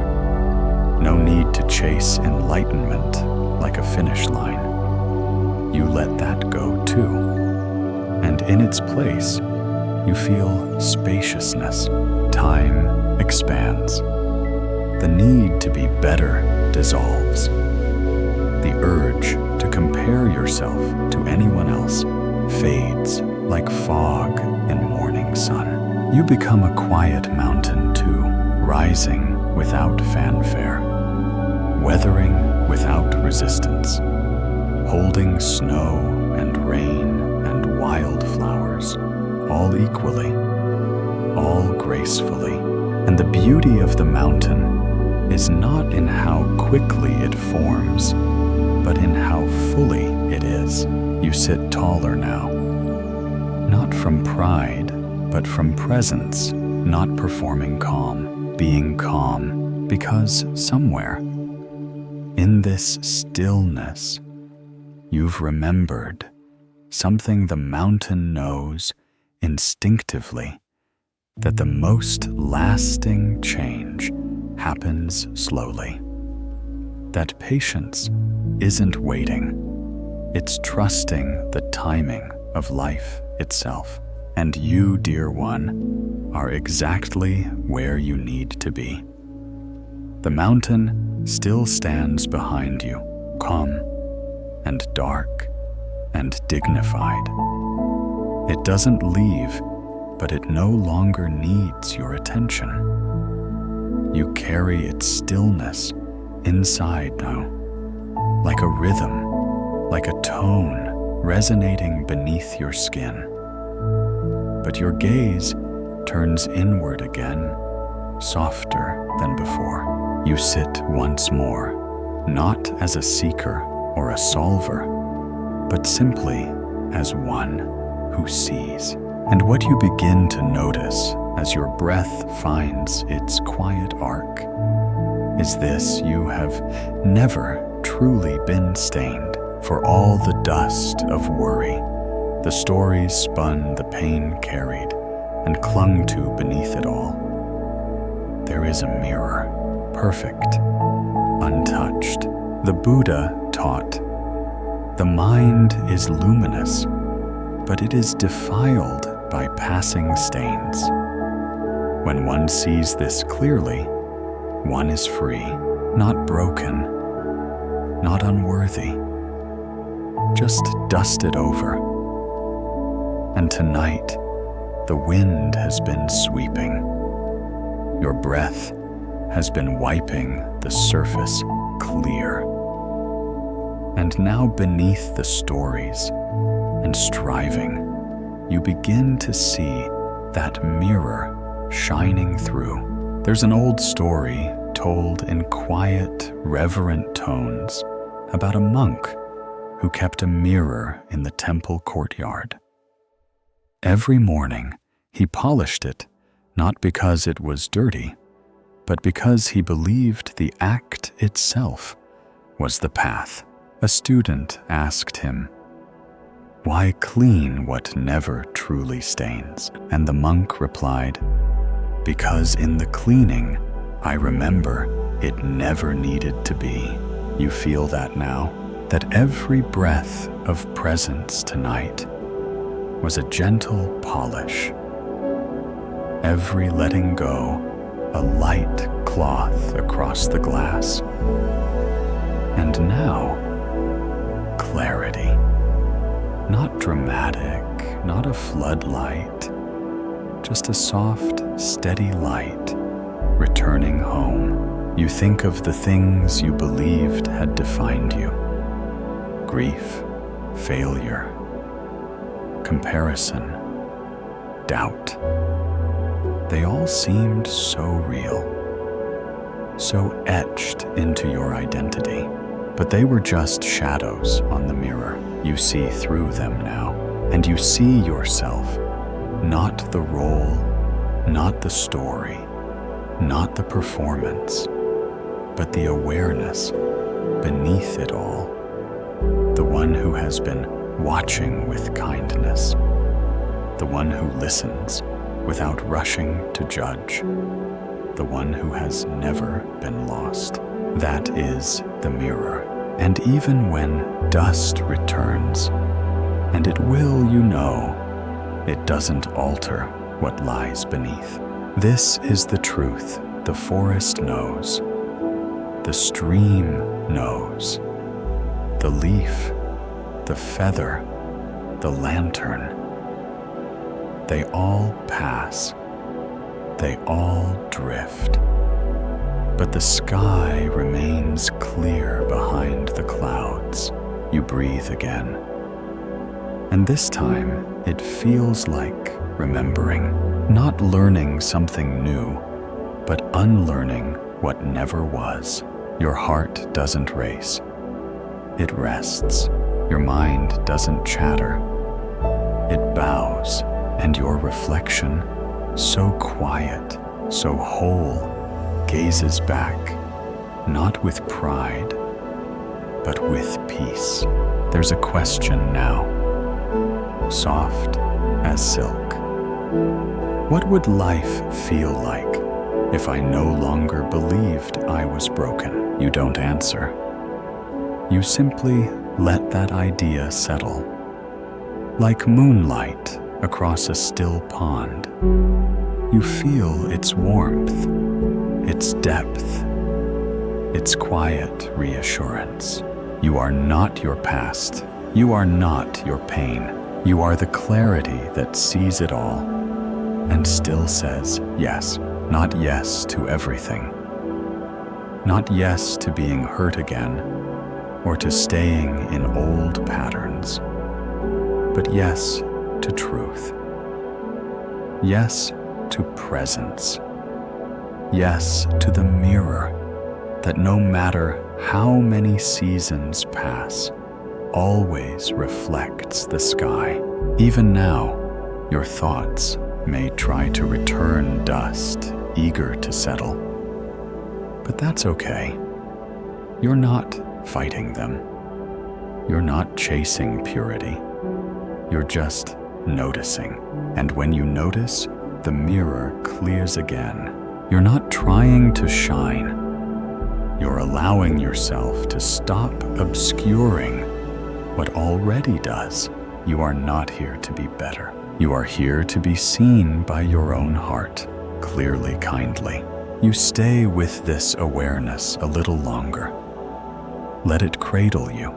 [SPEAKER 1] No need to chase enlightenment like a finish line. You let that go too. And in its place, you feel spaciousness. Time expands. The need to be better dissolves. The urge to compare yourself to anyone else fades like fog in morning sun. You become a quiet mountain too, rising without fanfare, weathering without resistance, holding snow and rain and wildflowers, all equally, all gracefully. And the beauty of the mountain is not in how quickly it forms, but in how fully it is. You sit taller now, not from pride, but from presence, not performing calm, being calm, because somewhere, in this stillness, you've remembered something the mountain knows instinctively, that the most lasting change happens slowly. That patience isn't waiting. It's trusting the timing of life itself. And you, dear one, are exactly where you need to be. The mountain still stands behind you, calm and dark and dignified. It doesn't leave, but it no longer needs your attention. You carry its stillness inside now, like a rhythm, like a tone resonating beneath your skin. But your gaze turns inward again, softer than before. You sit once more, not as a seeker or a solver, but simply as one who sees. And what you begin to notice as your breath finds its quiet arc is this: you have never truly been stained for all the dust of worry, the stories spun, the pain carried, and clung to beneath it all. There is a mirror, perfect, untouched. The Buddha taught, the mind is luminous, but it is defiled by passing stains. When one sees this clearly, one is free, not broken, not unworthy, just dusted over. And tonight, the wind has been sweeping. Your breath has been wiping the surface clear. And now beneath the stories and striving, you begin to see that mirror shining through. There's an old story told in quiet, reverent tones about a monk who kept a mirror in the temple courtyard. Every morning, he polished it, not because it was dirty, but because he believed the act itself was the path. A student asked him, "Why clean what never truly stains?" And the monk replied, "Because in the cleaning, I remember it never needed to be." You feel that now? That every breath of presence tonight was a gentle polish. Every letting go, a light cloth across the glass. And now, clarity. Not dramatic, not a floodlight, just a soft, steady light returning home. You think of the things you believed had defined you. Grief, failure, comparison, doubt. They all seemed so real, so etched into your identity. But they were just shadows on the mirror. You see through them now, and you see yourself, not the role, not the story, not the performance, but the awareness beneath it all. The one who has been watching with kindness, the one who listens without rushing to judge, the one who has never been lost. That is the mirror. And even when dust returns, and it will, you know, it doesn't alter what lies beneath. This is the truth the forest knows, the stream knows, the leaf, the feather, the lantern. They all pass, they all drift. But the sky remains clear behind the clouds. You breathe again. And this time, it feels like remembering, not learning something new, but unlearning what never was. Your heart doesn't race. It rests. Your mind doesn't chatter. It bows, and your reflection, so quiet, so whole, gazes back, not with pride, but with peace. There's a question now, soft as silk. What would life feel like if I no longer believed I was broken? You don't answer. You simply let that idea settle. Like moonlight across a still pond, you feel its warmth, its depth, its quiet reassurance. You are not your past. You are not your pain. You are the clarity that sees it all and still says yes, not yes to everything. Not yes to being hurt again or to staying in old patterns, but yes to truth. Yes to presence. Yes to the mirror that no matter how many seasons pass, always reflects the sky. Even now, your thoughts may try to return dust, eager to settle. But that's okay. You're not fighting them. You're not chasing purity. You're just noticing. And when you notice, the mirror clears again. You're not trying to shine. You're allowing yourself to stop obscuring what already does. You are not here to be better. You are here to be seen by your own heart, clearly, kindly. You stay with this awareness a little longer. Let it cradle you.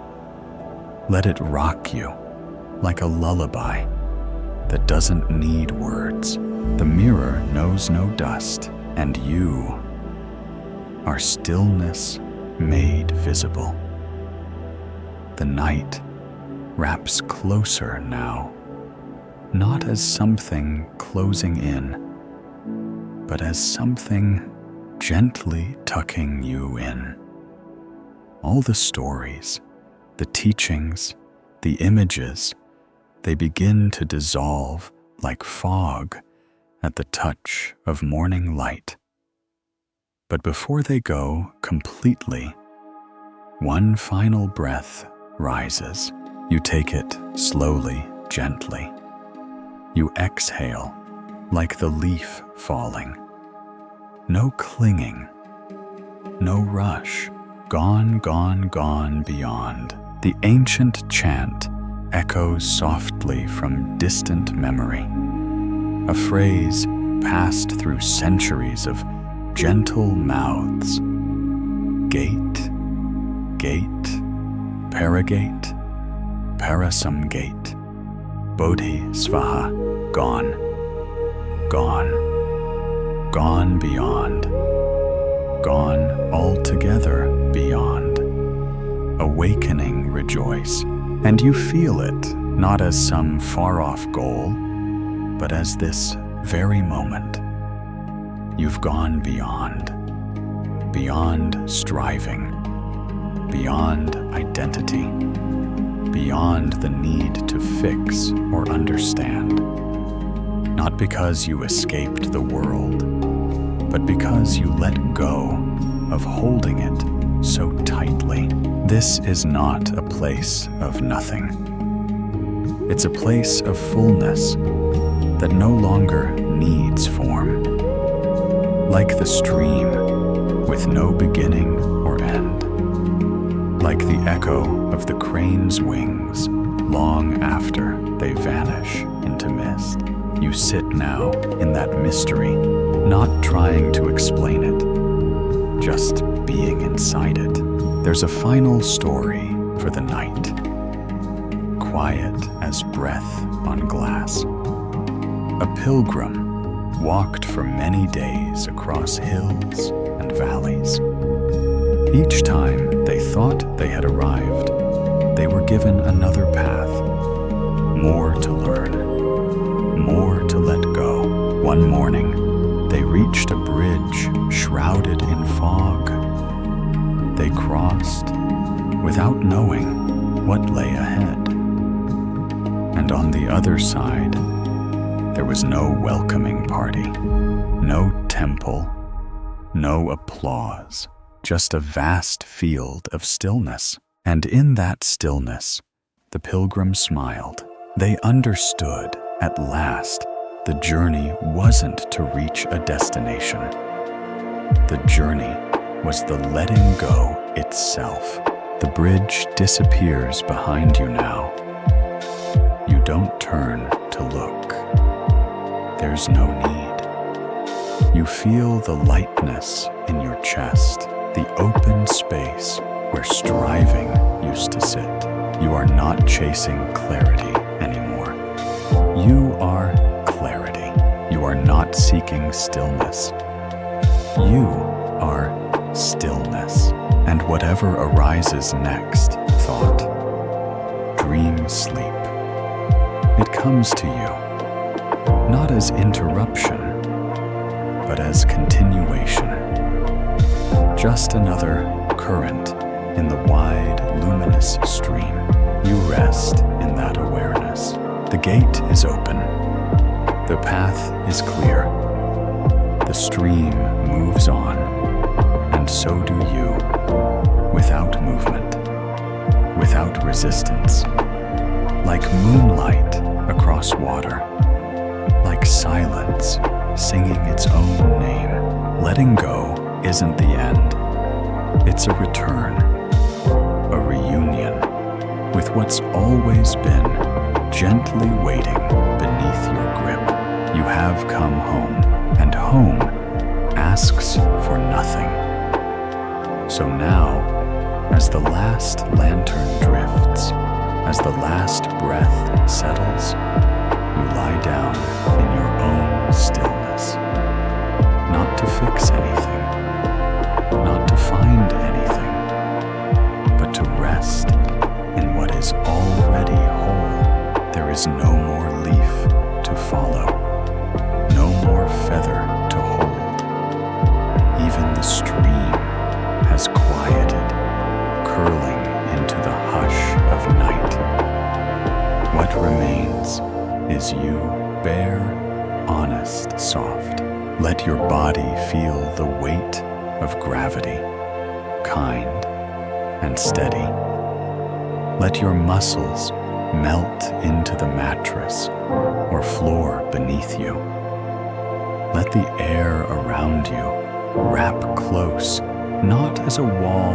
[SPEAKER 1] Let it rock you like a lullaby that doesn't need words. The mirror knows no dust, and you are stillness made visible. The night wraps closer now, not as something closing in, but as something gently tucking you in. All the stories, The teachings, the images, they begin to dissolve like fog at the touch of morning light. But before they go completely, one final breath rises. You take it slowly, gently. You exhale like the leaf falling. No clinging, no rush. Gone, gone, gone beyond. The ancient chant echoes softly from distant memory. A phrase passed through centuries of gentle mouths. Gate, gate, paragate, parasamgate, bodhisvaha, gone, gone, gone beyond, gone altogether beyond. Awakening rejoice, and you feel it not as some far-off goal, but as this very moment. You've gone beyond striving, beyond identity, beyond the need to fix or understand. Not because you escaped the world, but because you let go of holding it so tightly. This is not a place of nothing. It's a place of fullness that no longer needs form. Like the stream with no beginning or end. Like the echo of the crane's wings long after they vanish into mist. You sit now in that mystery, not trying to explain it, just being inside it. There's a final story for the night, quiet as breath on glass. A pilgrim walked for many days across hills and valleys. Each time they thought they had arrived, they were given another path, more to learn, more to let go. One morning, they reached a bridge shrouded in fog. They crossed without knowing what lay ahead. And on the other side, there was no welcoming party, no temple, no applause, just a vast field of stillness. And in that stillness, the pilgrim smiled. They understood at last the journey wasn't to reach a destination. The journey was the letting go itself. The bridge disappears behind you now. You don't turn to look. There's no need. You feel the lightness in your chest, the open space where striving used to sit. You are not chasing clarity anymore. You are clarity. You are not seeking stillness. You are stillness. And whatever arises next, thought, dream, sleep, it comes to you, not as interruption, but as continuation. Just another current in the wide, luminous stream. You rest in that awareness. The gate is open. The path is clear. The stream moves on, and so do you, without movement, without resistance, like moonlight across water, like silence singing its own name. Letting go isn't the end. It's a return, a reunion with what's always been gently waiting beneath your grip. You have come home, and home asks for nothing. So now, as the last lantern drifts, as the last breath settles, you lie down in your own stillness, not to fix anything, not to find anything, but to rest in what is already whole. There is no more leaf to follow, no more feather to hold. Even the stream has quieted, curling into the hush Let your body feel the weight of gravity, kind and steady. Let your muscles melt into the mattress or floor beneath you. Let the air around you wrap close, not as a wall,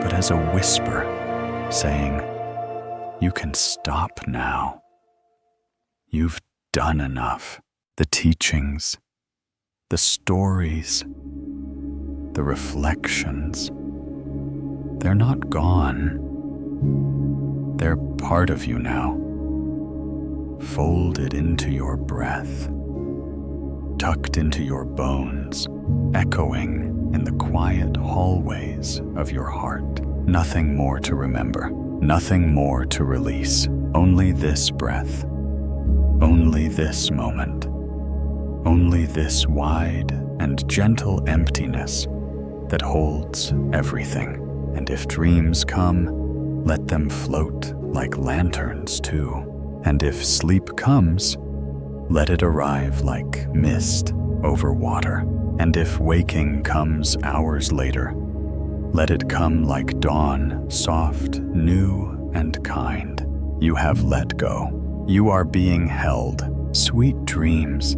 [SPEAKER 1] but as a whisper, saying, "You can stop now. You've done enough." The teachings, the stories, the reflections, they're not gone. They're part of you now, folded into your breath, tucked into your bones, echoing in the quiet hallways of your heart. Nothing more to remember, nothing more to release, only this breath, only this moment, only this wide and gentle emptiness that holds everything. And if dreams come, let them float like lanterns too. And if sleep comes, let it arrive like mist over water. And if waking comes hours later, let it come like dawn, soft, new, and kind. You have let go. You are being held. Sweet dreams.